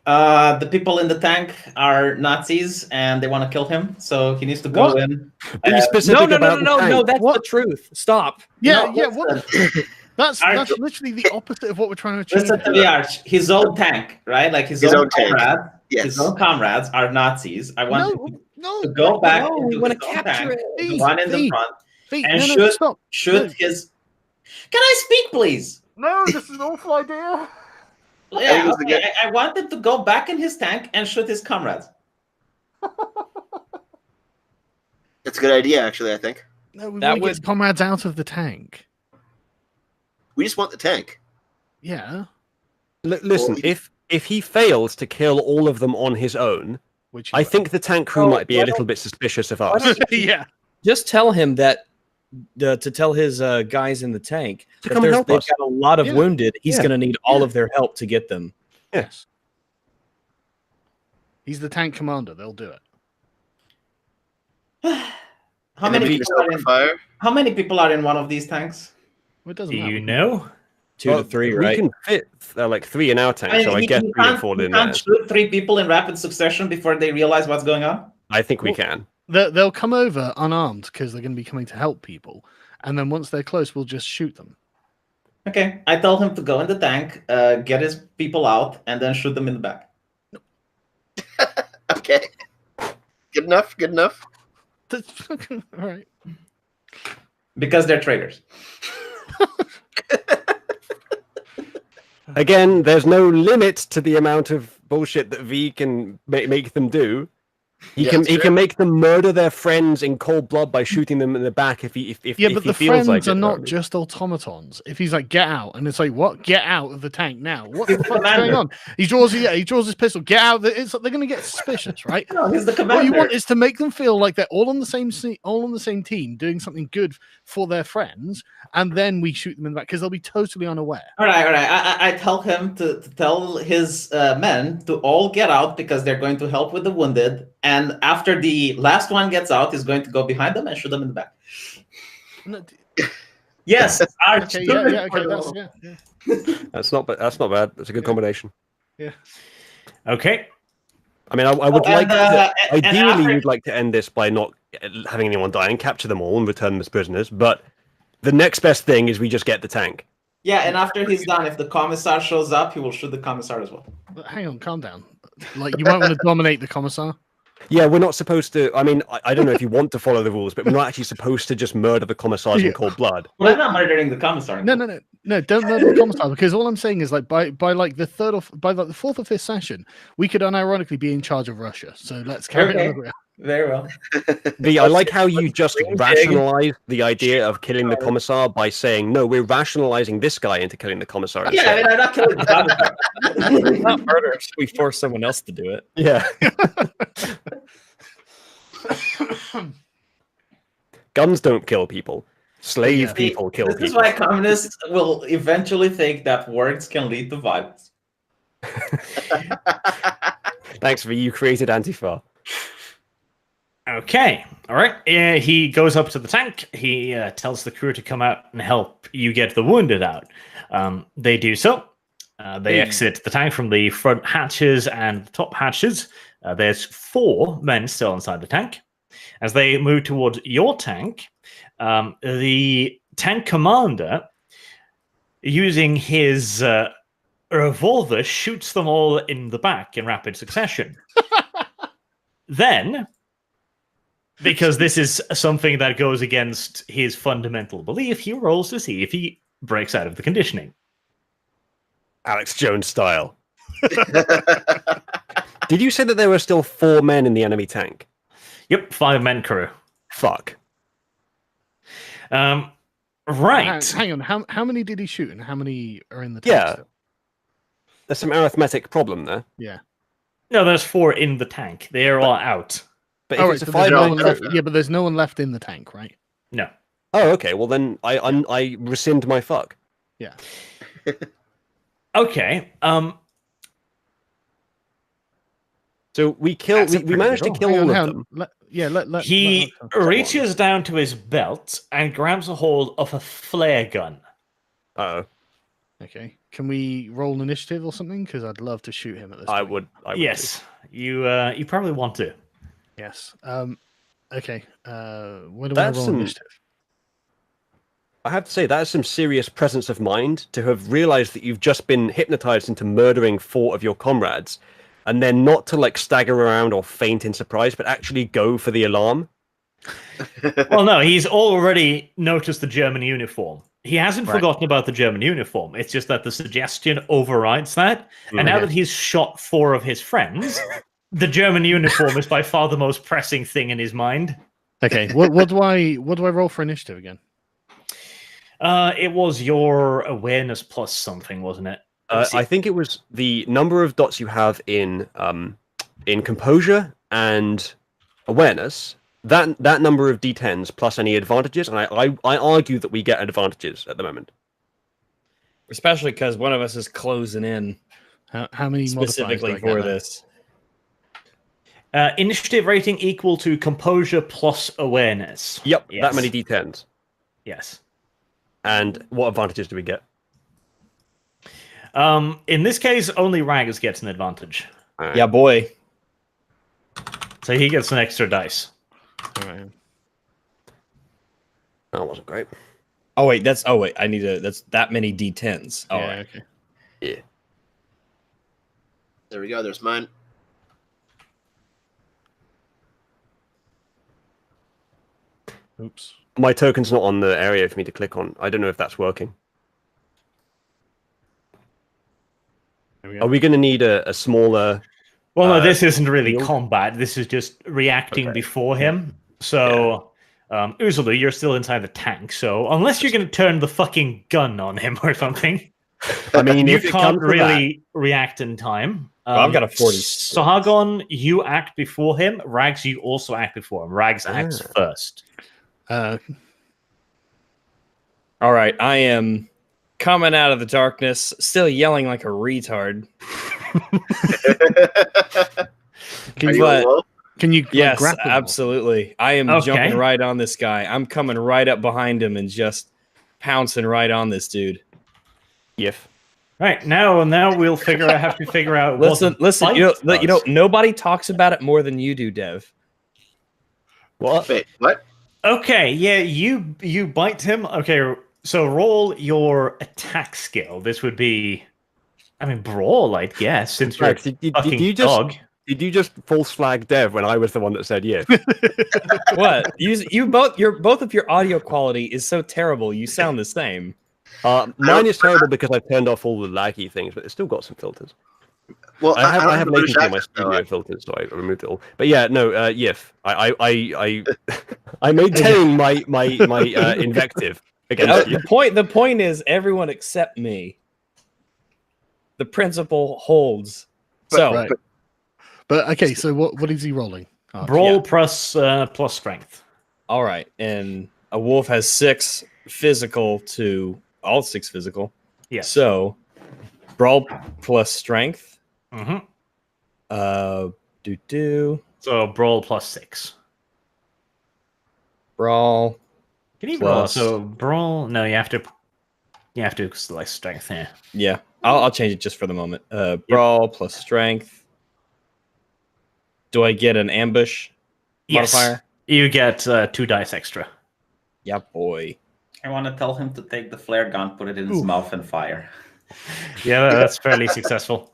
The people in the tank are Nazis and they want to kill him, so he needs to go What? in. Be No, specific about the tank. that's What? the truth. Stop. Yeah, No, yeah. listen. What? That's Arch- literally the opposite of what we're trying to achieve. Listen to the Arch. His own tank, right? Like his His own own tank. comrades. Yes. His own comrades are Nazis. I want him No, to go back No, we into wanna his own capture tank, it. the one in the Fee. front, Fee, and no, shoot- stop. shoot No. his. Can I speak, please? No, this is an awful idea. Yeah, it's the okay. I want him to go back in his tank and shoot his comrades. That's a good idea, actually, I think. No, we That want to get would- comrades out of the tank. We just want the tank. Yeah, Listen, Well, if he fails to kill all of them on his own, which I think the tank crew Oh, might be why a little bit suspicious of us. yeah. Just tell him that to tell his guys in the tank To that come they've help us. got a lot of Yeah. wounded. He's Yeah. going to need all of their help to get them. Yes. He's the tank commander. They'll do it. How And then many we people just are open in? fire. How many people are in one of these tanks? Well, it doesn't Do matter. you know? 2 Well, to 3, we right? can fit like 3 in our tank, so I guess 3 and 4 in can't theirs. shoot 3 people in rapid succession before they realize what's going on. I think we Well, can. They'll come over unarmed because they're going to be coming to help people, and then once they're close, we'll just shoot them. Okay, I told him to go in the tank, get his people out, and then shoot them in the back Okay. Good enough. Good enough. All right. because they're traitors. Again, there's no limit to the amount of bullshit that V can make them do. He Yeah, can that's he true. can make them murder their friends in cold blood by shooting them in the back if he Yeah, if but he the feels friends like are it. not just automatons. If he's like, "Get out," and it's like, "What? Get out of the tank now! What the fuck's going commander. on?" He draws his pistol. Get out! It's they're going to get suspicious, right? No, he's the What commander. you want is to make them feel like they're all on the same team, doing something good for their friends, and then we shoot them in the back because they'll be totally unaware. All right. I tell him to tell his men to all get out because they're going to help with the wounded. And after the last one gets out, he's going to go behind them and shoot them in the back. No, Yes, Arch. okay, do yeah, it yeah, for okay, the- yeah. That's not bad. That's a good combination. Okay. I mean, I would and, like to. and Ideally, after- you'd like to end this by not having anyone die and capture them all and return them as prisoners. But the next best thing is we just get the tank. Yeah, and after he's done, if the commissar shows up, he will shoot the commissar as well. But hang on, calm down. Like you might want to dominate the commissar. Yeah, we're not supposed to. I mean, I don't know if you want to follow the rules, but we're not actually supposed to just murder the commissars Yeah. in cold blood. Well, I'm not murdering the commissar. No, don't murder the commissar because all I'm saying is like by like the fourth or fifth session, we could unironically be in charge of Russia. So let's carry Okay. on. Very well. I like how you just Big. rationalize the idea of killing the commissar by saying, no, we're rationalizing this guy into killing the commissar. Yeah, I mean, I'm not killing the commissar. It's not murder if we force someone else to do it. Yeah. Guns don't kill people. Slave Yeah. people kill This people. is why communists will eventually think that words can lead to violence. Thanks for you created Antifa. Okay, all right. He goes up to the tank. He tells the crew to come out and help you get the wounded out. They do so. They exit the tank from the front hatches and the top hatches. There's 4 men still inside the tank. As they move towards your tank, the tank commander, using his revolver, shoots them all in the back in rapid succession. Then, because this is something that goes against his fundamental belief, he rolls to see if he breaks out of the conditioning. Alex Jones style. Did you say that there were still 4 men in the enemy tank? Yep, 5-man crew. Fuck. Right. Hang on. How many did he shoot, and how many are in the tank? Yeah. Still? There's some arithmetic problem there. Yeah. No, there's 4 in the tank. They're all out. But Oh, if right, it's a so there's no 5-man one left. Yeah, but there's no one left in the tank, right? No. Oh, okay. Well, then I rescind my fuck. Yeah. Okay. So we managed to kill Hang on, all hang of on. them. He reaches down to his belt and grabs a hold of a flare gun. Oh, Okay. Can we roll an initiative or something? Because I'd love to shoot him at this. I point. would. Yes, you probably want to. Yes. Okay. Where do That's I roll some- initiative? I have to say that is some serious presence of mind to have realized that you've just been hypnotized into murdering 4 of your comrades, and then not to like stagger around or faint in surprise, but actually go for the alarm. Well, no, he's already noticed the German uniform. He hasn't Right. forgotten about the German uniform. It's just that the suggestion overrides that. And now Okay. that he's shot 4 of his friends, the German uniform is by far the most pressing thing in his mind. Okay. What do I roll for initiative again? It was your awareness plus something, wasn't it? I think it was the number of dots you have in composure and awareness. That number of D10s plus any advantages, and I argue that we get advantages at the moment. Especially because one of us is closing in How many specifically modifiers do I for get there? this. Initiative rating equal to composure plus awareness. Yep, Yes. that many D10s. Yes. And what advantages do we get? In this case, only Rags gets an advantage. Yeah, boy. So he gets an extra dice. All right. That wasn't great. Oh wait, that's that many D10s. All Yeah, right. okay. Yeah. There we go. There's mine. Oops. My token's not on the area for me to click on. I don't know if that's working. There we Are go. we going to need a smaller? Well, no, this isn't really field? combat. This is just reacting Okay. before him. So, Uzulu, you're still inside the tank. So, unless you're going to turn the fucking gun on him or something, I mean, you if it can't comes to really react in time. Well, I've got a 40. Sahagon, you act before him. Rags, you also act before him. Rags acts first. All right, I am coming out of the darkness, still yelling like a retard. Can Are you, you But- alone? can you Yes, grapple? absolutely. I am Okay. jumping right on this guy. I'm coming right up behind him and just pouncing right on this dude. Yif. Right, now we'll have to figure out Listen, what listen. bite You know, does. nobody talks about it more than you do, Dev. What? Wait, what? Okay, yeah, you bite him. Okay, so roll your attack skill. This would be, I mean, brawl, I guess, since you're Max, a did fucking you just dog. did you just false flag Dev when I was the one that said yeah? What? Both of your audio quality is so terrible. You sound the same. Mine is terrible because I've turned off all the laggy things, but it's still got some filters. Well, I have don't latency on my accent, though. studio filters, so I removed it all. But yeah, no, Yif. I maintain my invective against you. The point is everyone except me. The principle holds. So Right. But okay, so what is he rolling? Oh, Brawl yeah. plus strength. all right, and a wolf has 6, physical to all 6 physical. Yes. So, brawl plus strength. hmm So brawl plus 6. brawl. Can you Plus- brawl? So brawl? No, you have to select strength here. Yeah, I'll change it just for the moment. Brawl plus strength. Do I get an ambush Yes. modifier? You get 2 dice extra. Yeah, boy. I want to tell him to take the flare gun, put it in his Oof. mouth, and fire. Yeah, that's fairly successful.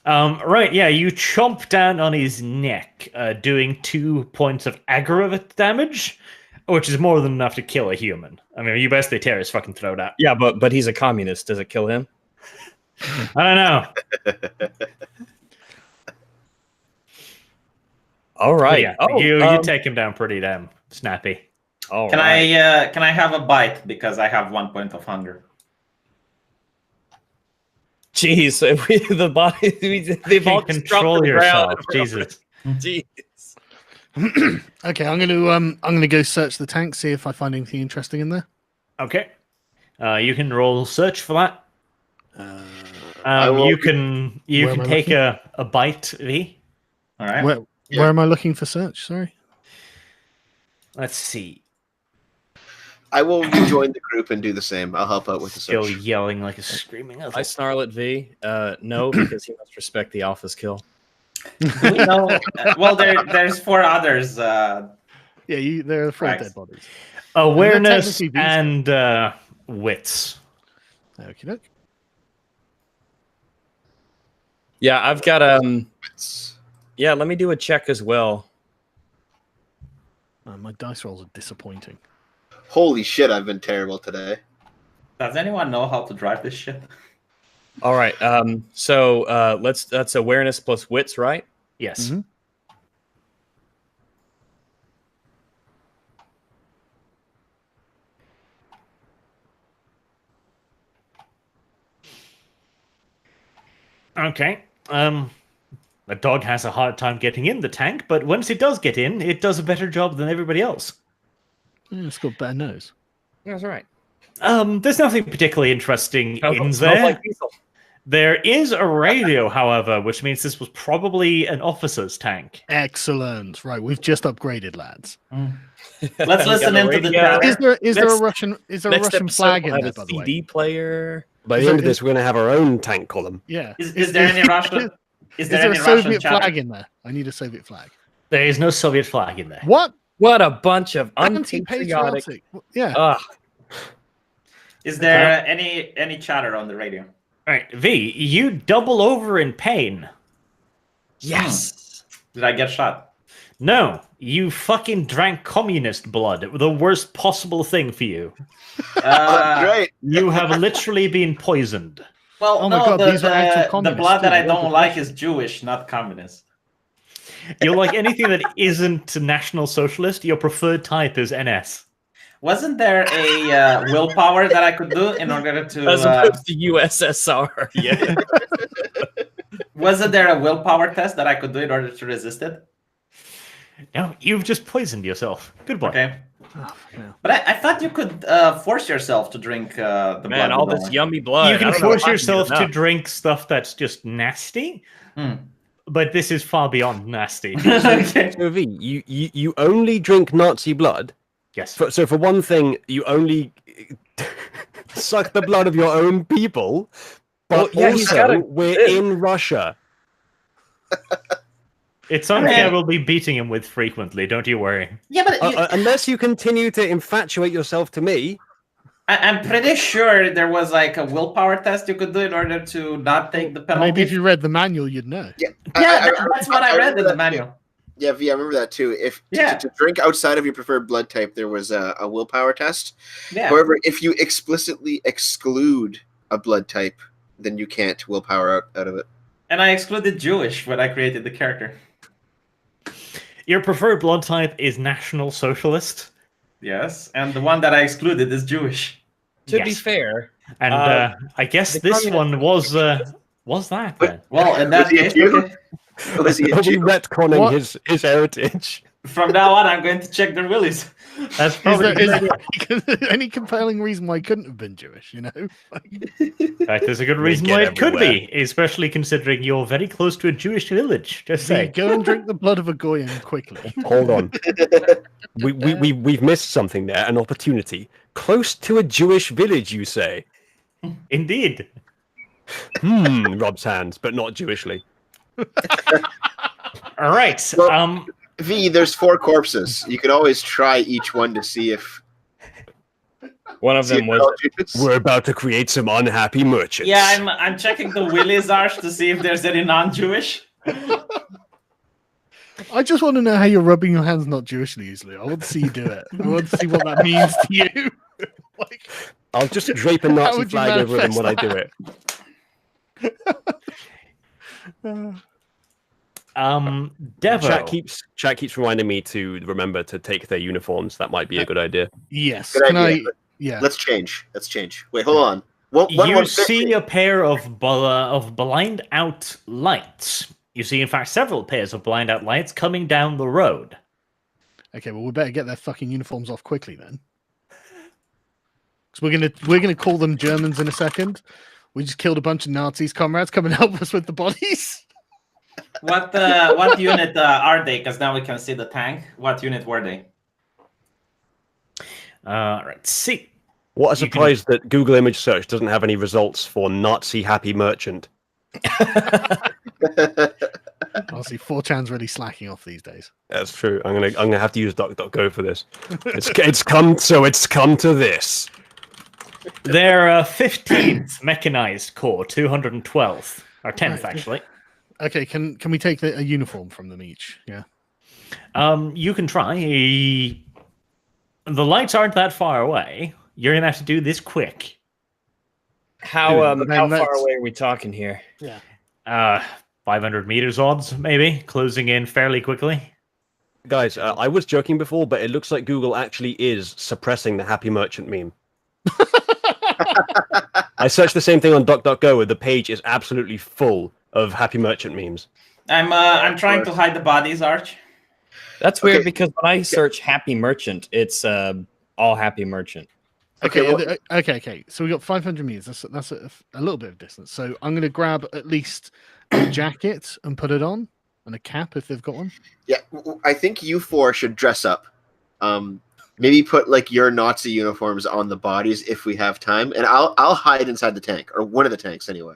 Right, yeah, you chomp down on his neck, doing 2 points of aggravate damage, which is more than enough to kill a human. I mean, you basically tear his fucking throat out. Yeah, but he's a communist. Does it kill him? I don't know. All But right. yeah, Oh, you take him down pretty damn snappy. all Can right. I have a bite because I have 1 point of hunger? Jeez, the body. They've all Can just dropped control to the yourself. ground. Jesus. Jeez. Okay, I'm gonna go search the tank, see if I find anything interesting in there. Okay. You can roll search for that. I will- You can Where am I take looking? a bite, V. All right. Where Yeah. where am I looking for search? Sorry. Let's see. I will rejoin the group and do the same. I'll help out with the Still search. yelling like a screaming I elf. snarl at V. No, because he must respect the alpha's kill. Do we know? Well, there's 4 others. Yeah, there are 4 Right. dead bodies. Awareness technically V's and wits. Okay, doke. Yeah, I've got It's- Yeah, let me do a check as well. My dice rolls are disappointing. Holy shit, I've been terrible today. Does anyone know how to drive this shit? All right. So that's awareness plus wits, right? Yes. Mhm. Okay. The dog has a hard time getting in the tank, but once it does get in, it does a better job than everybody else. Yeah, it's got better nose. That's right. There's nothing particularly interesting in Smells there. like diesel. There is a radio, however, which means this was probably an officer's tank. Excellent. Right, we've just upgraded, lads. Let's listen into the radio. chat. Is there a Next- Russian Next Russian episode, flag we'll in have there, a by the way? CD player. By the Is end it- of this, we're going to have our own tank column. Yeah. Is there any Russian? Is Is there there any a Russian Soviet chatter? flag in there? I need a Soviet flag. There is no Soviet flag in there. What? What a bunch of unpatriotic. Anti-patriotic. Yeah. Ugh. Is there any chatter on the radio? All right, V, you double over in pain. Yes. Did I get shot? No, you fucking drank communist blood. The worst possible thing for you. Great. You have literally been poisoned. Well, Oh my no, God, these are actual the communists blood that too. I What don't the like fuck? is Jewish, not communist. You like anything that isn't National Socialist, your preferred type is NS. Wasn't there a willpower that I could do in order to? As opposed to USSR. Yeah. Wasn't there a willpower test that I could do in order to resist it? No, you've just poisoned yourself. Good boy. Okay, Oh, yeah. but I thought you could force yourself to drink the blood. Man, all with this only- yummy blood. You I can don't know force if I can yourself get to enough. drink stuff that's just nasty, Hmm. but this is far beyond nasty. Okay. So, V, you only drink Nazi blood. Yes. So, for one thing, you only suck the blood of your own people. But Well, yeah, he's also, gotta- we're in Russia. It's something I Man. will be beating him with frequently, don't you worry. Yeah, but Unless you continue to infatuate yourself to me. I'm pretty sure there was like a willpower test you could do in order to not take the penalty. Maybe if you read the manual, you'd know. Yeah, That's what I read in remember the that manual. too. Yeah, V, I remember that too. If Yeah. to drink outside of your preferred blood type, there was a willpower test. Yeah. However, if you explicitly exclude a blood type, then you can't willpower out of it. And I excluded Jewish when I created the character. Your preferred blood type is National Socialist. Yes, and the one that I excluded is Jewish. To be Yes. fair, And I guess the this communist- one was that then. Well, in that Was he a case, Jew? okay. Was he a Are we Jew? retconning What? his heritage? From now on, I'm going to check their willies. That's Is probably there any compelling reason why he couldn't have been Jewish? You know, in fact, there's a good They reason get why it could everywhere. be, especially considering you're very close to a Jewish village. Just V, say. go and drink the blood of a goyim quickly. Hold on. We've missed something there, an opportunity. Close to a Jewish village, you say? Indeed. Rob's hands, but not Jewishly. All right. Well- V, there's 4 corpses. You could always try each one to see if. One of see them if was they're all Jews. We're about to create some unhappy merchants. Yeah, I'm checking the willies, Arch, to see if there's any non-Jewish. I just want to know how you're rubbing your hands not Jewishly easily. I want to see you do it. I want to see what that means to you. Like, I'll just drape a How Nazi would you flag over them manifest when I do it. Devo. Chat keeps reminding me to remember to take their uniforms. That might be a good idea. yes. Good Can idea, I? Yeah. Let's change. Wait, hold on. One You 150. see a pair of blind out lights. You see, in fact, several pairs of blind out lights coming down the road. Okay. Well, we better get their fucking uniforms off quickly then. Because we're gonna call them Germans in a second. We just killed a bunch of Nazis. Comrades, come and help us with the bodies. What unit are they? Because now we can see the tank. What unit were they? Right. See. What a You can- surprise that Google image search doesn't have any results for Nazi happy merchant. Honestly, 4chan's really slacking off these days. That's true. I'm gonna have to use DuckDuckGo for this. It's come to this. Their 15th mechanized corps, 212th, or 10th Right. actually. Okay, can we take a uniform from them each? Yeah. You can try. The lights aren't that far away. You're gonna have to do this quick. how Then how far let's- away are we talking here? 500 meters odds, maybe, closing in fairly quickly. Guys, I was joking before, but it looks like Google actually is suppressing the happy merchant meme. I searched the same thing on DuckDuckGo, and the page is absolutely full of happy merchant memes. I'm trying to hide the bodies, Arch. That's weird Okay. because when I search happy merchant, it's all happy merchant. Okay. Okay, Okay. So we got 500 meters. That's a little bit of distance. So I'm going to grab at least a jacket and put it on, and a cap if they've got one. Yeah, I think you 4 should dress up. Maybe put like your Nazi uniforms on the bodies if we have time, and I'll hide inside the tank or one of the tanks anyway,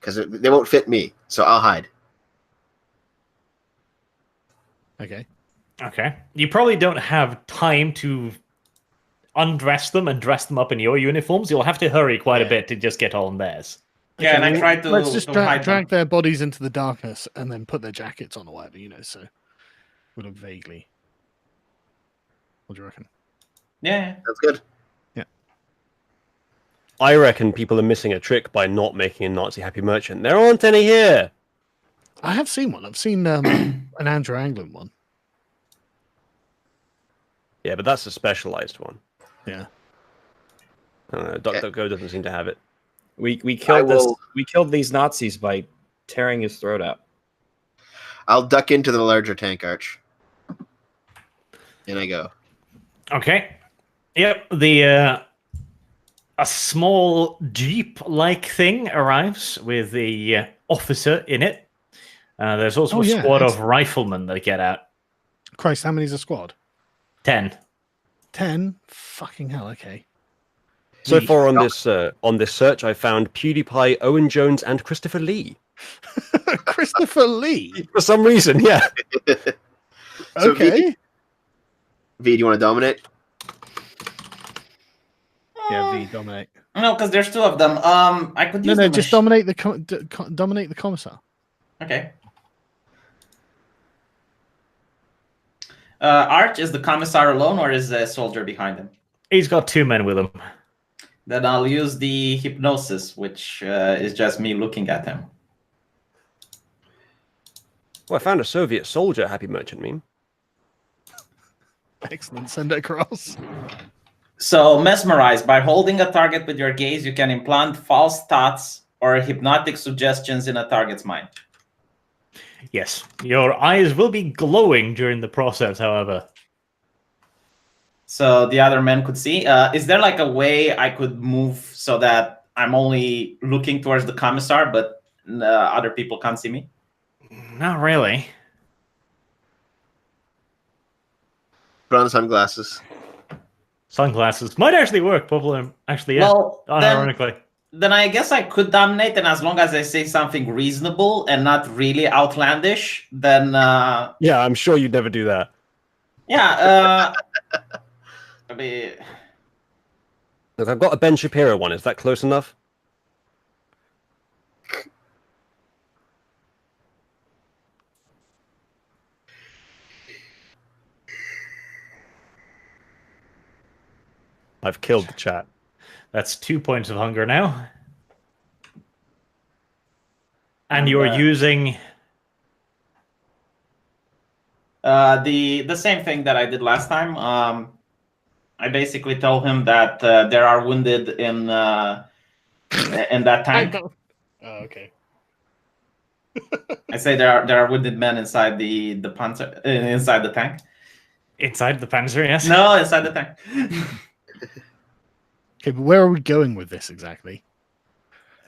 because they won't fit me. So I'll hide. Okay. Okay. You probably don't have time to undress them and dress them up in your uniforms. You'll have to hurry quite a bit to just get on theirs. Yeah, and I tried to, Let's just to hide them. drag their bodies into the darkness and then put their jackets on or whatever, so we look vaguely. What do you reckon? Yeah. That's good. I reckon people are missing a trick by not making a Nazi happy merchant. There aren't any here. I have seen one. I've seen an Andrew Anglin one. Yeah, but that's a specialized one. Yeah. DuckDuckGo doesn't seem to have it. We killed will- we killed these Nazis by tearing his throat out. I'll duck into the larger tank, Arch. In I go. Okay. Yep. A small jeep-like thing arrives with the officer in it. There's also Oh, a yeah, squad that's- of riflemen that get out. Christ, how many's a squad? 10. 10? Fucking hell, okay. So We- far on this search, I found PewDiePie, Owen Jones, and Christopher Lee. Christopher Lee. For some reason, yeah. So Okay. V, do you want to dominate? Yeah, V, dominate. No, because there's 2 of them. I could use No, the just mach- dominate dominate the commissar. Okay. Arch, is the commissar alone or is a soldier behind him? He's got 2 men with him. Then I'll use the hypnosis, which is just me looking at him. Well, I found a Soviet soldier happy merchant meme. Excellent. Send it across. So, mesmerize. By holding a target with your gaze, you can implant false thoughts or hypnotic suggestions in a target's mind. Yes, your eyes will be glowing during the process, however. So the other men could see. Is there like a way I could move so that I'm only looking towards the commissar, but other people can't see me? Not really. Put on sunglasses. Sunglasses might actually work, probably. Actually, yeah. Well, Unironically. then I guess I could dominate, and as long as I say something reasonable and not really outlandish, then Yeah, I'm sure you'd never do that. yeah. I mean, Look, I've got a Ben Shapiro one. Is that close enough? I've killed the chat. That's 2 points of hunger now. And you're using... the same thing that I did last time. I basically told him that there are wounded in that tank. Oh, okay. I say there are wounded men inside the panzer, inside the tank. Inside the Panzer, yes? No, inside the tank. Okay, but where are we going with this exactly?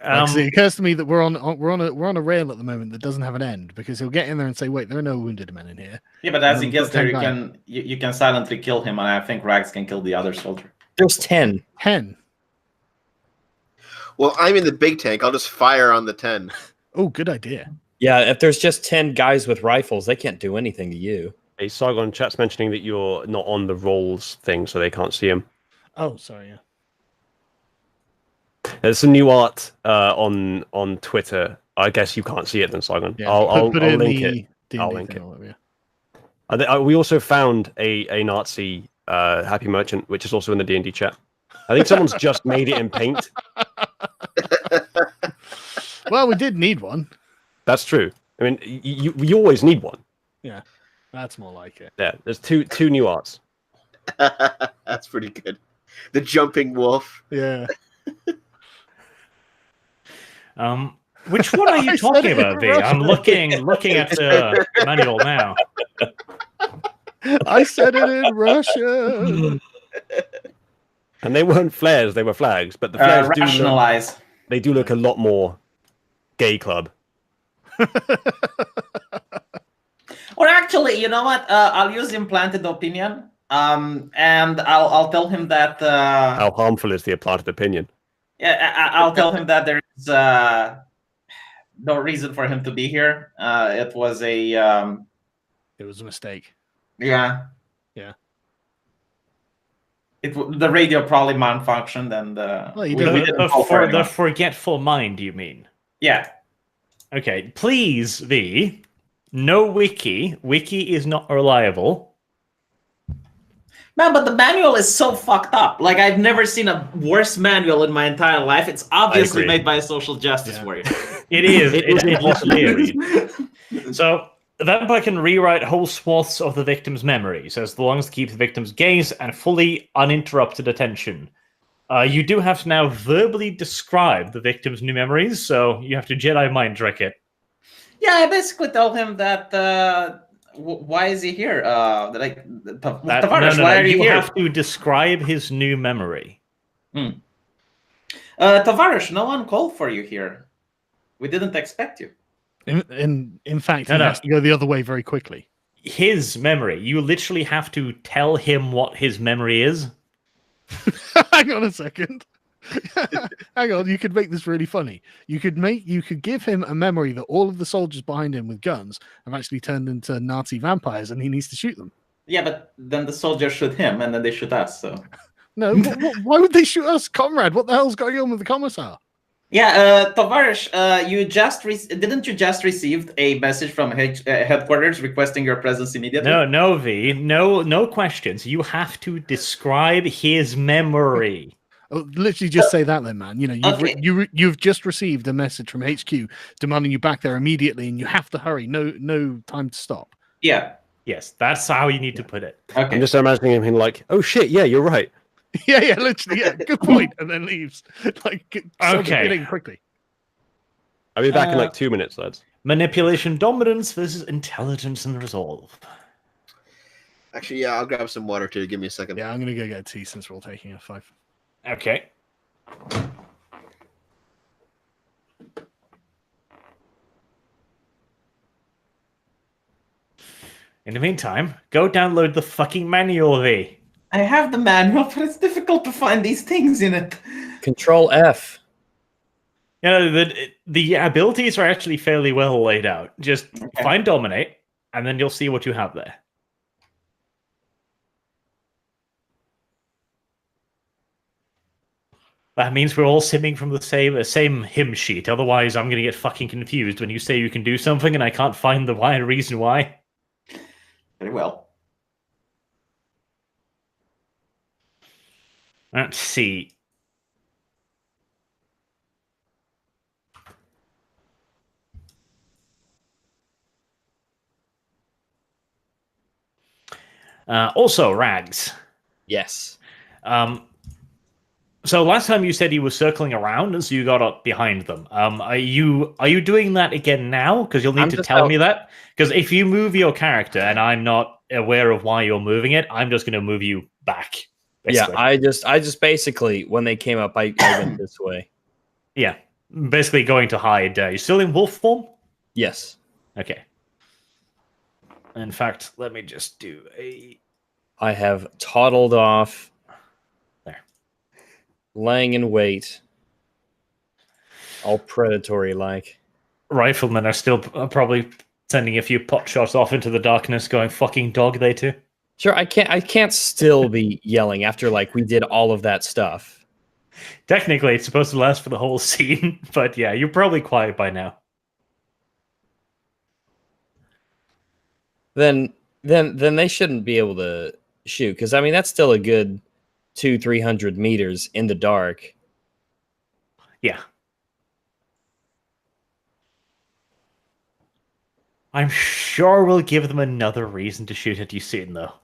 Like, 'cause it occurs to me that we're on a rail at the moment that doesn't have an end, because he'll get in there and say, "Wait, there are no wounded men in here." Yeah, but as he gets there, Tank you can silently kill him, and I think Rags can kill the other soldier. There's 10. 10. Well, I'm in the big tank. I'll just fire on the 10. Oh, good idea. Yeah, if there's just 10 guys with rifles, they can't do anything to you. Hey, Sargon, chat's mentioning that you're not on the rolls thing, so they can't see him. Oh, sorry. Yeah. There's some new art on Twitter. I guess you can't see it then, Sargon. Yeah. I'll Put it in link the it. D&D I'll link thing it. or whatever, yeah. We also found a Nazi Happy Merchant, which is also in the D&D chat. I think someone's just made it in paint. Well, we did need one. That's true. I mean, you always need one. That's more like it. Yeah, there's two new arts. That's pretty good. The jumping wolf. Yeah. Which one are you I said talking it in about, V? Russian. I'm looking at the manual now. I said it in Russian. And they weren't flares, they were flags. But the flags Rationalize. they do look a lot more gay club. Or actually, you know what? I'll use implanted opinion. And I'll tell him that. How harmful is the implanted opinion? Yeah, I'll tell him that there is no reason for him to be here. It was a It was a mistake. yeah. Yeah. The radio probably malfunctioned, and Well, you we don't- didn't call for The anyone. forgetful mind, you mean? Yeah. Okay, please, V. No wiki. Wiki is not reliable. Man, but the manual is so fucked up. Like, I've never seen a worse manual in my entire life. It's obviously agree. made by a social justice Yeah. warrior. It is. It is It literally is. Yes. So, the vampire can rewrite whole swaths of the victim's memories as long as it keeps the victim's gaze and fully uninterrupted attention. You do have to now verbally describe the victim's new memories, so you have to Jedi mind trick it. Yeah, I basically told him that. Why is he here? Like, Tavares, why are you here? have to describe his new memory. Tavares, no one called for you here. We didn't expect you. In fact, No, he no. has to go the other way very quickly. His memory. You literally have to tell him what his memory is. Hang on a second. Hang on, you could make this really funny. You could give him a memory that all of the soldiers behind him with guns have actually turned into Nazi vampires, and he needs to shoot them. Yeah, but then the soldiers shoot him, and then they shoot us. So No, why would they shoot us, comrade? What the hell's going on with the commissar? yeah, Tavares, didn't you just received a message from headquarters requesting your presence immediately? No, V. No questions. You have to describe his memory. Oh, literally, just say that then, man. You know, you've just received a message from HQ demanding you back there immediately, and you have to hurry. No time to stop. Yeah. Yes, that's how you need to put it. Okay. I'm just imagining him like, oh shit, yeah, you're right. Yeah, literally, yeah. Good point, and then leaves. Like, Okay. getting quickly. I'll be back in like 2 minutes, lads. Manipulation, dominance versus intelligence and resolve. Actually, yeah, I'll grab some water too. Give me a second. Yeah, I'm gonna go get a tea since we're all taking a 5. Okay. In the meantime, go download the fucking manual, V. I have the manual, but it's difficult to find these things in it. Control F. You know, the abilities are actually fairly well laid out. Just find Dominate, and then you'll see what you have there. That means we're all simming from the same hymn sheet. Otherwise, I'm going to get fucking confused when you say you can do something and I can't find the reason why. Very well. Let's see. Also, Rags. Yes. So last time you said you were circling around, and so you got up behind them. Are you doing that again now? Because you'll need to tell me that. Because if you move your character and I'm not aware of why you're moving it, I'm just going to move you back. Basically. Yeah, I just basically when they came up, I went this way. Yeah, basically going to hide. You still in wolf form? Yes. Okay. In fact, let me just do a. I have toddled off. There. Laying in wait. All predatory like. Riflemen are still probably sending a few pot shots off into the darkness, going fucking dog. They too. Sure, I can't still be yelling after like we did all of that stuff. Technically, it's supposed to last for the whole scene, but yeah, you're probably quiet by now. Then they shouldn't be able to shoot because I mean that's still a good 200-300 meters in the dark. Yeah. I'm sure we'll give them another reason to shoot at you soon, though.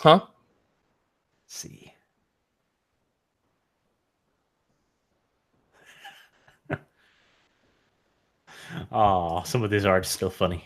Huh? Let's see. Oh, some of these are still funny.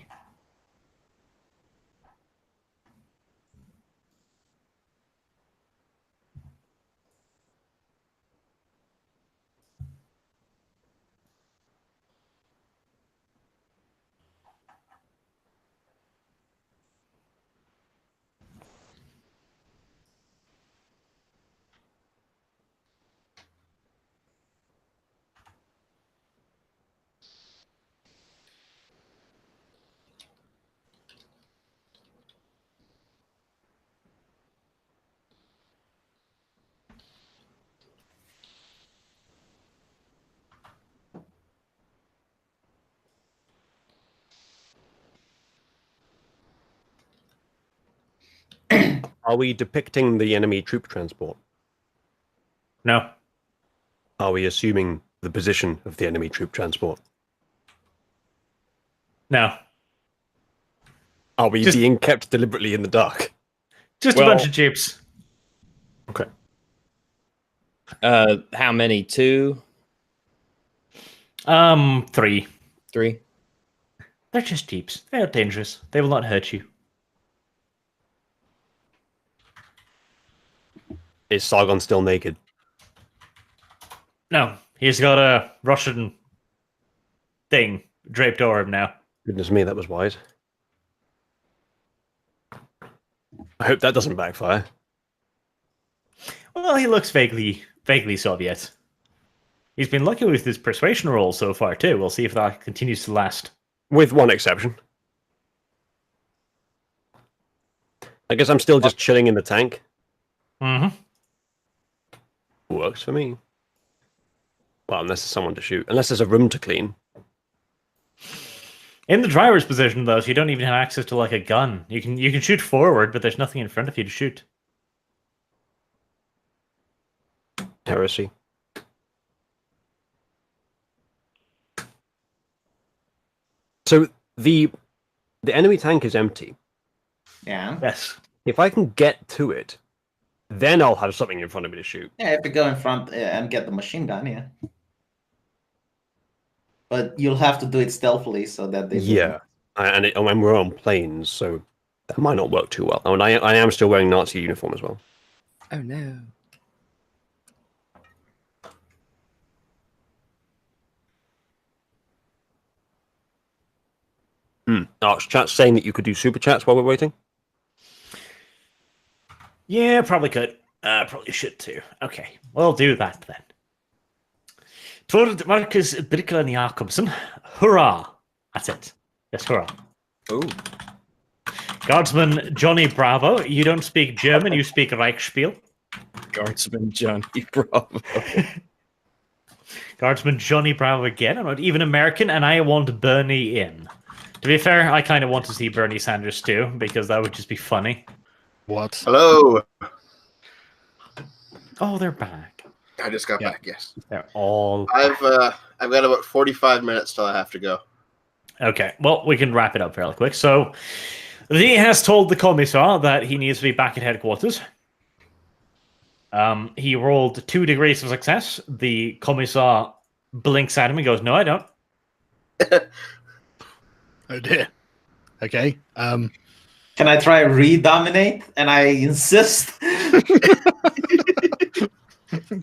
Are we depicting the enemy troop transport? No. Are we assuming the position of the enemy troop transport? No. Are we being kept deliberately in the dark? Just a bunch of jeeps. Okay. How many? 2? 3. 3? They're just jeeps. They're dangerous. They will not hurt you. Is Sargon still naked? No. He's got a Russian thing draped over him now. Goodness me, that was wise. I hope that doesn't backfire. Well, he looks vaguely Soviet. He's been lucky with his persuasion roll so far, too. We'll see if that continues to last. With one exception. I guess I'm still just chilling in the tank. Mm-hmm. Works for me. Well, unless there's someone to shoot. Unless there's a room to clean. In the driver's position, though, so you don't even have access to, like, a gun. You can shoot forward, but there's nothing in front of you to shoot. Heresy. So the enemy tank is empty. Yeah. Yes. If I can get to it, then I'll have something in front of me to shoot. Yeah, if you go in front and get the machine gun, yeah. but you'll have to do it stealthily so that they. Yeah, and we're on planes, so that might not work too well. Oh, and I am still wearing Nazi uniform as well. Oh no. Oh, chat's saying that you could do super chats while we're waiting. Yeah, probably could. Probably should too. Okay, we'll do that then. Toward Marcus Birkeland Jakobsen. Hurrah! That's it. Yes, hurrah. Ooh. Guardsman Johnny Bravo. You don't speak German, you speak Reichsspiel. Guardsman Johnny Bravo. Guardsman Johnny Bravo again. I'm not even American, and I want Bernie in. To be fair, I kind of want to see Bernie Sanders too, because that would just be funny. What? Hello. Oh, they're back. I just got back. Yes. They're all. I've got about 45 minutes till I have to go. Okay, well, we can wrap it up fairly quick. So, he has told the Commissar that he needs to be back at headquarters. He rolled 2 degrees of success. The Commissar blinks at him and goes, "No, I don't." Oh dear. Okay. Can I try redominate? And I insist.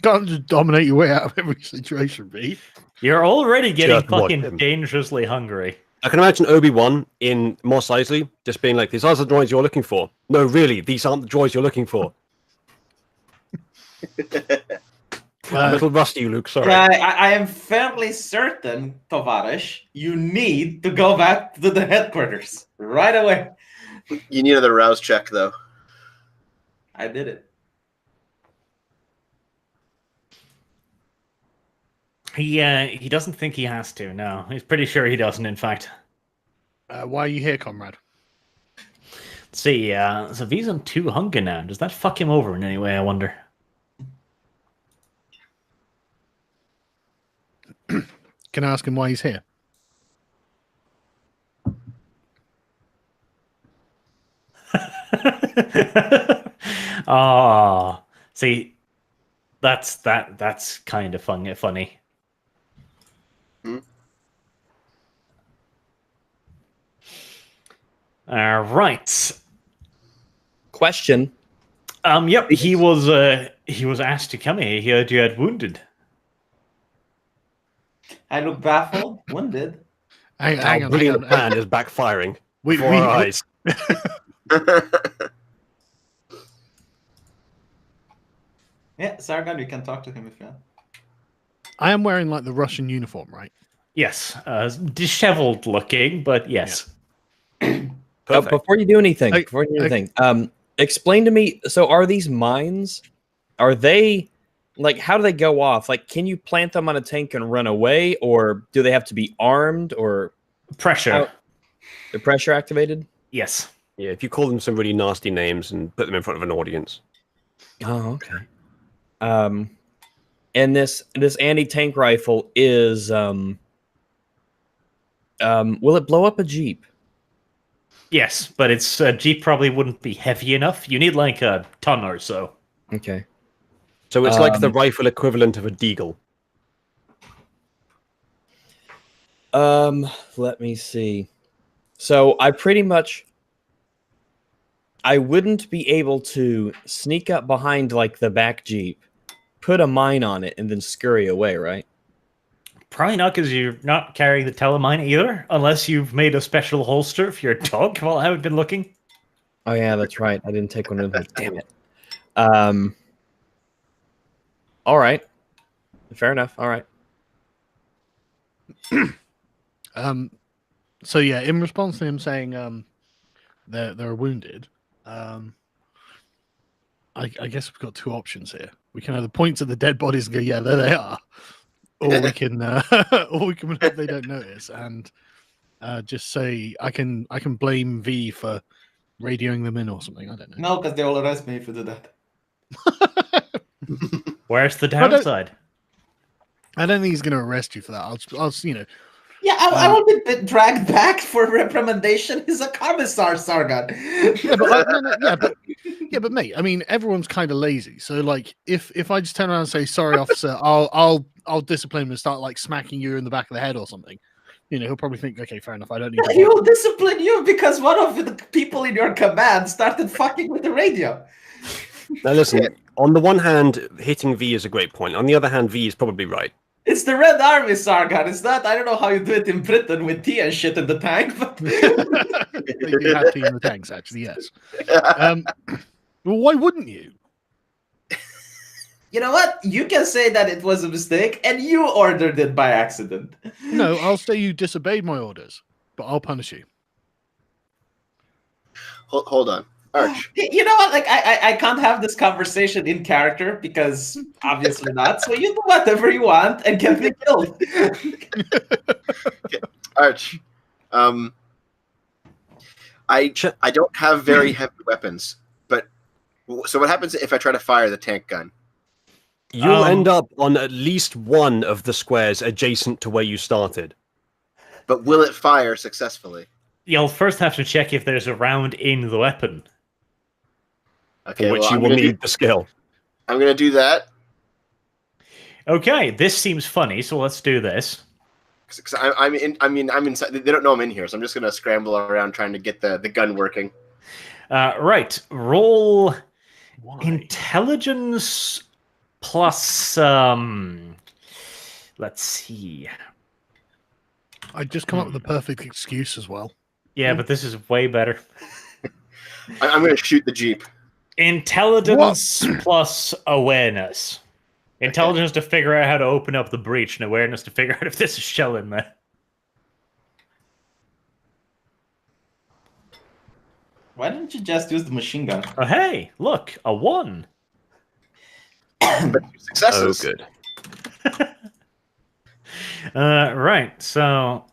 Can't just dominate your way out of every situation, Pete. You're already getting Just watch fucking him. dangerously hungry. I can imagine Obi-Wan in Mos Eisley just being like, "These are the droids you're looking for." No, really, these aren't the droids you're looking for. A little rusty, Luke. Sorry. I am fairly certain, Tovarish, you need to go back to the headquarters right away. You need another rouse check, though. I did it. He doesn't think he has to. No, he's pretty sure he doesn't. In fact, Why are you here, comrade? let's see. So if he's on 2 hunger now, does that fuck him over in any way? I wonder. Can I ask him why he's here? Oh, see, that's kind of funny. All right. Question. Yep. He was asked to come here. He heard you had wounded. I look baffled, wounded. Hang Our on. brilliant plan is backfiring We- before we- our eyes. Yeah, Sargon, you can talk to him if you want. I am wearing like the Russian uniform, right? Yes, disheveled looking, but yes. Perfect. Before you do anything, Okay. Explain to me. So, are these mines? Are they like? How do they go off? Like, can you plant them on a tank and run away, or do they have to be armed, or Pressure. they're pressure activated? Yes. Yeah, if you call them some really nasty names and put them in front of an audience. Oh, okay. And this anti-tank rifle is will it blow up a Jeep? Yes, but its Jeep probably wouldn't be heavy enough. You need like a ton or so. Okay. So it's like the rifle equivalent of a deagle. Let me see. So I wouldn't be able to sneak up behind like the back Jeep, put a mine on it, and then scurry away, right? Probably not, because you're not carrying the telemine either, unless you've made a special holster for your dog while I have been looking. Oh yeah, that's right. I didn't take one of them. Damn it. All right. Fair enough. All right. So yeah, in response to him saying they're wounded, I guess we've got 2 options here. We can either point to the dead bodies and go, "Yeah, there they are," or we can hope they don't notice and just say, "I can blame V for radioing them in or something." I don't know. No, because they will arrest me if you do that. Where's the don't- downside? I don't think he's going to arrest you for that. I'll Yeah, I will be dragged back for reprimandation. He's a commissar, Sargon. yeah, but mate, I mean, everyone's kind of lazy. So like, if I just turn around and say, "Sorry, officer, I'll I'll discipline him and start like smacking you in the back of the head or something. He'll probably think, okay, fair enough. I don't need to. He will discipline you because one of the people in your command started fucking with the radio. Now listen, on the one hand, hitting V is a great point. On the other hand, V is probably right. It's the Red Army, Sargon. It's not. I don't know how you do it in Britain with tea and shit in the tank, but They do have tea in the tanks, actually. Yes. Well, why wouldn't you? you know what? You can say that it was a mistake, and you ordered it by accident. No, I'll say you disobeyed my orders, but I'll punish you. Hold on, Arch. You know what? Like, I can't have this conversation in character because obviously not. So you do whatever you want and get me killed. Arch, I don't have very heavy weapons, but so what happens if I try to fire the tank gun? You'll end up on at least one of the squares adjacent to where you started. But will it fire successfully? You'll first have to check if there's a round in the weapon. Okay, For which you I'm will gonna need the skill. I'm going to do that. Okay, this seems funny, so let's do this. Because I'm inside. They don't know I'm in here, so I'm just going to scramble around trying to get the gun working. Right, roll Why? intelligence plus, let's see. I just come up with the perfect excuse as well. Yeah, but this is way better. I'm going to shoot the Jeep. Intelligence plus awareness. Intelligence to figure out how to open up the breach, and awareness to figure out if there's a shell in there. Why didn't you just use the machine gun? Oh, hey, look, a 1. But successes. Oh, good. Right, so...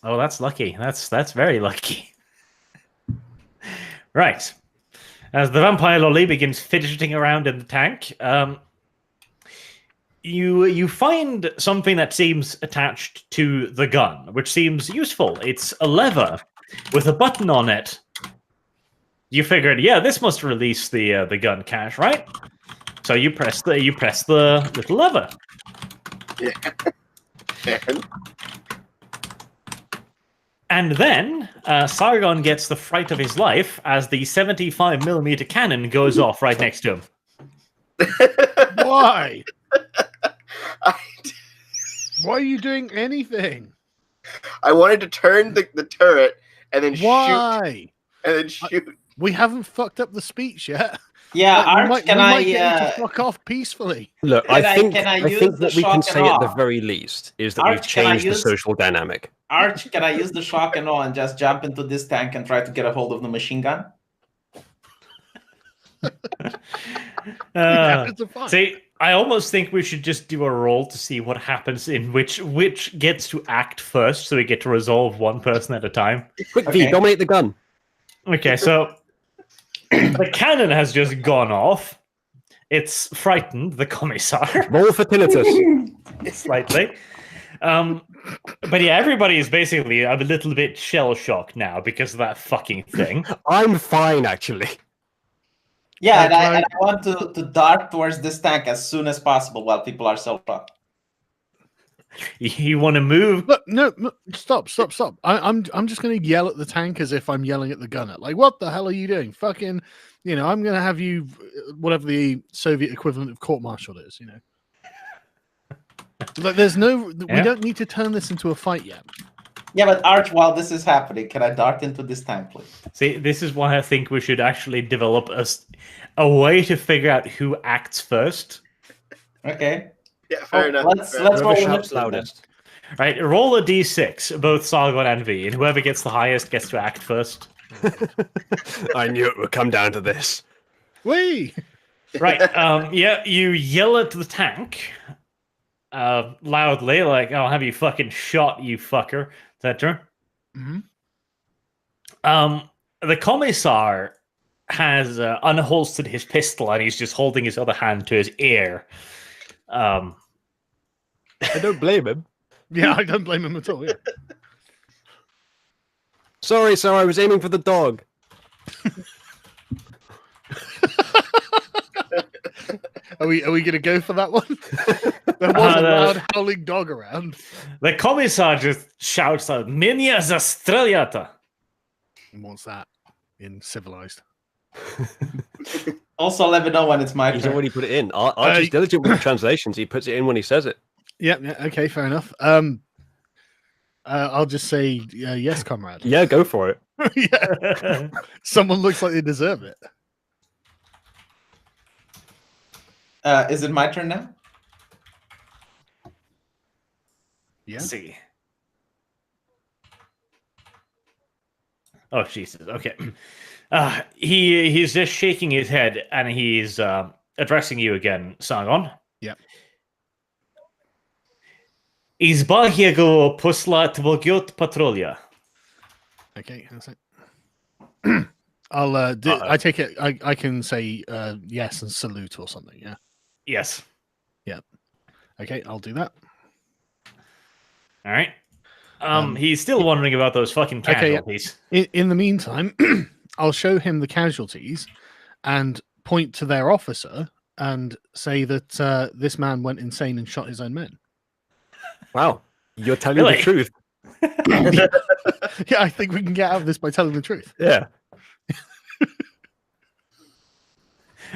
Oh, that's lucky. That's very lucky. Right. As the vampire lolly begins fidgeting around in the tank, you find something that seems attached to the gun, which seems useful. It's a lever with a button on it. You figured, yeah, this must release the gun cache, right? So you press the little lever. And then Sargon gets the fright of his life as the 75mm cannon goes off right next to him. Why? Why are you doing anything? I wanted to turn the turret and then Why? shoot. We haven't fucked up the speech yet. Yeah, we Arch, might can get you I? to fuck off peacefully. Look, Can I think use what the we can shock say and at the awe? very least is that Arch, we've can I changed the use- social dynamic. Arch, can I use the shock and awe and just jump into this tank and try to get a hold of the machine gun? Yeah, it's a fine. See, I almost think we should just do a roll to see what happens in which gets to act first, so we get to resolve one person at a time. Quick, Okay. V, dominate the gun. Okay, so the cannon has just gone off. It's frightened the commissar Roll for tinnitus. slightly. But yeah, everybody is basically a little bit shell shocked now because of that fucking thing. I'm fine, actually. Yeah, and Right. I want to dart towards this tank as soon as possible while people are so shocked. You want to move? Look, no, stop. I'm just going to yell at the tank as if I'm yelling at the gunner. Like, what the hell are you doing? Fucking, I'm going to have you, whatever the Soviet equivalent of court-martial is, Like, we don't need to turn this into a fight yet. Yeah, but Arch, while this is happening, can I dart into this tank, please? See, this is why I think we should actually develop a way to figure out who acts first. Okay. Yeah, fair enough. Let's Fair roll Whoever the shouts initiative then. loudest. Right, roll a d6, both Sargon and V, and whoever gets the highest gets to act first. I knew it would come down to this. Whee! Right, yeah, you yell at the tank loudly, like, "I'll have you fucking shot, you fucker," etc. Mhm. The commissar has unholstered his pistol and he's just holding his other hand to his ear. I don't blame him. Yeah, I don't blame him at all. Yeah. Sorry, sir, I was aiming for the dog. Are we going to go for that one? There was a loud howling dog around. The commissar just shouts out, Minia Zastreliata. And what's that in civilized? Also, let me know when it's my He's turn. already put it in. Archie's diligent with the translations. He puts it in when he says it. Yeah, okay, fair enough. I'll just say yes, comrade. Yeah, go for it. Yeah. Someone looks like they deserve it. Is it my turn now? Yeah. Let's see. Oh Jesus. Okay. He's just shaking his head and he's addressing you again, Sargon. Yep. Izbahiego poslat vogiot patrolia. Okay, that's it. I'll I take it I can say yes and salute or something, yeah. Yes. Okay, I'll do that. All right. He's still wondering about those fucking Okay, yeah. casualties. In the meantime, I'll show him the casualties and point to their officer and say that this man went insane and shot his own men. Wow. You're telling Really? the truth. Yeah, I think we can get out of this by telling the truth. Yeah.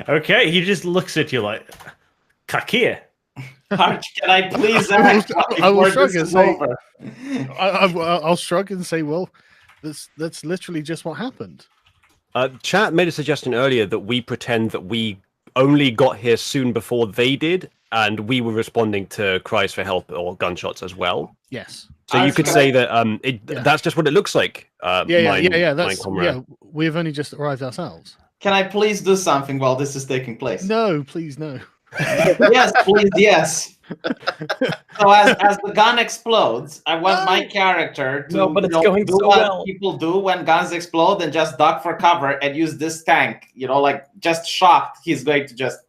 Okay, he just looks at you like, Kakir. Arch, can I please act I will before shrug this and is say- over? I'll shrug and say, well, that's literally just what happened. Chat made a suggestion earlier that we pretend that we only got here soon before they did, and we were responding to cries for help or gunshots as well. Yes. So I you was could gonna- say that Yeah. that's just what it looks like. Yeah. my comrade. Yeah, we've only just arrived ourselves. Can I please do something while this is taking place? No, please no. Yes, please, yes. So as the gun explodes, I want my character to No, but it's do going so what well. people do when guns explode and just duck for cover and use this tank. Like just shocked, he's going to just,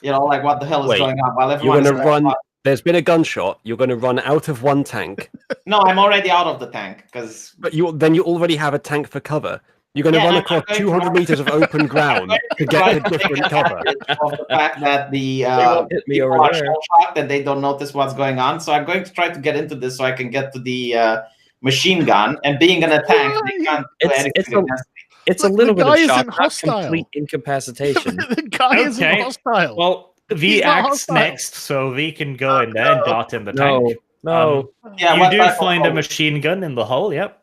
like what the hell is Wait, going on? While You're everyone going is to run. There's been a gunshot. You're going to run out of one tank, No, I'm already out of the tank because but you already have a tank for cover. You're going to Yeah, run I'm across going to 200 run- meters of open ground to try get to to take different cover. advantage of the fact that the They won't hit me people over are there. shell-shocked and they don't notice what's going on. So I'm going to try to get into this so I can get to the machine gun. And being in a tank, they can't do It's- anything it's a- against me. It's Look, a little the bit guy of isn't shock, not hostile. complete incapacitation. The guy isn't Okay. hostile. Well, He's V not acts hostile. next, so V can go in there and dart in the No, tank. no. Yeah, You what do type of find a hole? machine gun in the hole, yep.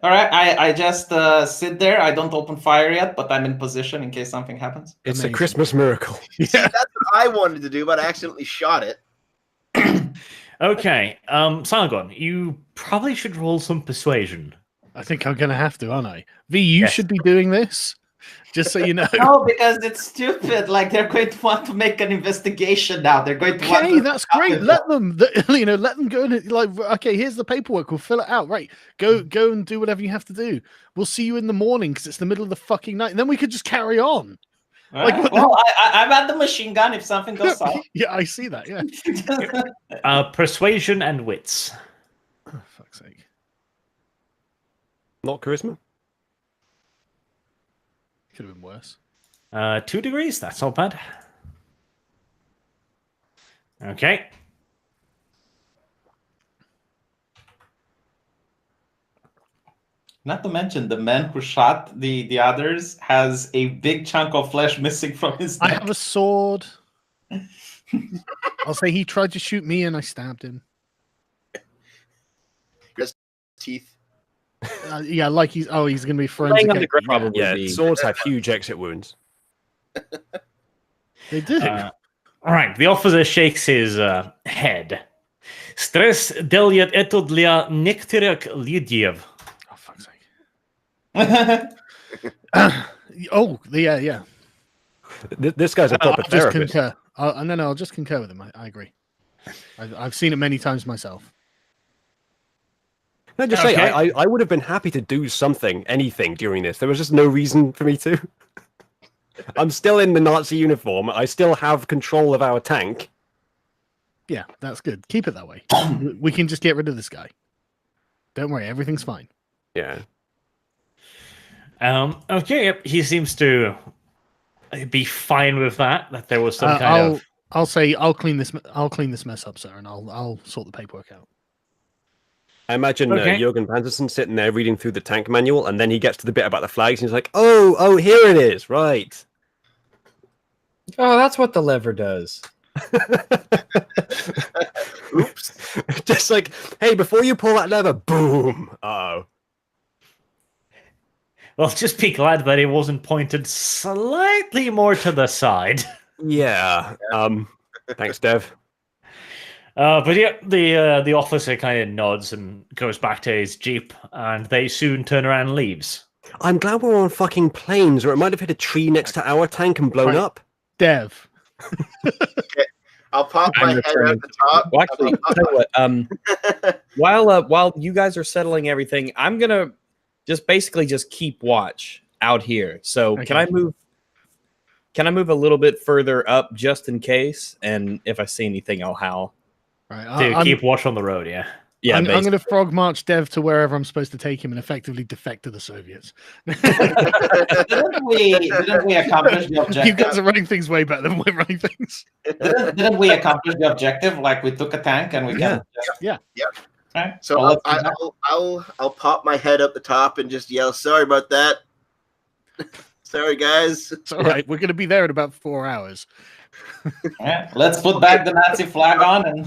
All right, I just sit there. I don't open fire yet, but I'm in position in case something happens. It's Amazing. a Christmas miracle. Yeah. That's what I wanted to do, but I accidentally shot it. Okay, Sargon, you probably should roll some persuasion. I think I'm going to have to, aren't I? V, you Yes. should be doing this, just so you know. No, because it's stupid. Like they're going to want to make an investigation now. They're going to want Okay, to that's great. Let them, let them go and okay, here's the paperwork. We'll fill it out. Right, go and do whatever you have to do. We'll see you in the morning because it's the middle of the fucking night. And then we could just carry on. Like, what the- well, I'm at the machine gun if something goes south. Yeah, I see that. Yeah. Persuasion and wits. Oh, fuck's sake. Not charisma. Could have been worse. 2 degrees, that's not bad. Okay. Not to mention, the man who shot the others has a big chunk of flesh missing from his I neck. have a sword. I'll say he tried to shoot me and I stabbed him. Teeth. Yeah, like he's going to be Laying forensic. on the ground Yeah, probably Yeah, be. swords have huge exit wounds. they do. All right, the officer shakes his head. Stress deliat etod lia nekterek lidiev. Oh, fuck's sake. Yeah. This guy's a proper I'll just therapist. concur. No, I'll just concur with him. I agree. I've seen it many times myself. Can I just say, Okay. I would have been happy to do something, anything during this. There was just no reason for me to. I'm still in the Nazi uniform. I still have control of our tank. Yeah, that's good. Keep it that way. We can just get rid of this guy. Don't worry, everything's fine. Yeah. Okay, yep, he seems to be fine with that. That there was some kind of. I'll say I'll clean this mess up, sir, and I'll sort the paperwork out. I imagine Okay. Jurgen Panderson sitting there reading through the tank manual, and then he gets to the bit about the flags, and he's like, "Oh, here it is, right." Oh, that's what the lever does. Oops. Just like, hey, before you pull that lever, boom. Oh, Well, just be glad that it wasn't pointed slightly more to the side. yeah. Thanks, Dev. But yeah, the officer kind of nods and goes back to his jeep, and they soon turn around and leaves. I'm glad we're on fucking planes, or it might have hit a tree next to our tank and blown Right. up. Dev, I'll pop I'm my head returning at the top. Well, actually, tell you what, while you guys are settling everything, I'm gonna just basically just keep watch out here. So Okay. can I move? Can I move a little bit further up just in case? And if I see anything, I'll howl. right? To I'm, keep watch on the road, yeah. Yeah, I'm basically. going to frog march Dev to wherever I'm supposed to take him and effectively defect to the Soviets. Didn't we accomplish the You objective? guys are running things way better than we're running things. Didn't we accomplish the objective? Like we took a tank and we can. Yeah. Right. So Well, I'll pop my head up the top and just yell, "Sorry about that. Sorry, guys." It's all right. We're going to be there in about 4 hours. yeah, let's put back the Nazi flag on and.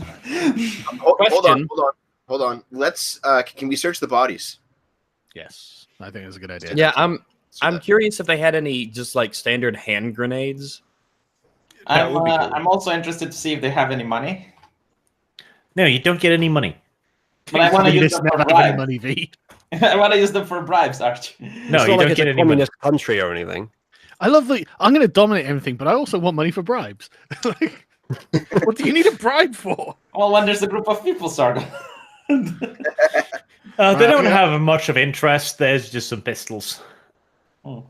Hold on. Let's. Can we search the bodies? Yes, I think that's a good idea. Yeah, I'm So curious if they had any just like standard hand grenades. That would be cool. I'm also interested to see if they have any money. No, you don't get any money. But I want to You use just them for never have any bribes. money, V. I want to use them for bribes, Archie. No, It's you not like don't it's get a any money. communist country or anything. I love that I'm going to dominate everything, but I also want money for bribes. Like, what do you need a bribe for? Well, when there's a group of people, Sargon. They don't have much of interest. There's just some pistols. Oh,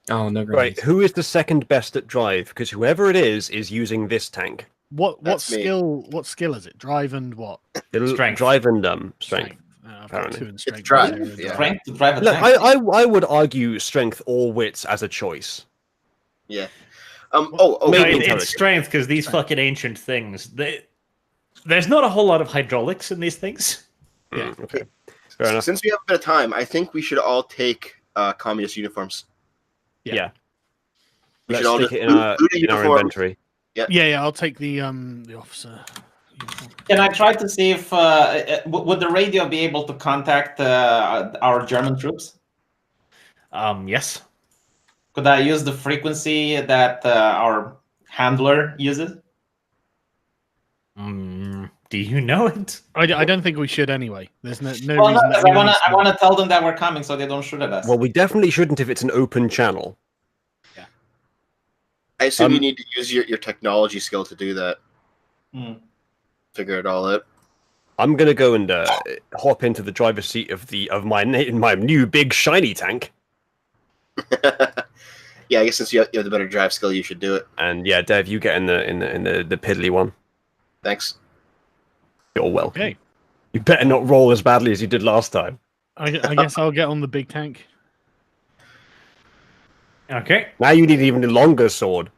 no Right, grenades. who is the second best at drive? Because whoever it is using this tank. What That's me. skill? What skill is it? Drive and what? It'll Strength. drive and strength. I've got Apparently. 2 in strength. drive, zero in yeah. Strength to drive a Look, tank. I would argue strength or wits as a choice. yeah. No, Maybe it's intelligence. strength because these fucking ancient things. There's not a whole lot of hydraulics in these things. Yeah. Okay. Fair enough. Since we have a bit of time, I think we should all take communist uniforms. Yeah. We Let's should all stick just it in our boot a uniform. inventory. Yeah. I'll take the officer. uniform. Can I try to see if would the radio be able to contact our German troops? Yes. Could I use the frequency that our handler uses? Do you know it? I don't think we should anyway. There's no Well, no, reason. 'cause that I anyone wanna needs I to- wanna tell them that we're coming so they don't shoot at us. Well, we definitely shouldn't if it's an open channel. I assume you Um, need to use your technology skill to do that. Hmm. Figure it all out. I'm gonna go and hop into the driver's seat of my new big shiny tank. Yeah, I guess since you have the better drive skill, you should do it. And yeah, Dev, you get in the piddly one. Thanks. You're welcome. Okay. You better not roll as badly as you did last time. I guess I'll get on the big tank. Okay. Now you need an even longer sword.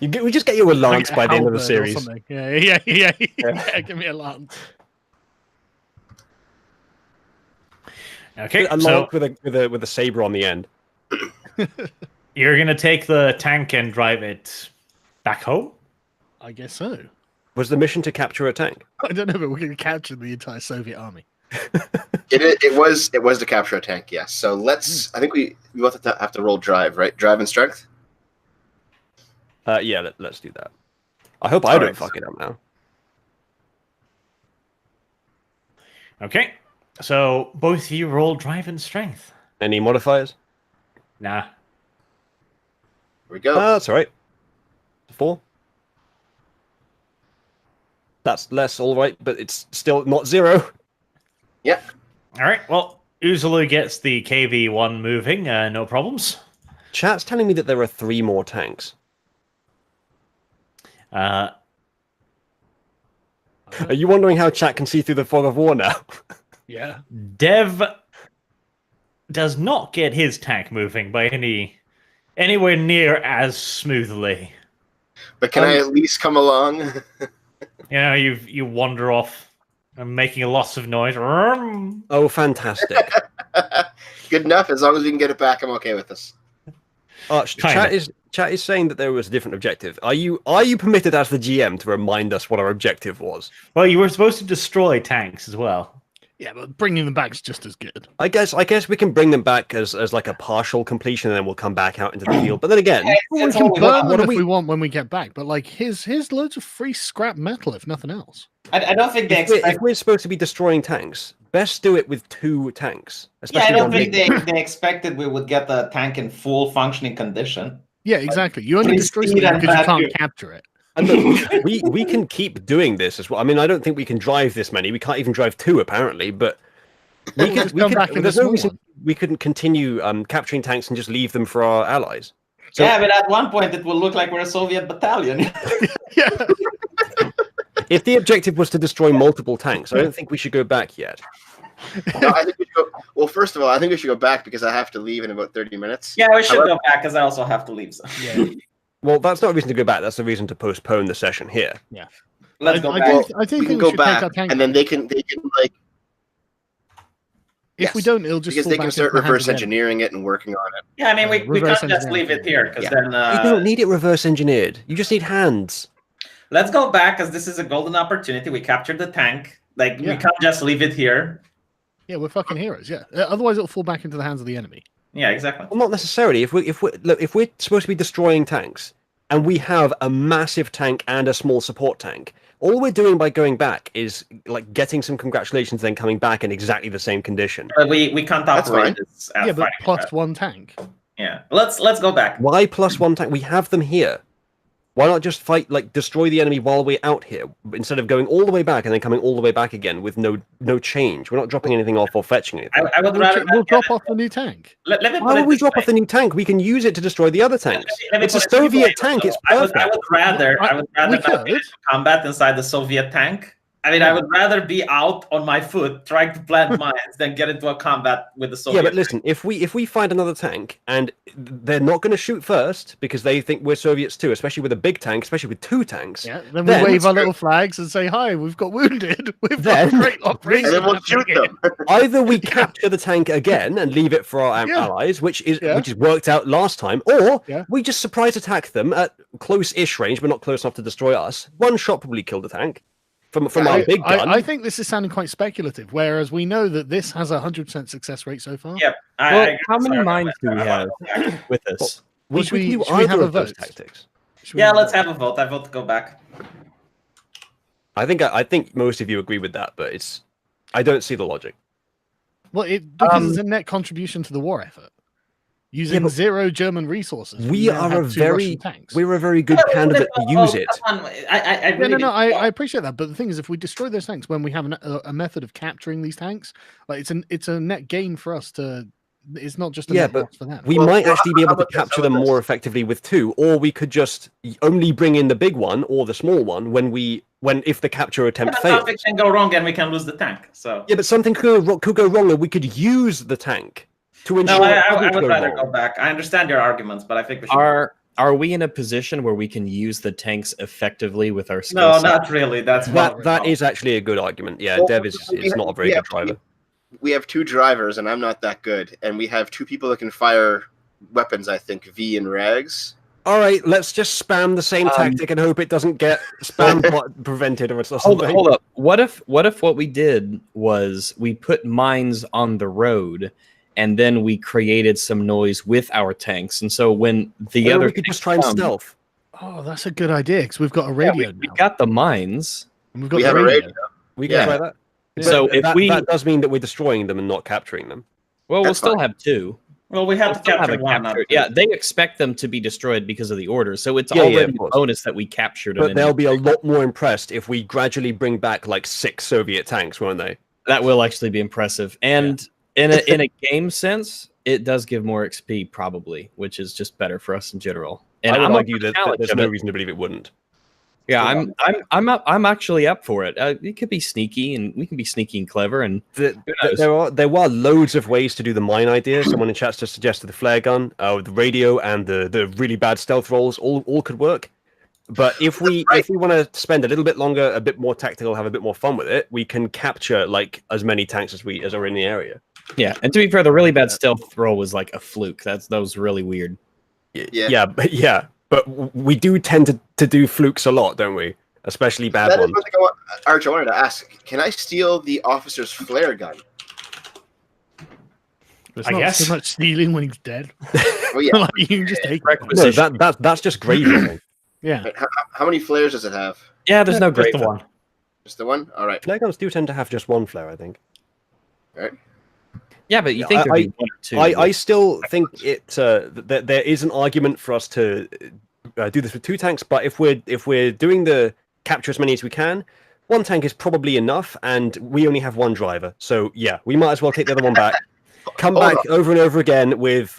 We just get you a lance by the end of the Halberd or series. something. Yeah. Give me a lance. Okay. A So lance with a saber on the end. you're gonna take the tank and drive it back home? I guess so. Was the mission to capture a tank? I don't know, but we're going to capture the entire Soviet army. It was to capture a tank, yes. So let's. I think we both have to roll drive, right? Drive and strength. Yeah, let's do that. I hope I All don't right. fuck it up now. Okay. So both of you roll drive and strength. Any modifiers? Nah. Here we go. That's all right. 4. That's less all right, but it's still not 0. All right. Well, Uzulu gets the KV-1 moving. No problems. Chat's telling me that there are 3 more tanks. Are you wondering how chat can see through the fog of war now? Yeah. Dev does not get his tank moving by any anywhere near as smoothly. But can I at least come along? You know, you wander off and making a lots of noise. Oh, fantastic. Good enough. As long as we can get it back, I'm okay with this. Kinda. Chat is saying that there was a different objective. Are you permitted as the GM to remind us what our objective was? Well, you were supposed to destroy tanks as well. Yeah, but bringing them back is just as good. I guess we can bring them back as like a partial completion, and then we'll come back out into the field. But then again, We It's can only burn one. them if we want when we get back. But like, here's loads of free scrap metal, if nothing else. I don't think they if we're, expect. if we're supposed to be destroying tanks, best do it with 2 tanks. Yeah, I Especially don't one think big- they expected we would get the tank in full functioning condition. Yeah, exactly. You only Please destroy speed something and because you value. can't capture it. And look, we can keep doing this as well. I mean, I don't think we can drive this many. We can't even drive 2 apparently, but we We'll just come back in the there's no small reason one. we couldn't continue capturing tanks and just leave them for our allies. So- Yeah, but at one point it will look like we're a Soviet battalion. Yeah. If the objective was to destroy multiple tanks, I don't think we should go back yet. No, I think we should go. Well, first of all, I think we should go back because I have to leave in about 30 minutes. Yeah, we should go back because I also have to leave. So. Yeah. Well, that's not a reason to go back. That's a reason to postpone the session here. Let's go I back. think We we can go should take back, our tank. and then they can like If we yes, don't, it'll just because fall they can back start into the hands reverse of the enemy. engineering it and working on it. Yeah, I mean, we can't reverse just engineering. leave it here because Yeah. then You don't need it reverse engineered. You just need hands. let's go back because this is a golden opportunity. We captured the tank. Like Yeah. we can't just leave it here. Yeah, we're fucking heroes. Yeah. Otherwise, it'll fall back into the hands of the enemy. Yeah, exactly. Well, not necessarily. If we're supposed to be destroying tanks, and we have a massive tank and a small support tank, all we're doing by going back is like getting some congratulations, then coming back in exactly the same condition. But we can't That's operate fine. this. Yeah, but fighting plus combat. 1 tank. Yeah, let's go back. Why plus 1 tank? We have them here. Why not just fight, like, destroy the enemy while we're out here, instead of going all the way back and then coming all the way back again with no change? We're not dropping anything off or fetching anything. I would rather We'll not drop get off the new tank. Let me Why put would it we this drop way. off the new tank? We can use it to destroy the other tanks. Let me It's a put it this Soviet way, tank. though. It's I would perfect. rather We not get into could. combat inside the Soviet tank. I mean, I would rather be out on my foot trying to plant mines than get into a combat with the Soviet. Yeah, but listen, if we find another tank and they're not going to shoot first because they think we're Soviets too, especially with a big tank, especially with 2 tanks. Yeah. Then we Then- wave our little flags and say, "Hi, we've got wounded. We've Then- got a great operation." And then we'll shoot happening them. Either we capture the tank again and leave it for our Yeah. allies, which is Yeah. worked out last time, or Yeah. we just surprise attack them at close-ish range, but not close enough to destroy us. One shot probably killed the tank from our big gun. I think this is sounding quite speculative, whereas we know that this has a 100% success rate so far. Yeah. I Well, agree. how many Sorry, mines do we I'm- have with this? we should can we- do should we have either a of those vote? tactics. Should we Yeah, do let's that? have a vote. I vote to go back. I think most of you agree with that, but I don't see the logic. Well, because it's a net contribution to the war effort. Using but 0 German resources. We now are have a 2 very Russian tanks. we're a very good candidate to use it. Come on. I Yeah, really I appreciate that, but the thing is, if we destroy those tanks when we have a method of capturing these tanks, like it's a net gain for us to. It's not just a Yeah, net but loss for them. We Well, might well, actually be how able to about this? capture How about them more this? effectively with 2, or we could just only bring in the big one or the small one if the capture attempt fails. something can go wrong and we can lose the tank. So Yeah, but something could go wrong, and we could use the tank to ensure. no, I nothing would go rather wrong. go back. I understand your arguments, but I think we should. Are we in a position where we can use the tanks effectively with our skill No, set? not really. That's That is actually a good argument. Yeah, Well, Dev is not a very good driver. We have 2 drivers, and I'm not that good. And we have 2 people that can fire weapons, I think, V and Rags. All right, let's just spam the same tactic and hope it doesn't get spam prevented or something. Hold up. What if what we did was we put mines on the road and then we created some noise with our tanks, and so when the Or other we could just try and come- stealth. Oh, that's a good idea because we've got a Yeah, radio we now. got the mines. And we've got We the have a radio. We can Yeah. try that. So But if that does mean that we're destroying them and not capturing them. well, we'll That's still fine. have 2. Well, we have We'll to still have capture a one. capture. not Yeah, two. they expect them to be destroyed because of the order, so it's Yeah, already of a course. bonus that we captured. But an they'll enemy. be a lot more impressed if we gradually bring back like 6 Soviet tanks, won't they? That will actually be impressive, and in a game sense, it does give more XP probably, which is just better for us in general. And I would I'm up argue for the that challenge there's of no it. reason to believe it wouldn't. Yeah, I'm actually up for it. It could be sneaky, and we can be sneaky and clever. And There are loads of ways to do the mine idea. Someone in chat just suggested the flare gun, the radio, and the really bad stealth rolls. All could work. But if we want to spend a little bit longer, a bit more tactical, have a bit more fun with it, we can capture like as many tanks as are in the area. yeah, and to be fair, the really bad stealth roll was like a fluke. That was really weird. But we do tend to do flukes a lot, don't we? Especially bad That is ones. one thing Arch, I wanted to ask. Can I steal the officer's flare gun? There's I not guess. so much stealing when he's dead. Oh yeah. Like, you can just take it. No, that's just graveyarding. Yeah. Wait, how many flares does it have? Yeah, there's no Just great the one. Just the one? All right. Flare guns do tend to have just one flare, I think. Yeah, but you think there'd be one or two. I still think that there is an argument for us to do this with 2 tanks, but if we're doing the capture as many as we can, 1 tank is probably enough, and we only have 1 driver. So yeah, we might as well take the other one back. Come Hold back over and over again with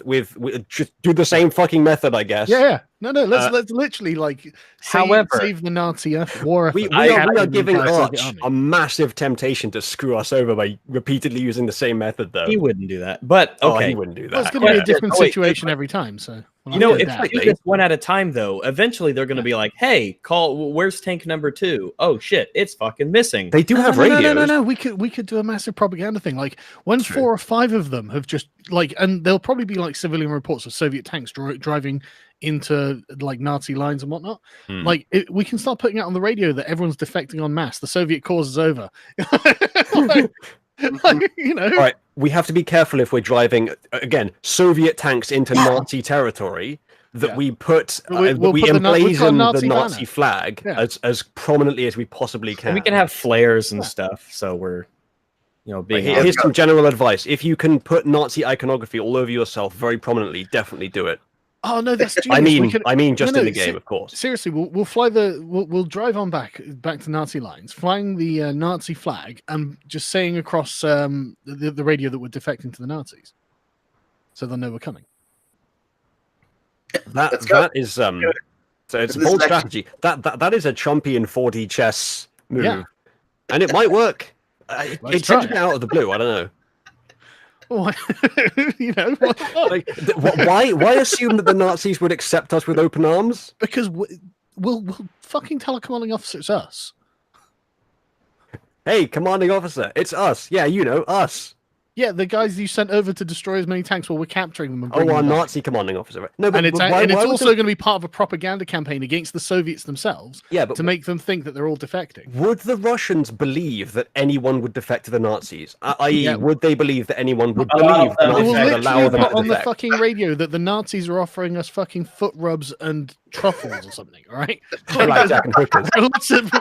just do the same fucking method, I guess. Yeah. No. Let's literally like save the Nazi war effort. We are giving Arch a massive temptation to screw us over by repeatedly using the same method, though. He wouldn't do that. But Oh, okay, he wouldn't do that. Well, it's going to be a different Oh, wait, situation every time. So you know, if that. we do this one at a time, though, eventually they're going to be like, "Hey, where's tank number 2? Oh shit, it's fucking missing." They do have radios. No. We could do a massive propaganda thing. Like when 4 or 5 of them have just like, and there'll probably be like civilian reports of Soviet tanks driving into like Nazi lines and whatnot. Like we can start putting out on the radio that everyone's defecting en masse. The Soviet cause is over. Like, you know. All right, we have to be careful if we're driving again Soviet tanks into Nazi territory. That Yeah. we put, We'll we put the emblazon Nazi the Nazi banner. flag Yeah. as prominently as we possibly can. And we can have flares and stuff, so we're, being. Here's some general advice: if you can put Nazi iconography all over yourself very prominently, definitely do it. Oh no, that's genius. I mean, just No, in the no, game, of course. Seriously, we'll fly we'll drive on back to Nazi lines, flying the Nazi flag, and just saying across the radio that we're defecting to the Nazis, so they'll know we're coming. Let's go. That is so it's a This bold is strategy. That is a Chompian 4D chess move, Yeah. and it might work. Let's It's try. out of the blue. I don't know. Oh, you know, why not? Like, why assume that the Nazis would accept us with open arms? Because we'll fucking tell a commanding officer it's us. Hey, commanding officer, it's us. Yeah, us. Yeah, the guys you sent over to destroy as many tanks while we're capturing them. And Oh, bringing our them back. Nazi commanding officer. Right? No, but And it's, why would also the- going to be part of a propaganda campaign against the Soviets themselves yeah, but to make them think that they're all defecting. would the Russians believe that anyone would defect to the Nazis? I.e., Yeah. would they believe that anyone would A lot believe of the them They will Nazis would allow literally them put to on the defect? fucking radio that the Nazis are offering us fucking foot rubs and truffles or something, all right? Blackjack and hookers.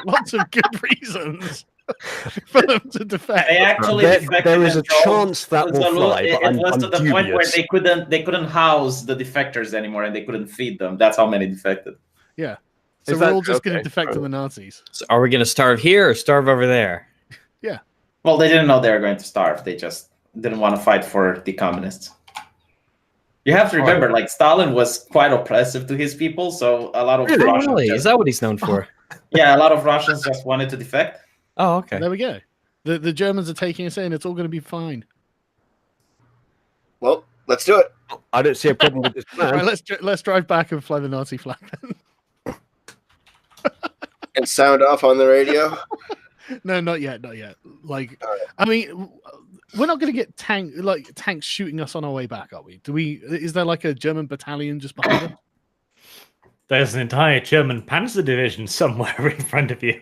lots of good reasons for them to defect. They actually There defected is a themselves. chance that will So fly, it but was I'm to the point where dubious. they couldn't house the defectors anymore and they couldn't feed them. That's how many defected. Yeah. So Is we're that- all just going to okay. defect to the Nazis. So are we going to starve here or starve over there? Well, they didn't know they were going to starve. They just didn't want to fight for the communists. You have to remember, like Stalin was quite oppressive to his people, so a lot of Russians, Really? just- Is that what he's known for? yeah, a lot of Russians just wanted to defect. Oh, okay. There we go. The Germans are taking us in. It's all going to be fine. Well, let's do it. I don't see a problem with this plan. Right, let's drive back and fly the Nazi flag. And sound off on the radio. No, not yet. Like, I mean, we're not going to get tanks shooting us on our way back, are we? Is there like a German battalion just behind us? There's an entire German panzer division somewhere in front of you.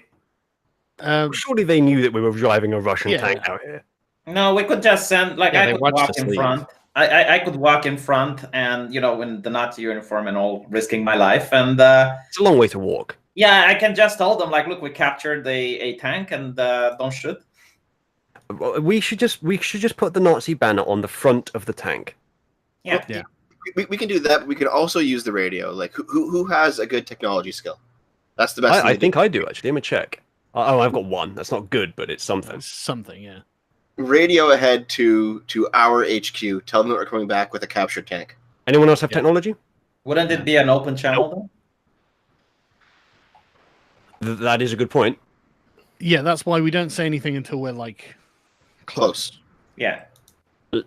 Surely they knew that we were driving a Russian Yeah. tank out here. No, we could just send like Yeah, I they could watched walk us in leave. front. I could walk in front and in the Nazi uniform and all, risking my life. And It's a long way to walk. yeah, I can just tell them like, look, we captured a tank and don't shoot. We should just put the Nazi banner on the front of the tank. Yeah. Yeah. We can do that. But we can also use the radio. Like, who has a good technology skill? That's the best. I thing to think do. I do actually. Let me check. Oh, I've got one. That's not good, but it's something. Something, yeah. Radio ahead to our HQ. Tell them that we're coming back with a captured tank. Anyone else have Yeah. technology? Wouldn't it be an open channel That is a good point. Yeah, that's why we don't say anything until we're like Close. Yeah.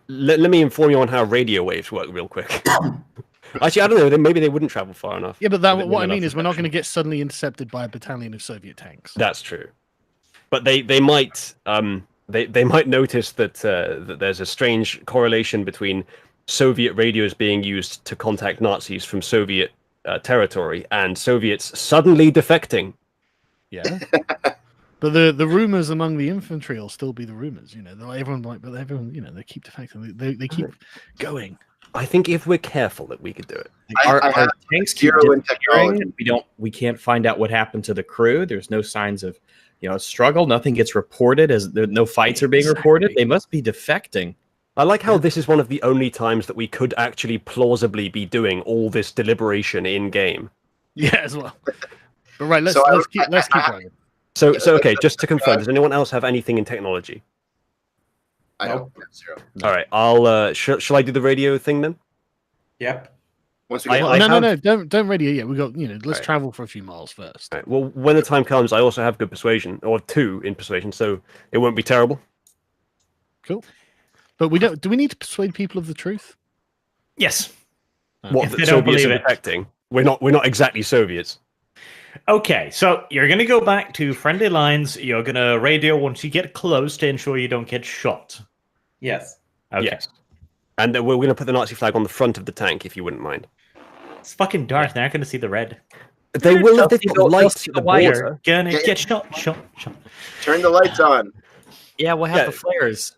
Let me inform you on how radio waves work real quick. Actually, I don't know. Then maybe they wouldn't travel far enough. Yeah, but Wouldn't what I enough mean is we're not going to reception. get suddenly intercepted by a battalion of Soviet tanks. That's true, but they might they might notice that that there's a strange correlation between Soviet radios being used to contact Nazis from Soviet territory and Soviets suddenly defecting. Yeah. But the rumors among the infantry will still be the rumors, you know. They're like, everyone, you know, they keep defecting. They keep going. I think if we're careful, that we could do it. Our I have tanks keep zero in disappearing. technology. We can't find out what happened to the crew. There's no signs of struggle. Nothing gets reported as no fights are being reported. They must be defecting. I like how this is one of the only times that we could actually plausibly be doing all this deliberation in game. Yeah, as well. But right, let's So keep going. So okay, just to confirm, does anyone else have anything in technology? I don't. Yeah, zero. All right, I'll shall I do the radio thing then? Yep. Once we get I No, have- don't radio yet. We got let's Right. travel for a few miles first. All right, well, when the time comes, I also have good persuasion, or 2 in persuasion, so it won't be terrible. Cool. But we don't. Do we need to persuade people of the truth? Yes. What If the they don't Soviets believe are it. defecting? We're not exactly Soviets. Okay, so you're going to go back to friendly lines. You're going to radio once you get close to ensure you don't get shot. Yes. Okay. Yes. And we're going to put the Nazi flag on the front of the tank, if you wouldn't mind. It's fucking dark. They're not going to see the red. They will if they've They'll got lights see at the the wire. border. Gonna Yeah, get shot. Turn the lights on. Yeah, we'll have Yeah. the flares.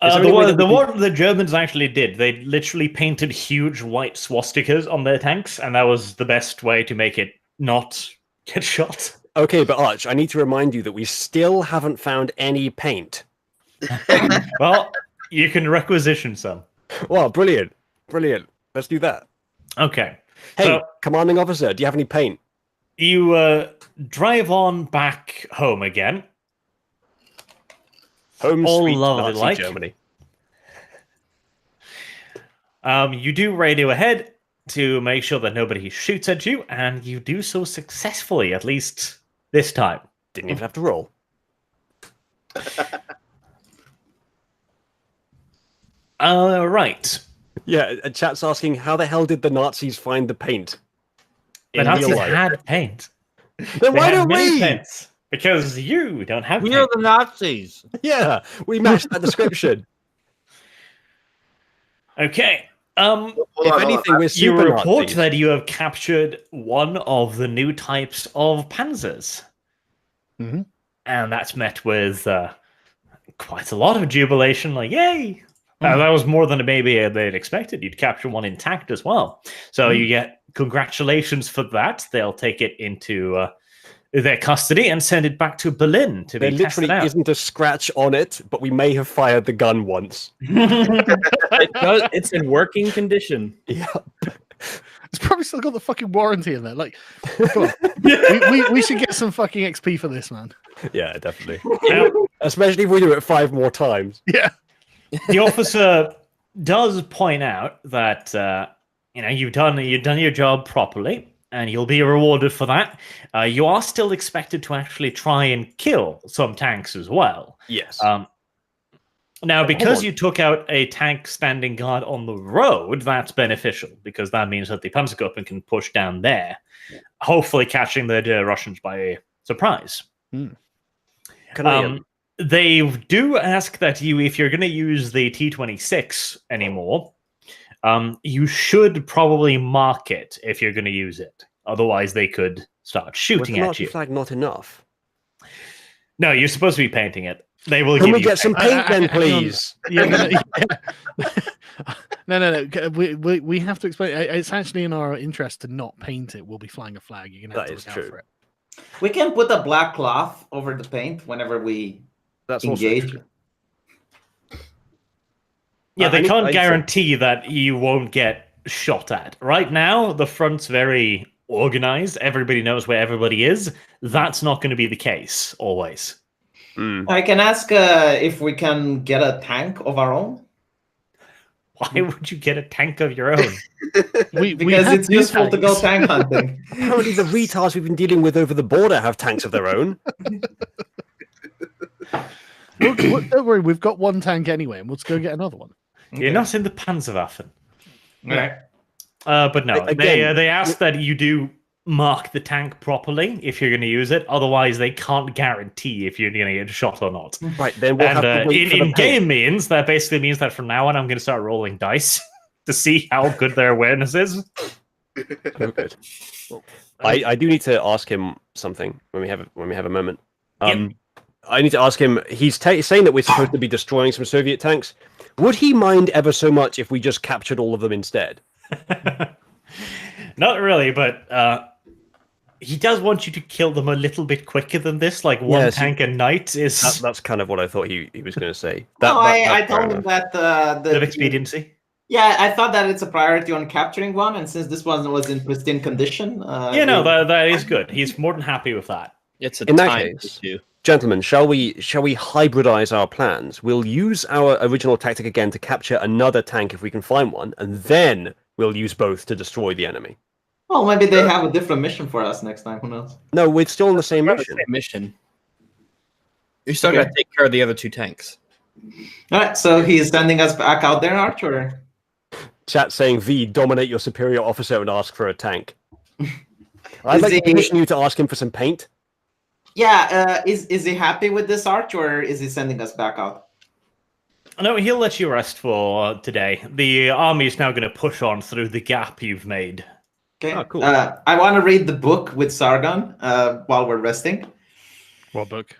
Is there The any way one, that we can- the one the Germans actually did, they literally painted huge white swastikas on their tanks, and that was the best way to make it not get shot. Okay, but Arch, I need to remind you that we still haven't found any paint. Well, you can requisition some. Wow, brilliant. Brilliant. Let's do that. Okay. Hey, So- commanding officer, do you have any paint? You drive on back home again. Home All sweet lovely Nazi like. Germany. You do radio ahead to make sure that nobody shoots at you, and you do so successfully, at least this time. Didn't even have to roll. Right. Yeah, chat's asking, how the hell did the Nazis find the paint? The In real Nazis life? had paint. Then They why had don't many we? paints. Because you don't have We paint. are the Nazis. Yeah, we matched that description. Okay. Hold If on, anything, we're You super report Nazis. that you have captured one of the new types of panzers. Mhm. And that's met with quite a lot of jubilation, like, yay! That was more than maybe they'd expected. You'd capture one intact as well. So you get congratulations for that. They'll take it into their custody and send it back to Berlin to There be tested literally out. isn't a scratch on it, but we may have fired the gun once. It's in working condition. Yeah. It's probably still got the fucking warranty in there. Like, come on. we should get some fucking XP for this, man. Yeah, definitely. Now, Especially if we do it 5 more times. Yeah. the officer does point out that you've done your job properly, and you'll be rewarded for that. You are still expected to actually try and kill some tanks as well. Yes. Now, because on. you took out a tank standing guard on the road, that's beneficial because that means that the Panzergruppen can push down there, hopefully catching the Russians by surprise. Can I, They do ask that if you're going to use the T-26 anymore, you should probably mark it if you're going to use it. Otherwise, they could start was shooting the at Nazi you. flag not enough? No, you're supposed to be painting it. They will Can give we you get some paint. paint then, hang on. please? Yeah, no. We have to explain. It's actually in our interest to not paint it. We'll be flying a flag. You're gonna have That to is look out true. for it. We can put a black cloth over the paint whenever we That's also engage. true. Yeah, I they need- can't I need to- guarantee that you won't get shot at. Right now, the front's very organized. Everybody knows where everybody is. That's not going to be the case always. Mm. I can ask if we can get a tank of our own. Why would you get a tank of your own? Because have it's two useful to go tanks. tank hunting. Apparently, the retards we've been dealing with over the border have tanks of their own. Don't worry, we've got one tank anyway, and let's go get another one. You're not in the Panzerwaffen. Right. But no, Again, they ask that you do mark the tank properly if you're going to use it. Otherwise, they can't guarantee if you're going to get shot or not. Right, then we'll have And to wait for the in game means that basically means that from now on, I'm going to start rolling dice to see how good their awareness is. Oh, good. I do need to ask him something when we have a moment. I need to ask him. He's saying that we're supposed to be destroying some Soviet tanks. Would he mind ever so much if we just captured all of them instead? Not really, but he does want you to kill them a little bit quicker than this. Like one Yes, tank a night is That's kind of what I thought he was going to say. I that's fair told him enough. that bit of expediency. Yeah, I thought that it's a priority on capturing one, and since this one was in pristine condition, That is good. He's more than happy with that. It's a In that time case- issue. Gentlemen, shall we hybridize our plans? We'll use our original tactic again to capture another tank if we can find one, and then we'll use both to destroy the enemy. Well, maybe they have a different mission for us next time. Who knows? No, we're still on the same We're on the mission. same mission. You still Okay. got to take care of the other two tanks. All right, so he's sending us back out there, Archer. Chat saying, V, dominate your superior officer and ask for a tank. I'd Is like to he- commission you to ask him for some paint. Yeah, is he happy with this arch, or is he sending us back out? No, he'll let you rest for today. The army is now going to push on through the gap you've made. Okay. Oh, cool. I want to read the book with Sargon while we're resting. What book?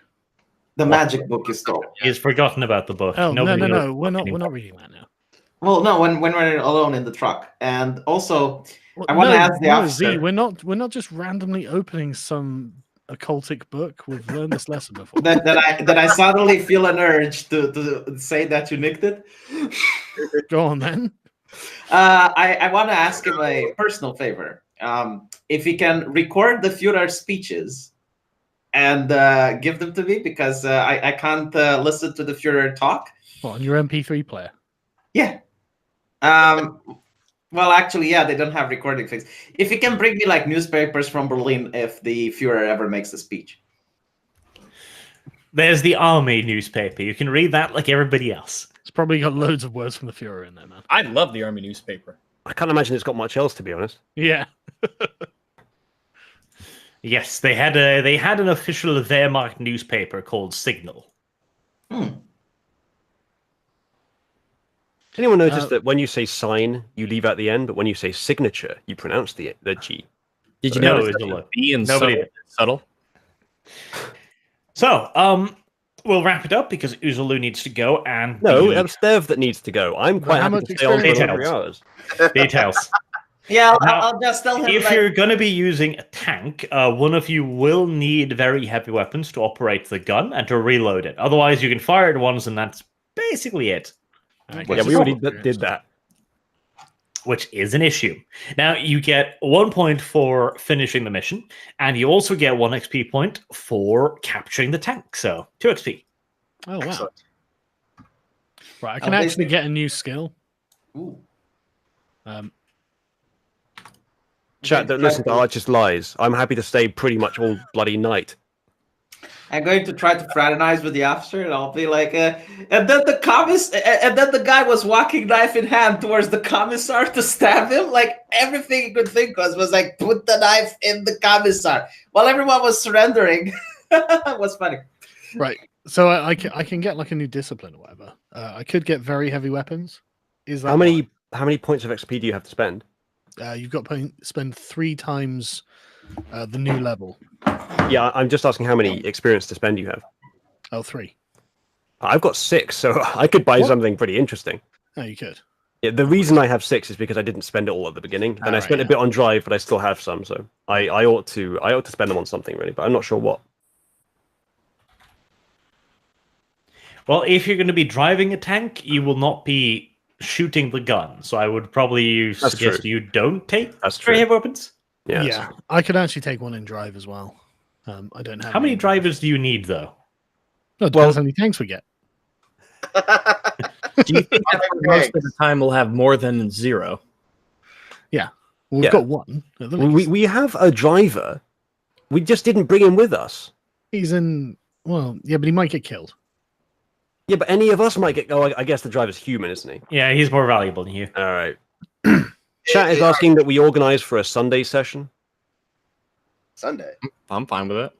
The magic book you stole. He's forgotten about the book. Oh Nobody knows no, the we're book not anymore. reading that now. Well, no, when we're alone in the truck, and also Well, I wanna no, ask the no, officer- Z, we're not just randomly opening some occultic book. We've learned this lesson before. that I suddenly feel an urge to say that you nicked it. Go on then. I want to ask him a personal favor. If he can record the Führer's speeches and give them to me, because I can't listen to the Führer talk. What, on your MP3 player? Yeah. Well, actually, yeah, they don't have recording things. If he can bring me like newspapers from Berlin if the Führer ever makes a speech. There's the army newspaper. You can read that like everybody else. It's probably got loads of words from the Führer in there, man. I love the army newspaper. I can't imagine it's got much else, to be honest. Yeah. Yes, they had an official Wehrmacht newspaper called Signal. Did anyone notice that when you say sign, you leave out the N, but when you say signature, you pronounce the G? Did you No, notice it's that a lot. B and Nobody subtle? So, we'll wrap it up because Uzulu needs to go and No, the it's Dev that needs to go. I'm quite how happy much to stay on for experience- another 3 hours. details. Yeah, Now, I'll just tell him. If like, you're going to be using a tank, one of you will need very heavy weapons to operate the gun and to reload it. Otherwise, you can fire it once, and that's basically it, Yeah, we already did that. which is an issue. Now, you get 1 point for finishing the mission, and you also get 1 XP point for capturing the tank. So, 2 XP. Oh wow. Excellent. Right, I can Oh, actually basically- get a new skill. Ooh. Chat, don't listen to Archer's lies. I'm happy to stay pretty much all bloody night. I'm going to try to fraternize with the officer, and I'll be like, and then the guy was walking knife in hand towards the commissar to stab him. Like everything he could think of was like, put the knife in the commissar, while everyone was surrendering. It was funny. Right. So I can get like a new discipline or whatever. I could get very heavy weapons. Is that How many points of XP do you have to spend? You've got to spend 3 times the new level. Yeah, I'm just asking how many experience to spend you have. Oh, 3. I've got 6, so I could buy What? something pretty interesting. Oh, you could. Yeah, the reason I have 6 is because I didn't spend it all at the beginning, and I Alright, spent a yeah. bit on drive, but I still have some, so I ought to spend them on something really, but I'm not sure what. Well, if you're going to be driving a tank, you will not be shooting the gun. So, I would probably That's suggest true. you don't take That's very true. heavy weapons. Yeah. Yeah, I could actually take one in drive as well. I don't have. How many any. drivers do you need, though? No, it depends how many tanks we get. Do you think that for most of the time we'll have more than 0? We've Yeah. got one. At the We least. we have a driver. We just didn't bring him with us. He's in. Well, yeah, but he might get killed. Yeah, but any of us might get. Oh, I guess the driver's human, isn't he? Yeah, he's more valuable than you. All right. Chat is asking that we organise for a Sunday session. Sunday. I'm fine with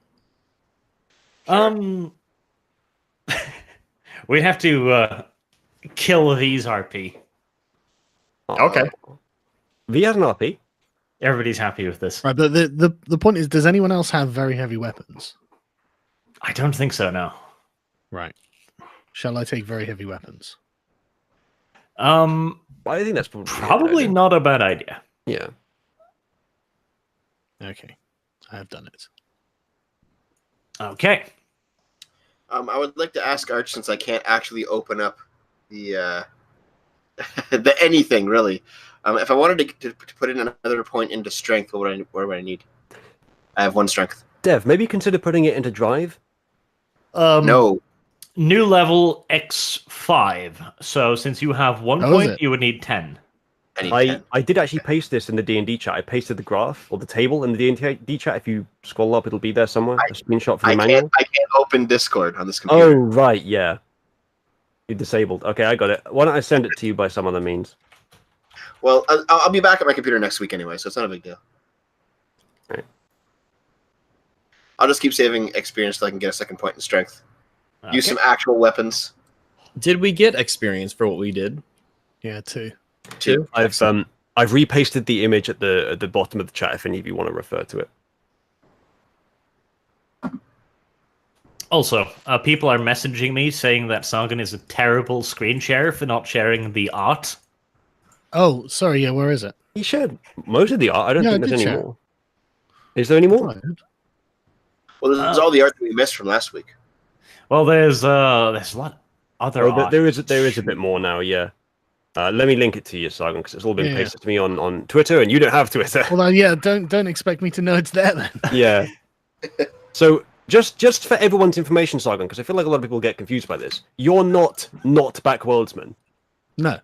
it. We'd have to kill these RP. Okay. V has an RP. Everybody's happy with this. Right, but the point is, does anyone else have very heavy weapons? I don't think so. No. Right. Shall I take very heavy weapons? Um, I think that's probably probably not a bad idea. Yeah. Okay, I have done it. Okay. I would like to ask Arch, since I can't actually open up the the anything really. If I wanted to put in another point into strength, what would I need? I have 1 strength. Dev, maybe consider putting it into drive. No. New level X5. So since you have 1 Oh, is point, it? you would need 10. I need I 10. did actually paste this in the D&D chat. I pasted the graph or the table in the D&D chat. If you scroll up, it'll be there somewhere. A screenshot from the manual. I can't open Discord on this computer. Oh, right, yeah. You're disabled. Okay, I got it. Why don't I send it to you by some other means? Well, I'll be back at my computer next week anyway, so it's not a big deal. Right. I'll just keep saving experience till I can get a 2nd point in strength. Use Okay. some actual weapons. Did we get experience for what we did? Yeah, 2. 2? I've repasted the image at the bottom of the chat if any of you want to refer to it. Also, people are messaging me saying that Sagan is a terrible screen share for not sharing the art. Oh, sorry. Yeah, where is it? He shared most of the art. I don't Yeah, think I there's did any share. more. Is there any more? Right. Well, there's all the art that we missed from last week. Well, there's a lot other Oh, art. there is a bit more now. Yeah. Let me link it to you, Sargon, because it's all been Yeah. pasted to me on Twitter, and you don't have Twitter. Well, yeah. Don't expect me to know it's there then. Yeah. So just for everyone's information, Sargon, because I feel like a lot of people get confused by this. You're not Backworldsman. No.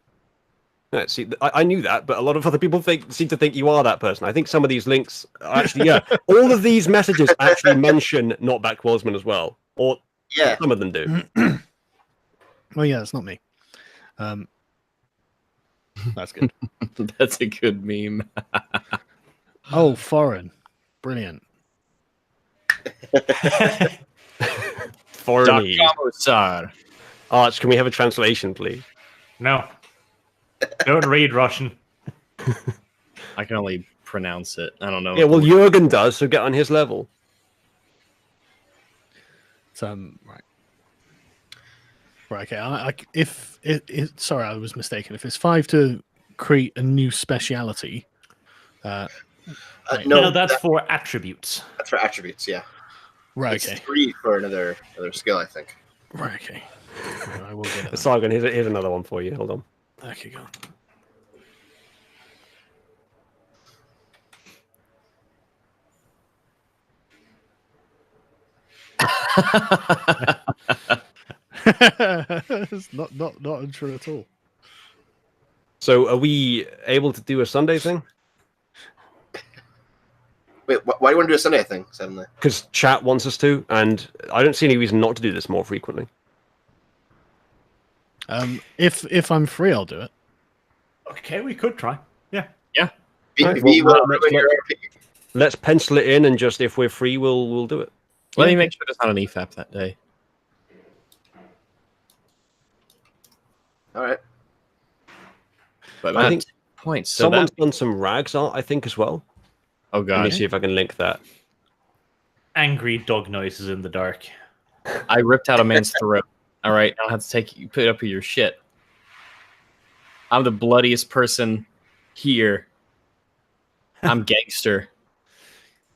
Yeah, see, I knew that, but a lot of other people seem to think you are that person. I think some of these links actually, yeah, all of these messages actually mention not Backworldsman as well, or Yeah. some of them do. Well, yeah, it's not me. That's good. That's a good meme. Oh, foreign. Brilliant. Foreignese. Sir. Arch, can we have a translation, please? No. Don't read Russian. I can only pronounce it. I don't know. Yeah, well, Jurgen does, so get on his level. Right. Right. Okay. If it, sorry, I was mistaken. If it's 5 to create a new speciality, No, that's for attributes. That's for attributes, yeah. right. It's Okay. 3 for another skill, I think. Right. Okay. I will get it. Sargon, here's another one for you. Hold on. Okay, go on. It's not untrue at all. So, are we able to do a Sunday thing? Wait, why do you want to do a Sunday thing suddenly? Because chat wants us to, and I don't see any reason not to do this more frequently. If I'm free, I'll do it. Okay, we could try. Yeah. Right, V, well, when you're RP. Let's pencil it in, and just if we're free, we'll do it. Let me make sure there's not an EFAP that day. All right. But I I think think points. So Someone's that, done some rags art, I think, as well. oh Let god, me see if I can link that. Angry dog noises in the dark. I ripped out a man's throat. All right, I don't have to take you put up with your shit. I'm the bloodiest person here. I'm gangster.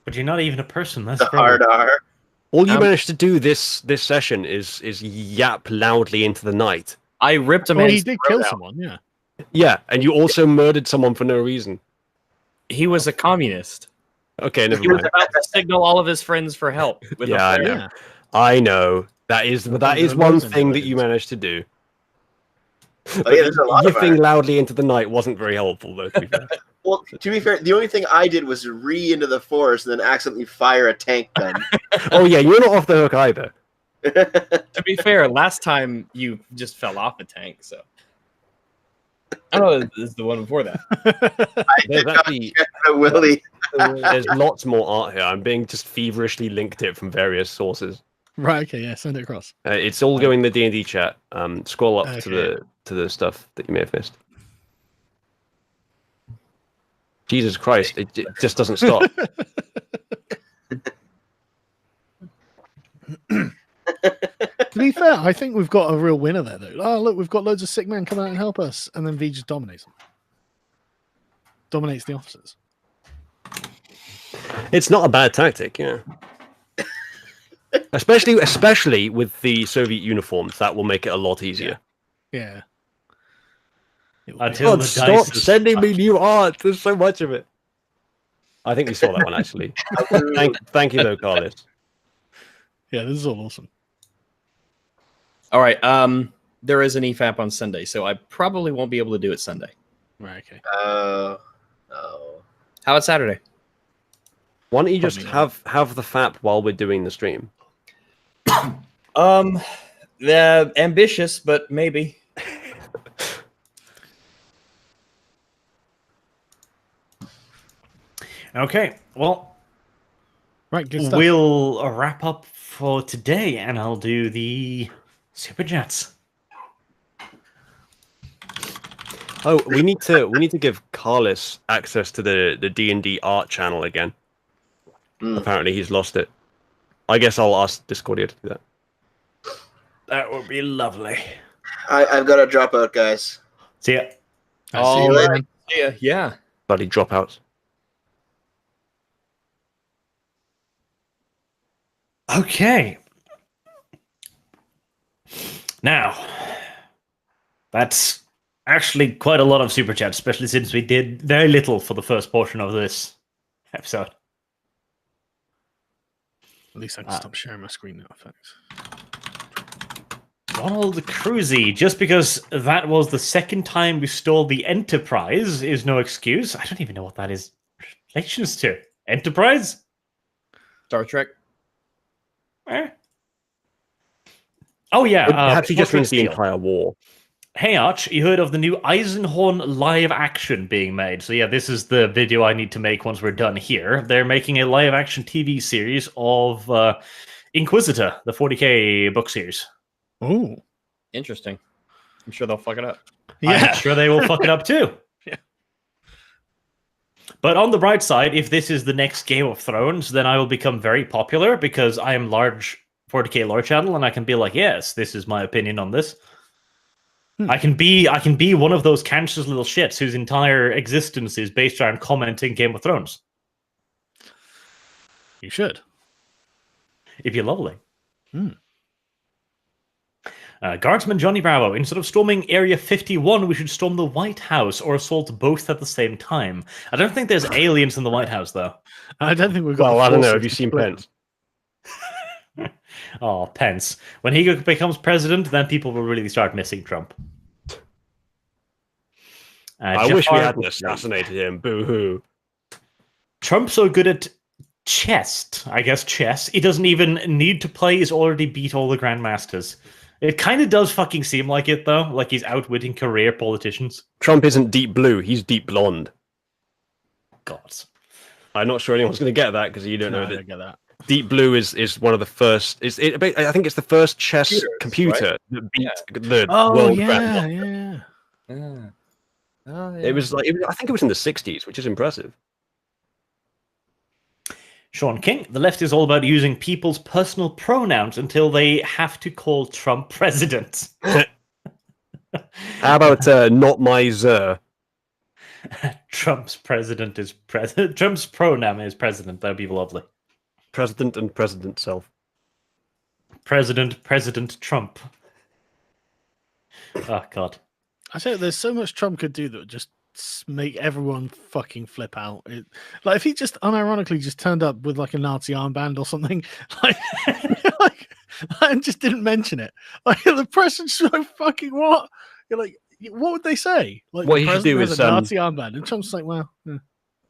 But you're not even a person. That's The hard R. All you Um, managed to do this session is yap loudly into the night. I ripped a Well, man's he did throat kill out. someone. Yeah. Yeah, and you also murdered someone for no reason. He was a communist. Okay, never He was mind. about to signal all of his friends for help. With Yeah, I a know. Yeah. I know. That is Well, that there is are one loads of thing that you evidence. managed to do. Oh, yeah, there's a lot of Yipping art. loudly into the night wasn't very helpful, though. To be fair. Well, to be fair, the only thing I did was into the forest and then accidentally fire a tank gun. Oh yeah, you're not off the hook either. To be fair, last time you just fell off a tank, so. Oh, this is the one before that. There's actually Willie. there's lots more art here. I'm being just feverishly linked it from various sources. Right. Okay. Yeah. Send it across. It's all going in the D&D chat. Scroll up Okay. to the stuff that you may have missed. Jesus Christ! It just doesn't stop. To be fair, I think we've got a real winner there, though. Oh, look, we've got loads of sick men come out and help us, and then V just dominates them. Dominates the officers. It's not a bad tactic, yeah. Especially with the Soviet uniforms, that will make it a lot easier. Yeah. Until God, the stop dice is sending me new art. There's so much of it. I think we saw that one actually. Thank you though, Carlos. Yeah, this is all awesome. All right. There is an EFAP on Sunday, so I probably won't be able to do it Sunday. Right. Okay. Oh. How about Saturday? Why don't you just Probably have the FAP while we're doing the stream? Ambitious, but maybe. Okay, well, Right. Good stuff. we'll wrap up for today, and I'll do the super chats. Oh, we need to give Carlos access to the D&D art channel again. Apparently he's lost it. I guess I'll ask Discordia to do that. That would be lovely. I've got to drop out, guys. See ya. I'll see you later. later. Yeah. Bloody dropouts. Okay. Now, that's actually quite a lot of super chats, especially since we did very little for the first portion of this episode. At least I can stop sharing my screen now. Thanks. Donald Cruzy, just because that was the second time we stole the Enterprise is no excuse. I don't even know what that is relations to. Enterprise? Star Trek. Eh? Oh yeah. Perhaps he just means the Steel. entire war. Hey Arch, you heard of the new Eisenhorn live action being made. So yeah, this is the video I need to make once we're done here. They're making a live action TV series of Inquisitor, the 40k book series. Oh. Interesting. I'm sure they'll fuck it up. Yeah. I'm sure they will fuck it up too. Yeah. But on the bright side, if this is the next Game of Thrones, then I will become very popular because I am large 40k lore channel, and I can be like, yes, this is my opinion on this. I can be one of those cancerous little shits whose entire existence is based around commenting Game of Thrones. You should. It'd be lovely. Guardsman Johnny Bravo, instead of storming Area 51, we should storm the White House or assault both at the same time. I don't think there's aliens in the White House, though. I don't think we've got. Well, the I don't know. forces Have you to seen split Pence? Oh, Pence. When he becomes president, then people will really start missing Trump. I wish we Jafar- hadn't assassinated him. Boo-hoo. Trump's so good at chess, he doesn't even need to play. He's already beat all the grandmasters. It kind of does fucking seem like it, though. Like he's outwitting career politicians. Trump isn't deep blue. He's deep blonde. God. I'm not sure anyone's going to get that because you don't No, know I that don't get that. Deep Blue is one of the first. I think it's the first chess Computers, computer that beat the Oh world yeah, grandmaster. yeah. It was like I think it was in the 60s, which is impressive. Sean King, the left is all about using people's personal pronouns until they have to call Trump president. How about not my Zer? Trump's president is president. Trump's pronoun is president. That'd be lovely. President and president self. President Trump. Oh God. I say there's so much Trump could do that would just make everyone fucking flip out. Like if he just unironically just turned up with like a Nazi armband or something, and just didn't mention it. Like the press is so fucking what? You're like, what would they say? Like, What the he should president do has is, a Nazi armband, and Trump's like, well,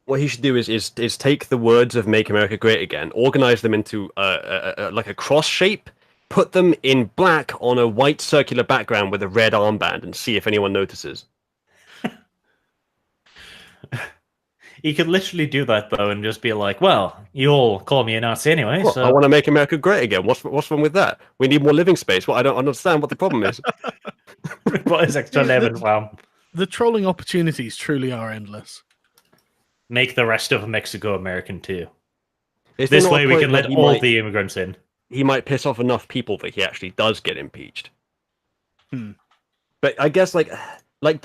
What he should do is take the words of "Make America Great Again," organize them into like a cross shape, put them in black on a white circular background with a red armband, and see if anyone notices. He could literally do that though, and just be like, "Well, you all call me a Nazi anyway, Well, so I want to make America great again. What's wrong with that? We need more living space. Well, I don't understand what the problem is. what is extra living? Well, the trolling opportunities truly are endless. make the rest of Mexico American too. Is there This not a way, we point can where let he all might- the immigrants in." He might piss off enough people that he actually does get impeached. Hmm. But I guess like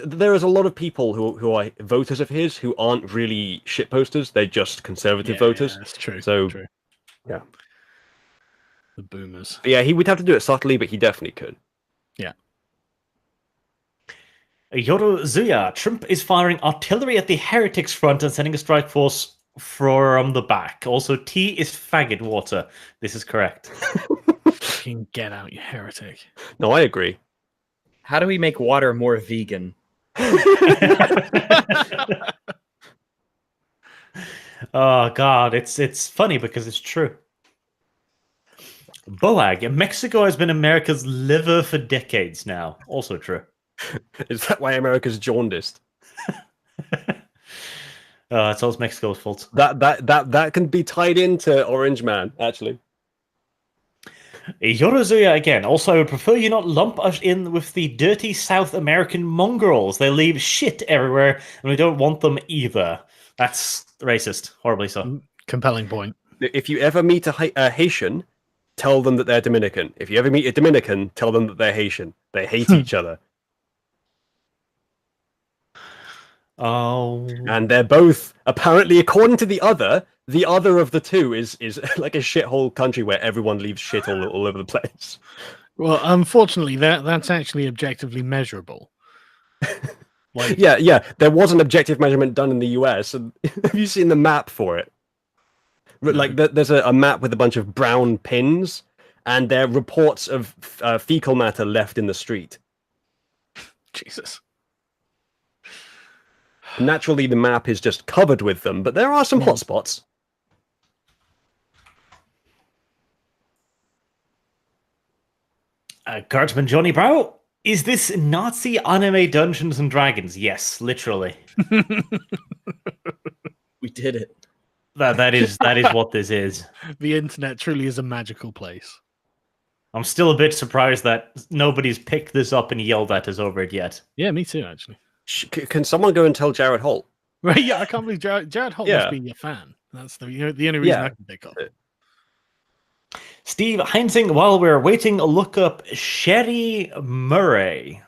there is a lot of people who are voters of his who aren't really shit posters. They're just conservative voters. Yeah, that's true. So- true. yeah. The boomers. Yeah, he would have to do it subtly, but he definitely could. Yorozuya, Trump is firing artillery at the heretics front and sending a strike force from the back. Also, tea is faggot water. This is correct. Fucking get out, you heretic. No, I agree. How do we make water more vegan? Oh god, it's funny because it's true. Boag, Mexico has been America's liver for decades now. Also true. Is that why America's jaundiced? It's all Mexico's fault. That can be tied into Orange Man, actually. Yorozuya again. Also, I would prefer you not lump us in with the dirty South American mongrels. They leave shit everywhere, and we don't want them either. That's racist. Horribly so. Compelling point. If you ever meet a Haitian, tell them that they're Dominican. If you ever meet a Dominican, tell them that they're Haitian. They hate each other. Oh. And they're both, apparently, according to the other of the two is like a shithole country where everyone leaves shit all over the place. Well, unfortunately, that's actually objectively measurable. Like, Yeah, there was an objective measurement done in the US. And have you seen the map for it? Like, there's a map with a bunch of brown pins, and there are reports of fecal matter left in the street. Jesus. Naturally, the map is just covered with them, but there are some hotspots. Guardsman Johnny Brow, is this Nazi anime Dungeons and Dragons? Yes, literally. We did it. That is what this is. The internet truly is a magical place. I'm still a bit surprised that nobody's picked this up and yelled at us over it yet. Yeah, me too, actually. Can someone go and tell Jared Holt? Right? Yeah, I can't believe Jared Holt Yeah. must be your fan. That's the only reason Yeah. I can think of. Steve Heinzing, while we're waiting, look up Sherry Murray.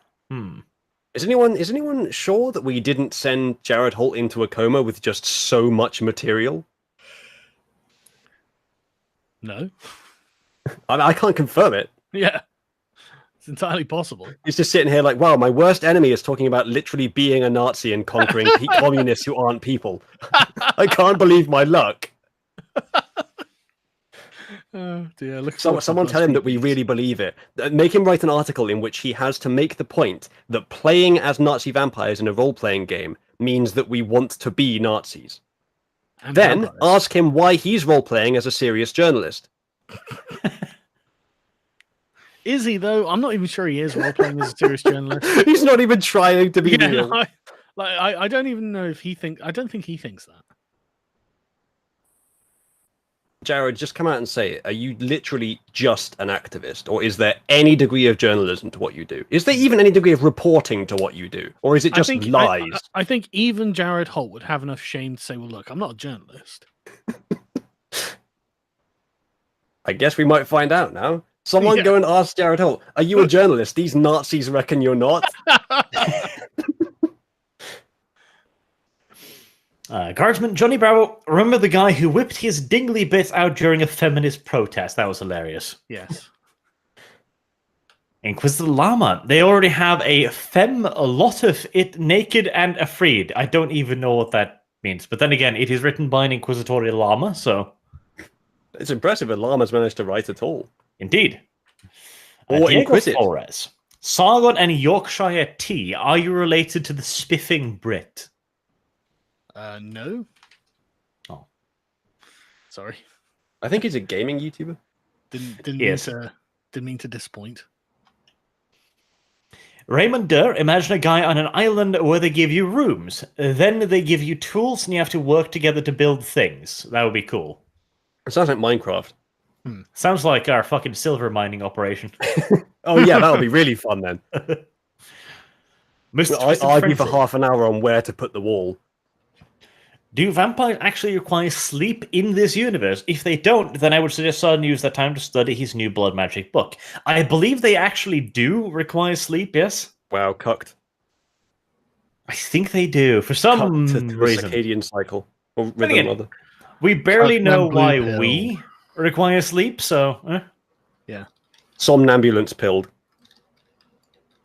Is anyone sure that we didn't send Jared Holt into a coma with just so much material? No. I can't confirm it. Yeah. It's entirely possible. He's just sitting here like, wow, my worst enemy is talking about literally being a Nazi and conquering communists who aren't people. I can't believe my luck. Oh dear. Someone tell him that we really believe it. Make him write an article in which he has to make the point that playing as Nazi vampires in a role-playing game means that we want to be Nazis. And Then vampires. ask him why he's role-playing as a serious journalist. Is he though? I'm not even sure he is role playing as a serious journalist. He's not even trying to be Yeah, real. I don't even know if he think. I don't think he thinks that. Jared, just come out and say it. Are you literally just an activist? Or is there any degree of journalism to what you do? Is there even any degree of reporting to what you do? Or is it just lies? I think even Jared Holt would have enough shame to say, well, look, I'm not a journalist. I guess we might find out now. Someone Yeah. go and ask Jared Holt, are you a journalist? These Nazis reckon you're not. Guardsman Johnny Bravo, remember the guy who whipped his dingly bit out during a feminist protest? That was hilarious. Yes. Inquisitor Llama, they already have a lot of it naked and afraid. I don't even know what that means. But then again, it is written by an Inquisitorial Llama, so It's impressive that Llama's managed to write at all. indeed. Or Diego Inquisit. Flores. Sargon and Yorkshire tea. Are you related to the spiffing Brit? No. Oh. Sorry. I think he's a gaming YouTuber. Didn't Yes. didn't mean to disappoint. Raymond Durr, imagine a guy on an island where they give you rooms. Then they give you tools and you have to work together to build things. That would be cool. It sounds like Minecraft. Sounds like our fucking silver mining operation. Oh yeah, that would be really fun then. Mr. I Twisted argue for Frenzy. half an hour on where to put the wall. Do vampires actually require sleep in this universe? If they don't, then I would suggest Sargon use that time to study his new blood magic book. I believe they actually do require sleep, yes? Wow, cucked. I think they do. For some Cucked to the reason. circadian cycle. Or again, rhythm, rather. We barely Cucked know and blue why pill. we require sleep, so... Somnambulance pilled.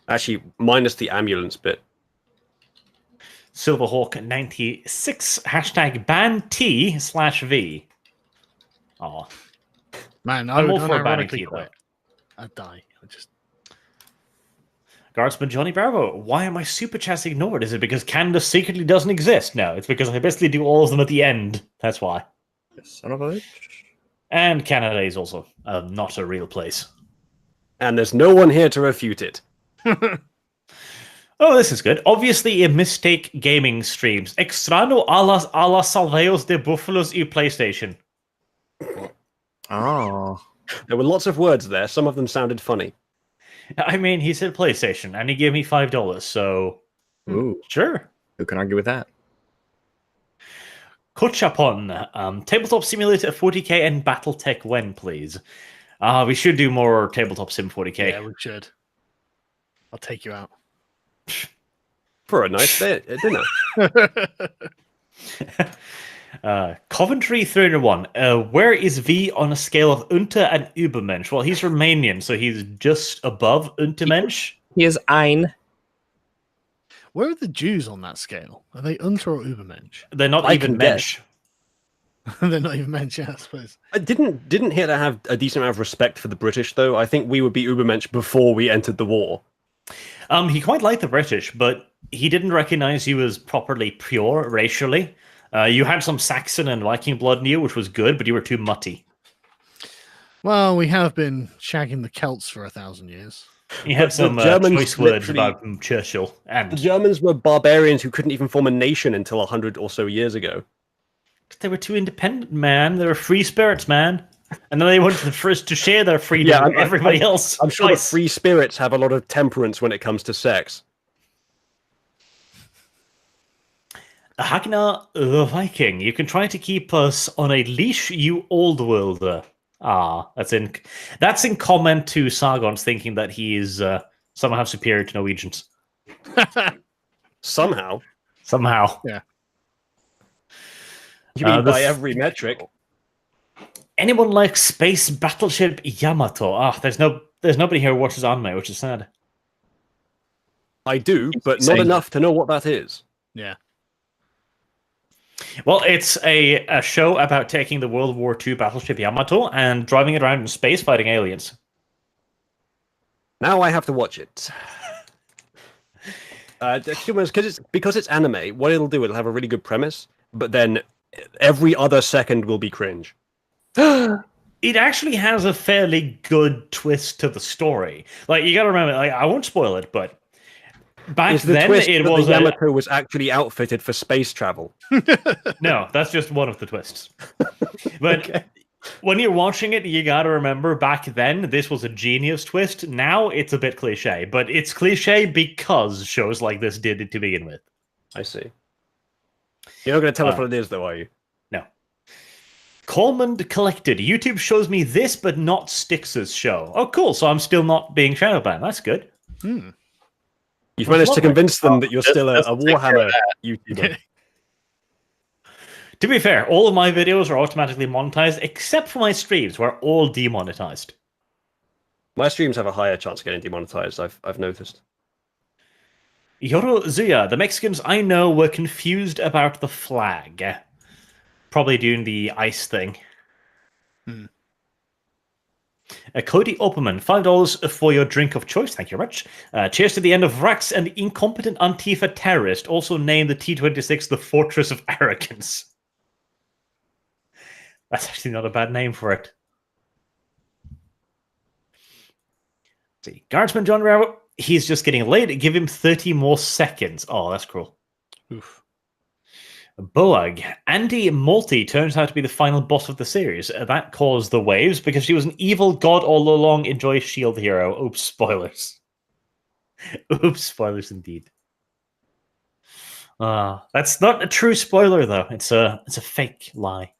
Actually, minus the ambulance bit. Silverhawk96, hashtag ban T/V. Oh, Man, I'm I all would for banning unironically tea, though. quit. I'd die. I just Guardsman Johnny Bravo, why am my super chats ignored? Is it because Canada secretly doesn't exist? No, it's because I basically do all of them at the end. That's why. Son of a bitch. And Canada is also not a real place. And there's no one here to refute it. Oh, this is good. Obviously, a mistake gaming streams. Extraño a las salveos de búfalos y PlayStation. Oh. There were lots of words there. Some of them sounded funny. I mean, he said PlayStation, and he gave me $5, so... Ooh. Sure. Who can argue with that? Kochapon, Tabletop Simulator 40k and Battletech when, please? We should do more Tabletop Sim 40k. yeah, we should. I'll take you out. For a nice dinner. Coventry 301. Where is V on a scale of Unter and Übermensch? Well, he's Romanian, so he's just above Untermensch. He is ein. Where are the Jews on that scale? Are they Unter or Übermensch? They're not I even can guess. Mensch. They're not even Mensch, yeah, I suppose. I didn't Hitler have a decent amount of respect for the British, though? I think we would be Übermensch before we entered the war. He quite liked the British, but he didn't recognize you as properly pure racially. You had some Saxon and Viking blood in you, which was good, but you were too mutty. Well, we have been shagging the Celts for 1,000 years. You had But the some Germans choice words literally- about Churchill. The And Germans were barbarians who couldn't even form a nation until 100 or so years ago. they were too independent, man. They were free spirits, man. And then they wanted the first to share their freedom Yeah, with everybody else. I'm sure the Twice. free spirits have a lot of temperance when it comes to sex. Hagna the Viking, you can try to keep us on a leash, you old worlder. That's in comment to Sargon's thinking that he is somehow superior to Norwegians. Somehow. Somehow. You mean the by f- every metric? Anyone like Space Battleship Yamato? There's nobody here who watches anime, which is sad. I do, but not Same. enough to know what that is. Yeah. Well, it's a show about taking the World War II battleship Yamato and driving it around in space fighting aliens. Now I have to watch it. Because it's anime, what it'll do, it'll have a really good premise, but then every other second will be cringe. It actually has a fairly good twist to the story. Like, you gotta remember, like, I won't spoil it, but back Is the then twist it that was the Yamato was actually outfitted for space travel? no, that's just one of the twists. But when you're watching it, you gotta remember back then this was a genius twist. Now it's a bit cliche, but it's cliche because shows like this did it to begin with. I see. You're not going to tell us what it is, though, are you? No. Coleman Collected. YouTube shows me this, but not Styx's show. Oh, cool. So I'm still not being shadow banned. That's good. Hmm. You've managed to lovely. convince them that you're still a Just take care of Warhammer YouTuber. To be fair, all of my videos are automatically monetized, except for my streams, where all demonetized. My streams have a higher chance of getting demonetized, I've noticed. Yorozuya, the Mexicans I know were confused about the flag. Probably doing the ice thing. Cody Opperman, $5 for your drink of choice. Thank you very much. Cheers to the end of Rax and the incompetent Antifa terrorist. Also named the T-26 the Fortress of Arrogance. That's actually not a bad name for it. Let's see. Guardsman John Rao, he's just getting late. Give him 30 more seconds. Oh, that's cruel. Oof. Boag. Andy Malty turns out to be the final boss of the series. That caused the waves because she was an evil god all along. Enjoy Shield Hero. Oops, spoilers. Oops, spoilers indeed. That's not a true spoiler though. It's a fake lie.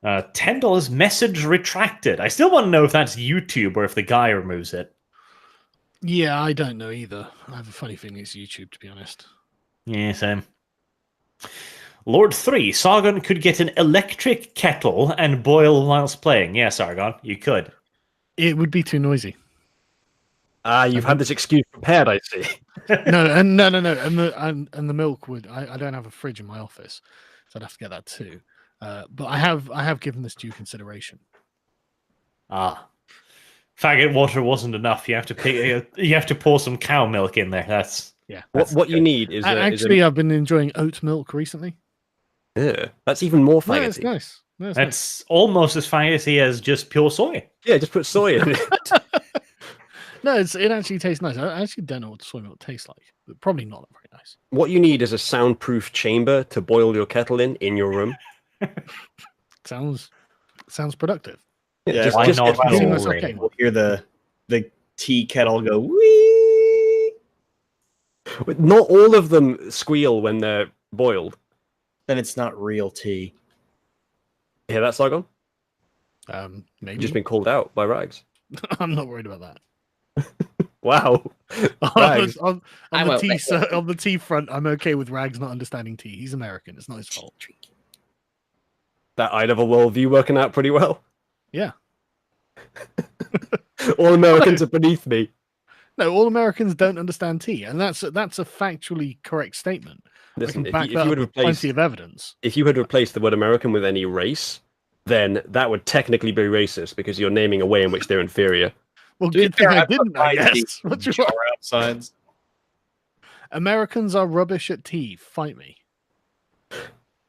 $10 message retracted. I still want to know if that's YouTube or if the guy removes it. Yeah, I don't know either. I have a funny feeling it's YouTube, to be honest. Yeah, same. Lord 3, Sargon could get an electric kettle and boil whilst playing. Yeah, Sargon, you could. It would be too noisy. You've had this excuse prepared, I see. No. And the milk would. I don't have a fridge in my office, so I'd have to get that too. But I have given this due consideration. Faggot water wasn't enough. You have to pour some cow milk in there. That's What you need is actually I've been enjoying oat milk recently. Yeah, that's even more No, faggoty. it's nice. No, it's that's almost as faggoty as just pure soy. Yeah, just put soy in it. No, it actually tastes nice. I actually don't know what soy milk tastes like. But probably not very nice. What you need is a soundproof chamber to boil your kettle in your room. Sounds productive. Yeah, just, why just not? get- Seems boring. okay. We'll hear the tea kettle go wee. Not all of them squeal when they're boiled. Then it's not real tea. You hear that, Sargon? Maybe. You've just been called out by Rags. I'm not worried about that. Wow. Rags. on I'm the okay. tea on the tea front, I'm okay with Rags not understanding tea. He's American. It's not his fault. That Idaho worldview working out pretty well. Yeah. All Americans are beneath me. No, all Americans don't understand tea, and that's a factually correct statement. Listen, I can back if that you up would with replace plenty of evidence. if you had replaced the word American with any race, then that would technically be racist because you're naming a way in which they're inferior. Well, To be good thing fair, I I put didn't, I my tea guess. What in you want? jar outsides. Americans are rubbish at tea. Fight me.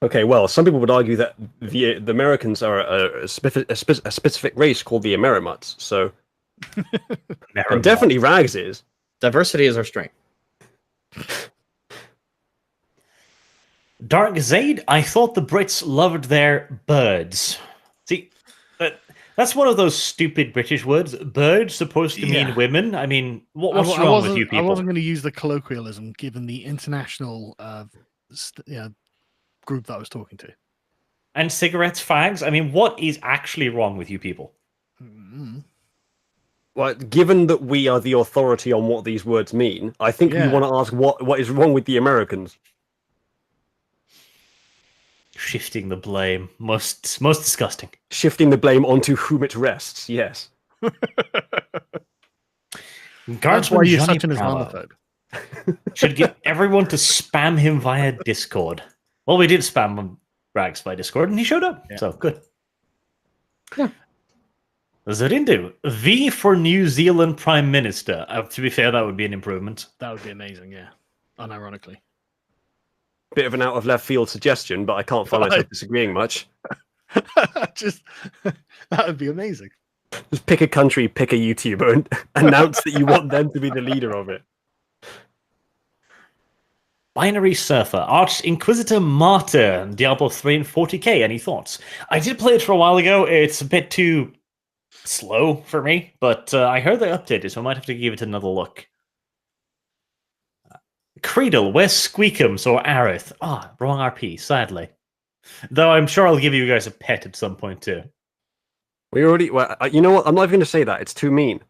Okay, well, some people would argue that the Americans are a specific race called the Amerimuts. So, and definitely Rags is. Diversity is our strength. Dark Zaid, I thought the Brits loved their birds. See, that's one of those stupid British words. Birds supposed to mean Yeah. women. I mean, what's I wrong with you I people? wasn't going to use the colloquialism given the international group that I was talking to. And cigarettes, fags. I mean, what is actually wrong with you people? Mm. Well, given that we are the authority on what these words mean, I think we Yeah. want to ask what is wrong with the Americans. Shifting the blame. Most disgusting. Shifting the blame onto whom it rests. Yes. That's Guardsman why you're Johnny such an Bravo Islamophobe. should get everyone to spam him via Discord. Well, we did spam him Rags by Discord, and he showed up. Yeah. So good. Zarindu, V for New Zealand Prime Minister. To be fair, that would be an improvement. That would be amazing, yeah. Unironically. Bit of an out of left field suggestion, but I can't find myself disagreeing much. Just that would be amazing. Just pick a country, pick a YouTuber, and announce that you want them to be the leader of it. Binary Surfer, Arch Inquisitor Martyr, Diablo 3 and 40k. Any thoughts? I did play it for a while ago. It's a bit too slow for me, but I heard they updated, so I might have to give it another look. Creedle, where's Squeakums or Aerith? Wrong RP, sadly. Though I'm sure I'll give you guys a pet at some point too. We already. Well, you know what? I'm not even going to say that. It's too mean.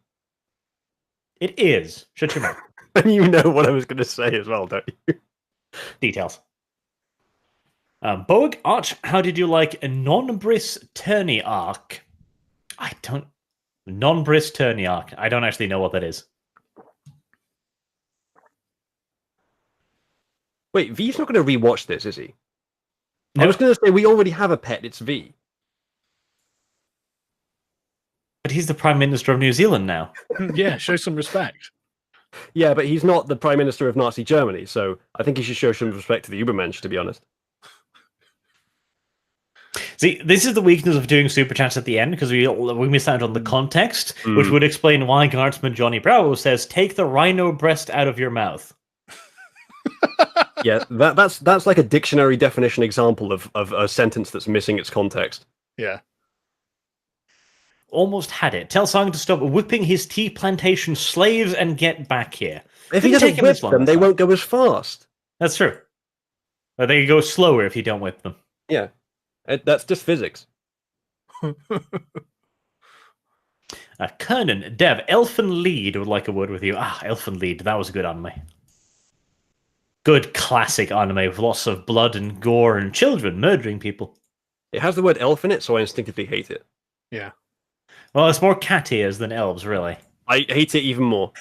It is. Shut your mouth. And you know what I was going to say as well, don't you? Details. Boag, Arch, how did you like a non-Briss tourney arc? Non-Briss tourney arc. I don't actually know what that is. Wait, V's not going to rewatch this, is he? No. I was going to say we already have a pet. It's V. he's the Prime Minister of New Zealand now. Yeah, show some respect. Yeah, but he's not the Prime Minister of Nazi Germany, so I think he should show some respect to the Übermensch, to be honest. See, this is the weakness of doing super chats at the end because we miss out on the context, which would explain why Guardsman Johnny Bravo says, "Take the rhino breast out of your mouth." Yeah, that's like a dictionary definition example of a sentence that's missing its context. Yeah. Almost had it. Tell Song to stop whipping his tea plantation slaves and get back here. If he Didn't doesn't take him whip this long them, this they time. won't go as fast. That's true. But they go slower if you don't whip them. Yeah, that's just physics. Kernan, Dev, Elfen Lead would like a word with you. Elfen Lead, that was a good anime. Good classic anime with lots of blood and gore and children murdering people. It has the word elf in it, so I instinctively hate it. Yeah. Well, it's more cat ears than elves, really. I hate it even more.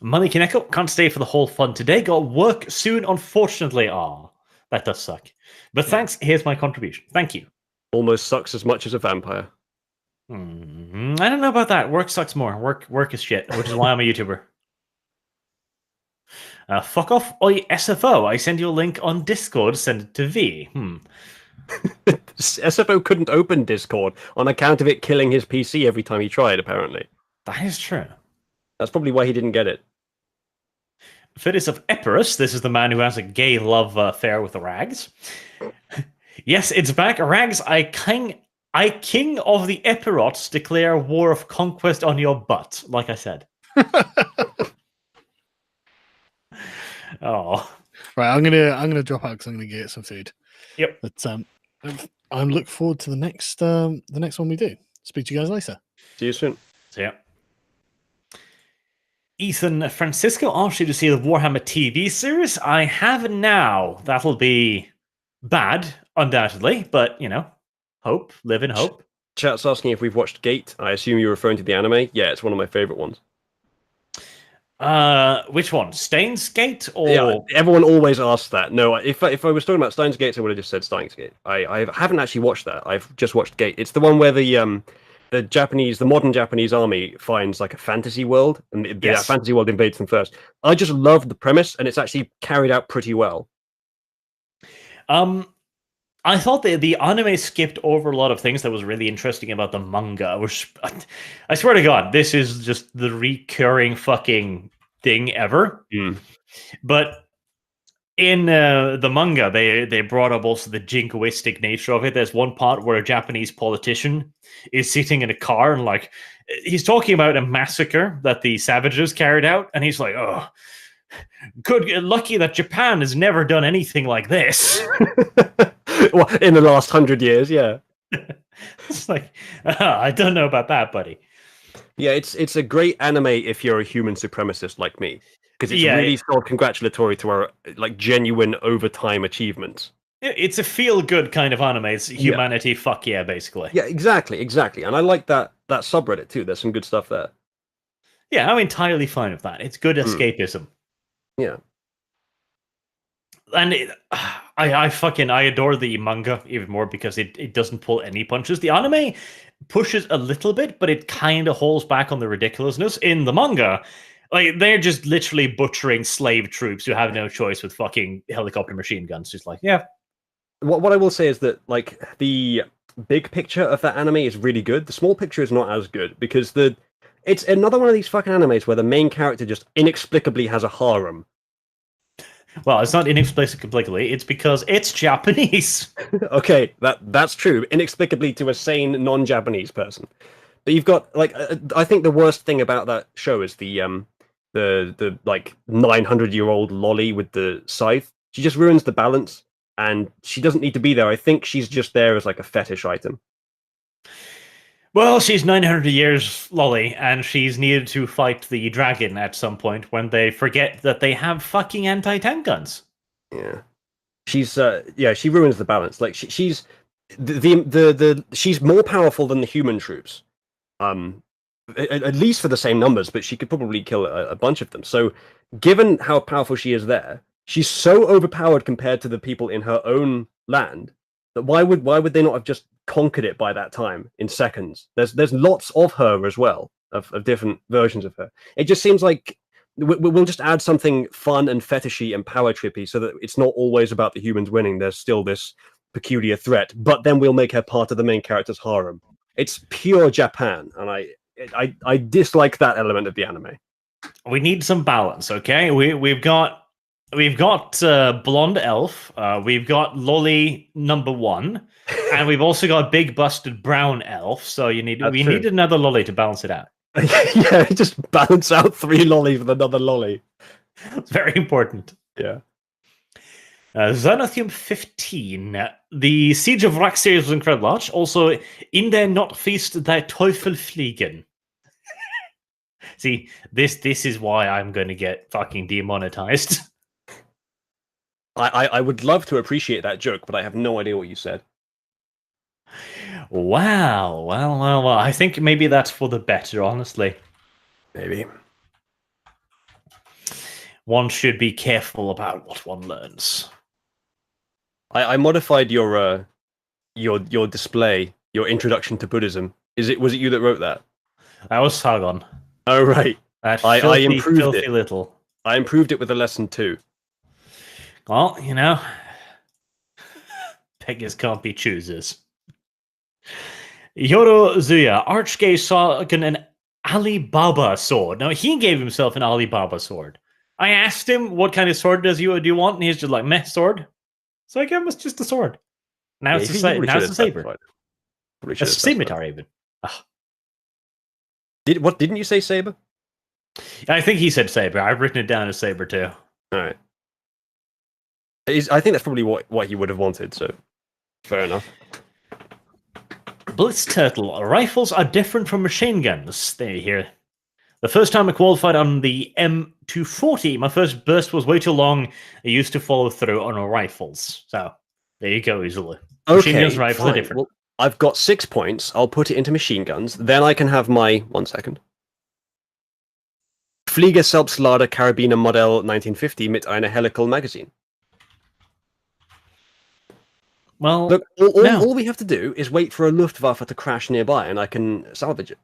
Money Kaneko, can't stay for the whole fun today. Got work soon, unfortunately. That does suck. But thanks, here's my contribution. Thank you. Almost sucks as much as a vampire. I don't know about that. Work sucks more. Work is shit, which is why I'm a YouTuber. Fuck off, oi SFO. I send you a link on Discord. Send it to V. SFO couldn't open Discord on account of it killing his PC every time he tried, apparently. That is true. That's probably why he didn't get it. Fittest of Epirus. This is the man who has a gay love affair with the Rags. Yes, it's back. Rags, I king of the Epirots declare war of conquest on your butt, like I said. Oh. Right, I'm gonna drop out because I'm gonna get some food. Yep. But I'm looking forward to the next one we do. Speak to you guys later. See you soon. So, yeah. Ethan Francisco asked you to see the Warhammer TV series. I have now. That'll be bad, undoubtedly, but hope, live in hope. Chat's asking if we've watched Gate. I assume you're referring to the anime. Yeah, it's one of my favorite ones. Which one? Steins Gate or Yeah, everyone always asks that. No, if I was talking about Steins Gate, I would have just said Steins Gate. I haven't actually watched that. I've just watched Gate. It's the one where the modern Japanese army finds like a fantasy world, and that fantasy world invades them first. I just love the premise, and it's actually carried out pretty well. I thought the anime skipped over a lot of things that was really interesting about the manga, which I swear to God, this is just the recurring fucking thing ever. But in the manga, they brought up also the jingoistic nature of it. There's one part where a Japanese politician is sitting in a car and he's talking about a massacre that the savages carried out, and he's like, "Oh, lucky that Japan has never done anything like this." Well, in the last 100 years, yeah. It's like, I don't know about that, buddy. Yeah, it's a great anime if you're a human supremacist like me, because it's really self-congratulatory to our genuine overtime achievements. It's a feel-good kind of anime. It's humanity, fuck yeah, basically. Yeah, exactly, and I like that subreddit too. There's some good stuff there. Yeah, I'm entirely fine with that. It's good escapism. Yeah. And I adore the manga even more because it doesn't pull any punches. The anime pushes a little bit, but it kind of holds back on the ridiculousness. In the manga, they're just literally butchering slave troops who have no choice with fucking helicopter machine guns. Just yeah. What I will say is that the big picture of that anime is really good. The small picture is not as good because it's another one of these fucking animes where the main character just inexplicably has a harem. Well, it's not inexplicably. It's because it's Japanese. Okay, that's true. Inexplicably to a sane non-Japanese person. But you've got I think the worst thing about that show is the 900-year-old lolly with the scythe. She just ruins the balance, and she doesn't need to be there. I think she's just there as a fetish item. Well, she's 900 years lolly, and she's needed to fight the dragon at some point when they forget that they have fucking anti-tank guns. Yeah, she's she ruins the balance. She's she's more powerful than the human troops, at least for the same numbers. But she could probably kill a bunch of them. So, given how powerful she is there, she's so overpowered compared to the people in her own land that why would they not have just conquered it by that time in seconds. There's lots of her as well, of different versions of her. It just seems like we'll just add something fun and fetishy and power trippy so that it's not always about the humans winning. There's still this peculiar threat, but then we'll make her part of the main character's harem. It's pure Japan, and I dislike that element of the anime. We need some balance, okay? We've got blonde elf, we've got lolly number 1, and we've also got big busted brown elf. So we need another lolly to balance it out. Yeah, just balance out 3 lollies with another lolly. It's very important. Yeah. Xanathium 15. The Siege of Rock series was incredibly large. Also, in der Nordfeast der Teufel fliegen. See, this is why I'm going to get fucking demonetized. I would love to appreciate that joke, but I have no idea what you said. Wow. Well. I think maybe that's for the better, honestly. Maybe. One should be careful about what one learns. I modified your display, your introduction to Buddhism. Was it you that wrote that? That was Sargon. Oh right. That I improved filthy it. Little. I improved it with a lesson 2. Well, beggars can't be choosers. Yorozuya, Archgay Sargon an Alibaba sword. Now, he gave himself an Alibaba sword. I asked him, what kind of sword do you want? And he's just like, meh, sword. So I gave him just a sword. Now it's a saber. A scimitar, even. Ugh. Didn't you say saber? I think he said saber. I've written it down as saber, too. All right. I think that's probably what he would have wanted, so fair enough. Blitz Turtle. Rifles are different from machine guns. There you hear. The first time I qualified on the M240, my first burst was way too long. I used to follow through on rifles. So, there you go, easily. Machine guns and rifles are different. Well, I've got 6 points. I'll put it into machine guns. Then I can have my... 1 second. Flieger Selbstlade Karabiner Modell 1950 mit einer Helical Magazine. Well, look, all we have to do is wait for a Luftwaffe to crash nearby, and I can salvage it.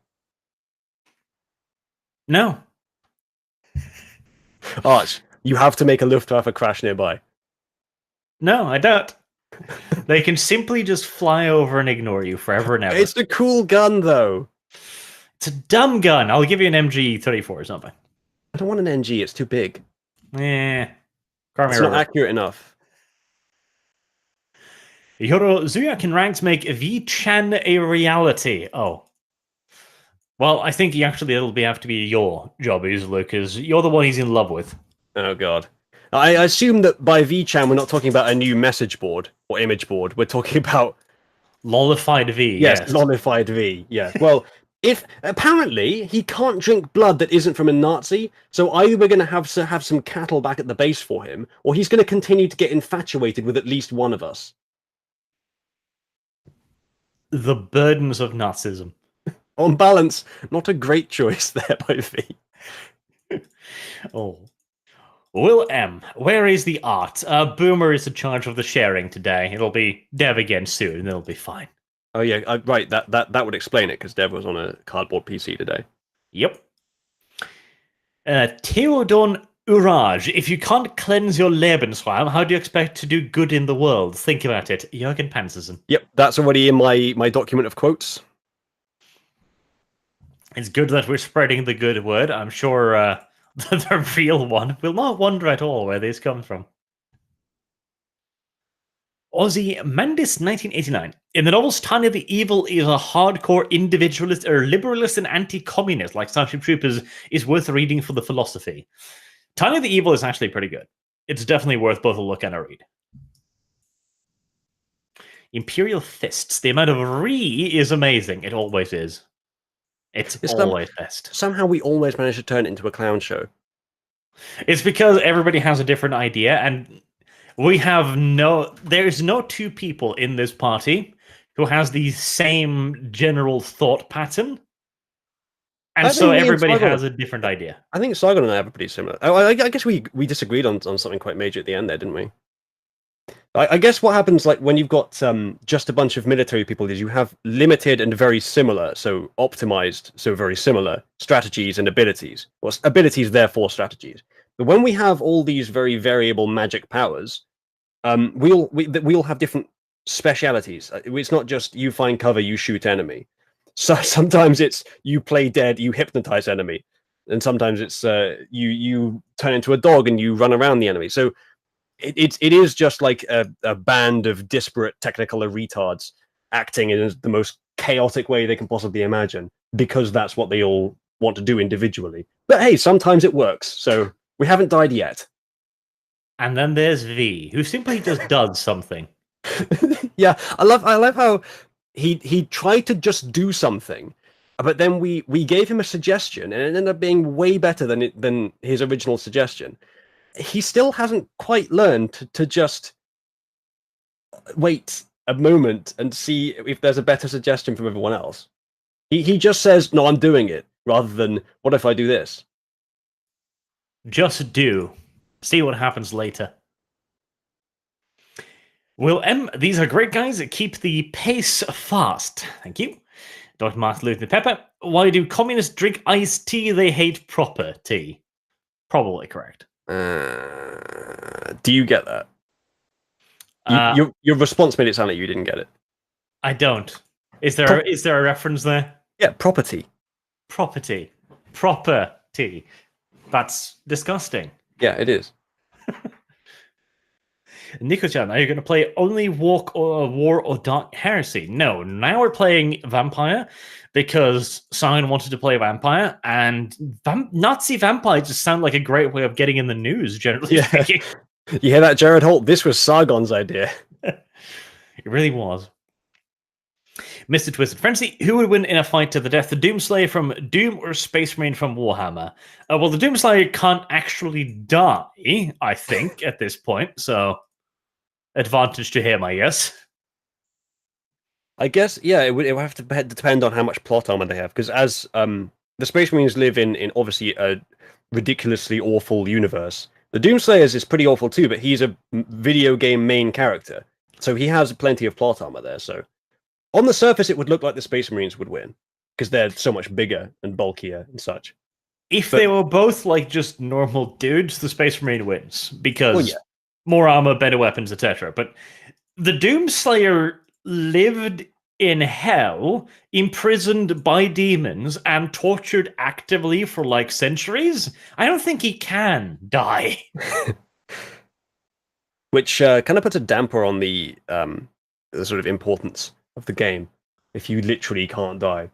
No. Arch, you have to make a Luftwaffe crash nearby. No, I don't. They can simply just fly over and ignore you forever and ever. It's a cool gun, though. It's a dumb gun. I'll give you an MG34 or something. I don't want an NG. It's too big. It's not accurate enough. Yorozuya can ranks make V-Chan a reality. Oh. Well, I think it'll have to be your job, Uzulu, because you're the one he's in love with. Oh, God. I assume that by V-Chan, we're not talking about a new message board or image board. We're talking about... Lollified V, yes. Lollified V, yeah. Well, apparently, he can't drink blood that isn't from a Nazi, so either we're going to have some cattle back at the base for him, or he's going to continue to get infatuated with at least one of us. The burdens of Nazism. On balance, not a great choice there by V. Oh. Will M, where is the art? Boomer is in charge of the sharing today. It'll be Dev again soon, and it'll be fine. Oh yeah, right. That would explain it, because Dev was on a cardboard PC today. Yep. Theodon Uraj, if you can't cleanse your Lebensraum, how do you expect to do good in the world? Think about it. Jürgen Panzerson. Yep, that's already in my document of quotes. It's good that we're spreading the good word. I'm sure the real one will not wonder at all where this comes from. Ozzy Mandis, 1989. In the novels, Tanya the Evil is a hardcore individualist or liberalist and anti-communist, like Starship Troopers, is worth reading for the philosophy. Tanya the Evil is actually pretty good. It's definitely worth both a look and a read. Imperial Fists. The amount of re is amazing. It always is. It's always best. Somehow we always manage to turn it into a clown show. It's because everybody has a different idea, and there's no two people in this party who has the same general thought pattern. And so everybody has a different idea. I think Sargon and I have a pretty similar. I guess we disagreed on something quite major at the end there, didn't we? I guess what happens like when you've got just a bunch of military people is you have limited and very similar, so optimized, so very similar strategies and abilities. Well, abilities, therefore strategies. But when we have all these very variable magic powers, we'll have different specialities. It's not just you find cover, you shoot enemy. So sometimes it's you play dead, you hypnotize enemy, and sometimes it's you turn into a dog and you run around the enemy. So it is just like a band of disparate technical retards acting in the most chaotic way they can possibly imagine, because that's what they all want to do individually. But hey, sometimes it works. So we haven't died yet. And then there's V, who simply just does something. Yeah, I love how he tried to just do something, but then we gave him a suggestion, and it ended up being way better than his original suggestion. He still hasn't quite learned to just wait a moment and see if there's a better suggestion from everyone else. He just says, "No, I'm doing it," rather than "What if I do this?" Just do. See what happens later. Will M, these are great guys. Keep the pace fast. Thank you. Dr. Martin Luther Pepper. Why do communists drink iced tea? They hate proper tea. Probably correct. Do you get that? Your response made it sound like you didn't get it. I don't. Is there a reference there? Yeah, property. Property. Proper tea. That's disgusting. Yeah, it is. Nico-chan, are you going to play only War or Dark Heresy? No, now we're playing Vampire because Simon wanted to play Vampire, and Nazi Vampire just sound like a great way of getting in the news, generally speaking. You hear that, Jared Holt? This was Sargon's idea. It really was. Mr. Twisted Frenzy, who would win in a fight to the death? The Doomslayer from Doom or Space Marine from Warhammer? Well, the Doomslayer can't actually die, I think, at this point, so advantage to him, I guess. I guess, yeah, it would have to depend on how much plot armor they have, because as the Space Marines live in obviously a ridiculously awful universe, the Doomslayers is pretty awful too, but he's a video game main character, so he has plenty of plot armor there, so on the surface it would look like the Space Marines would win, because they're so much bigger and bulkier and such. If they were both like just normal dudes, the Space Marine wins, because more armor, better weapons, etc. But the Doomslayer lived in hell, imprisoned by demons, and tortured actively for like centuries. I don't think he can die. Which kind of puts a damper on the sort of importance of the game, if you literally can't die.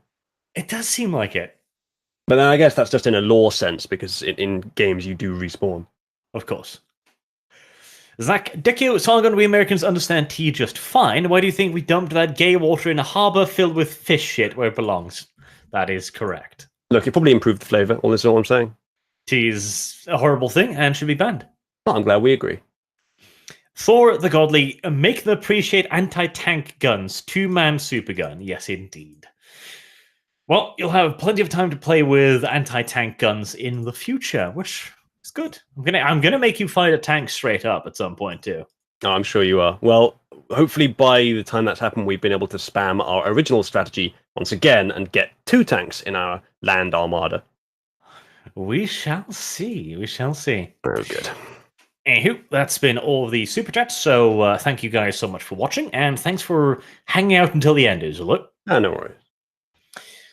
It does seem like it. But then I guess that's just in a lore sense, because in games you do respawn. Of course. Zach Dekio, Sargon, we Americans understand tea just fine. Why do you think we dumped that gay water in a harbor filled with fish shit where it belongs? That is correct. Look, it probably improved the flavor, all is all I'm saying. Tea is a horrible thing and should be banned. Oh, I'm glad we agree. Thor the Godly, make them appreciate anti-tank guns. 2-man supergun. Yes, indeed. Well, you'll have plenty of time to play with anti-tank guns in the future, which is good. I'm gonna make you fight a tank straight up at some point too. Oh, I'm sure you are. Well, hopefully by the time that's happened, we've been able to spam our original strategy once again and get 2 tanks in our land armada. We shall see. We shall see. Very good. Anywho, that's been all of the super chats. So thank you guys so much for watching, and thanks for hanging out until the end, Uzulu. Oh, no worries.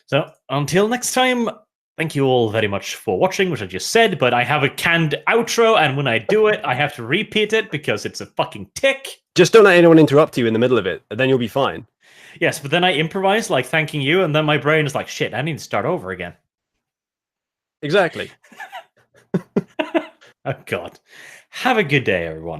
So until next time, thank you all very much for watching, which I just said, but I have a canned outro, and when I do it, I have to repeat it because it's a fucking tick. Just don't let anyone interrupt you in the middle of it, and then you'll be fine. Yes, but then I improvise, like thanking you, and then my brain is like, shit, I need to start over again. Exactly. Oh, God. Have a good day, everyone.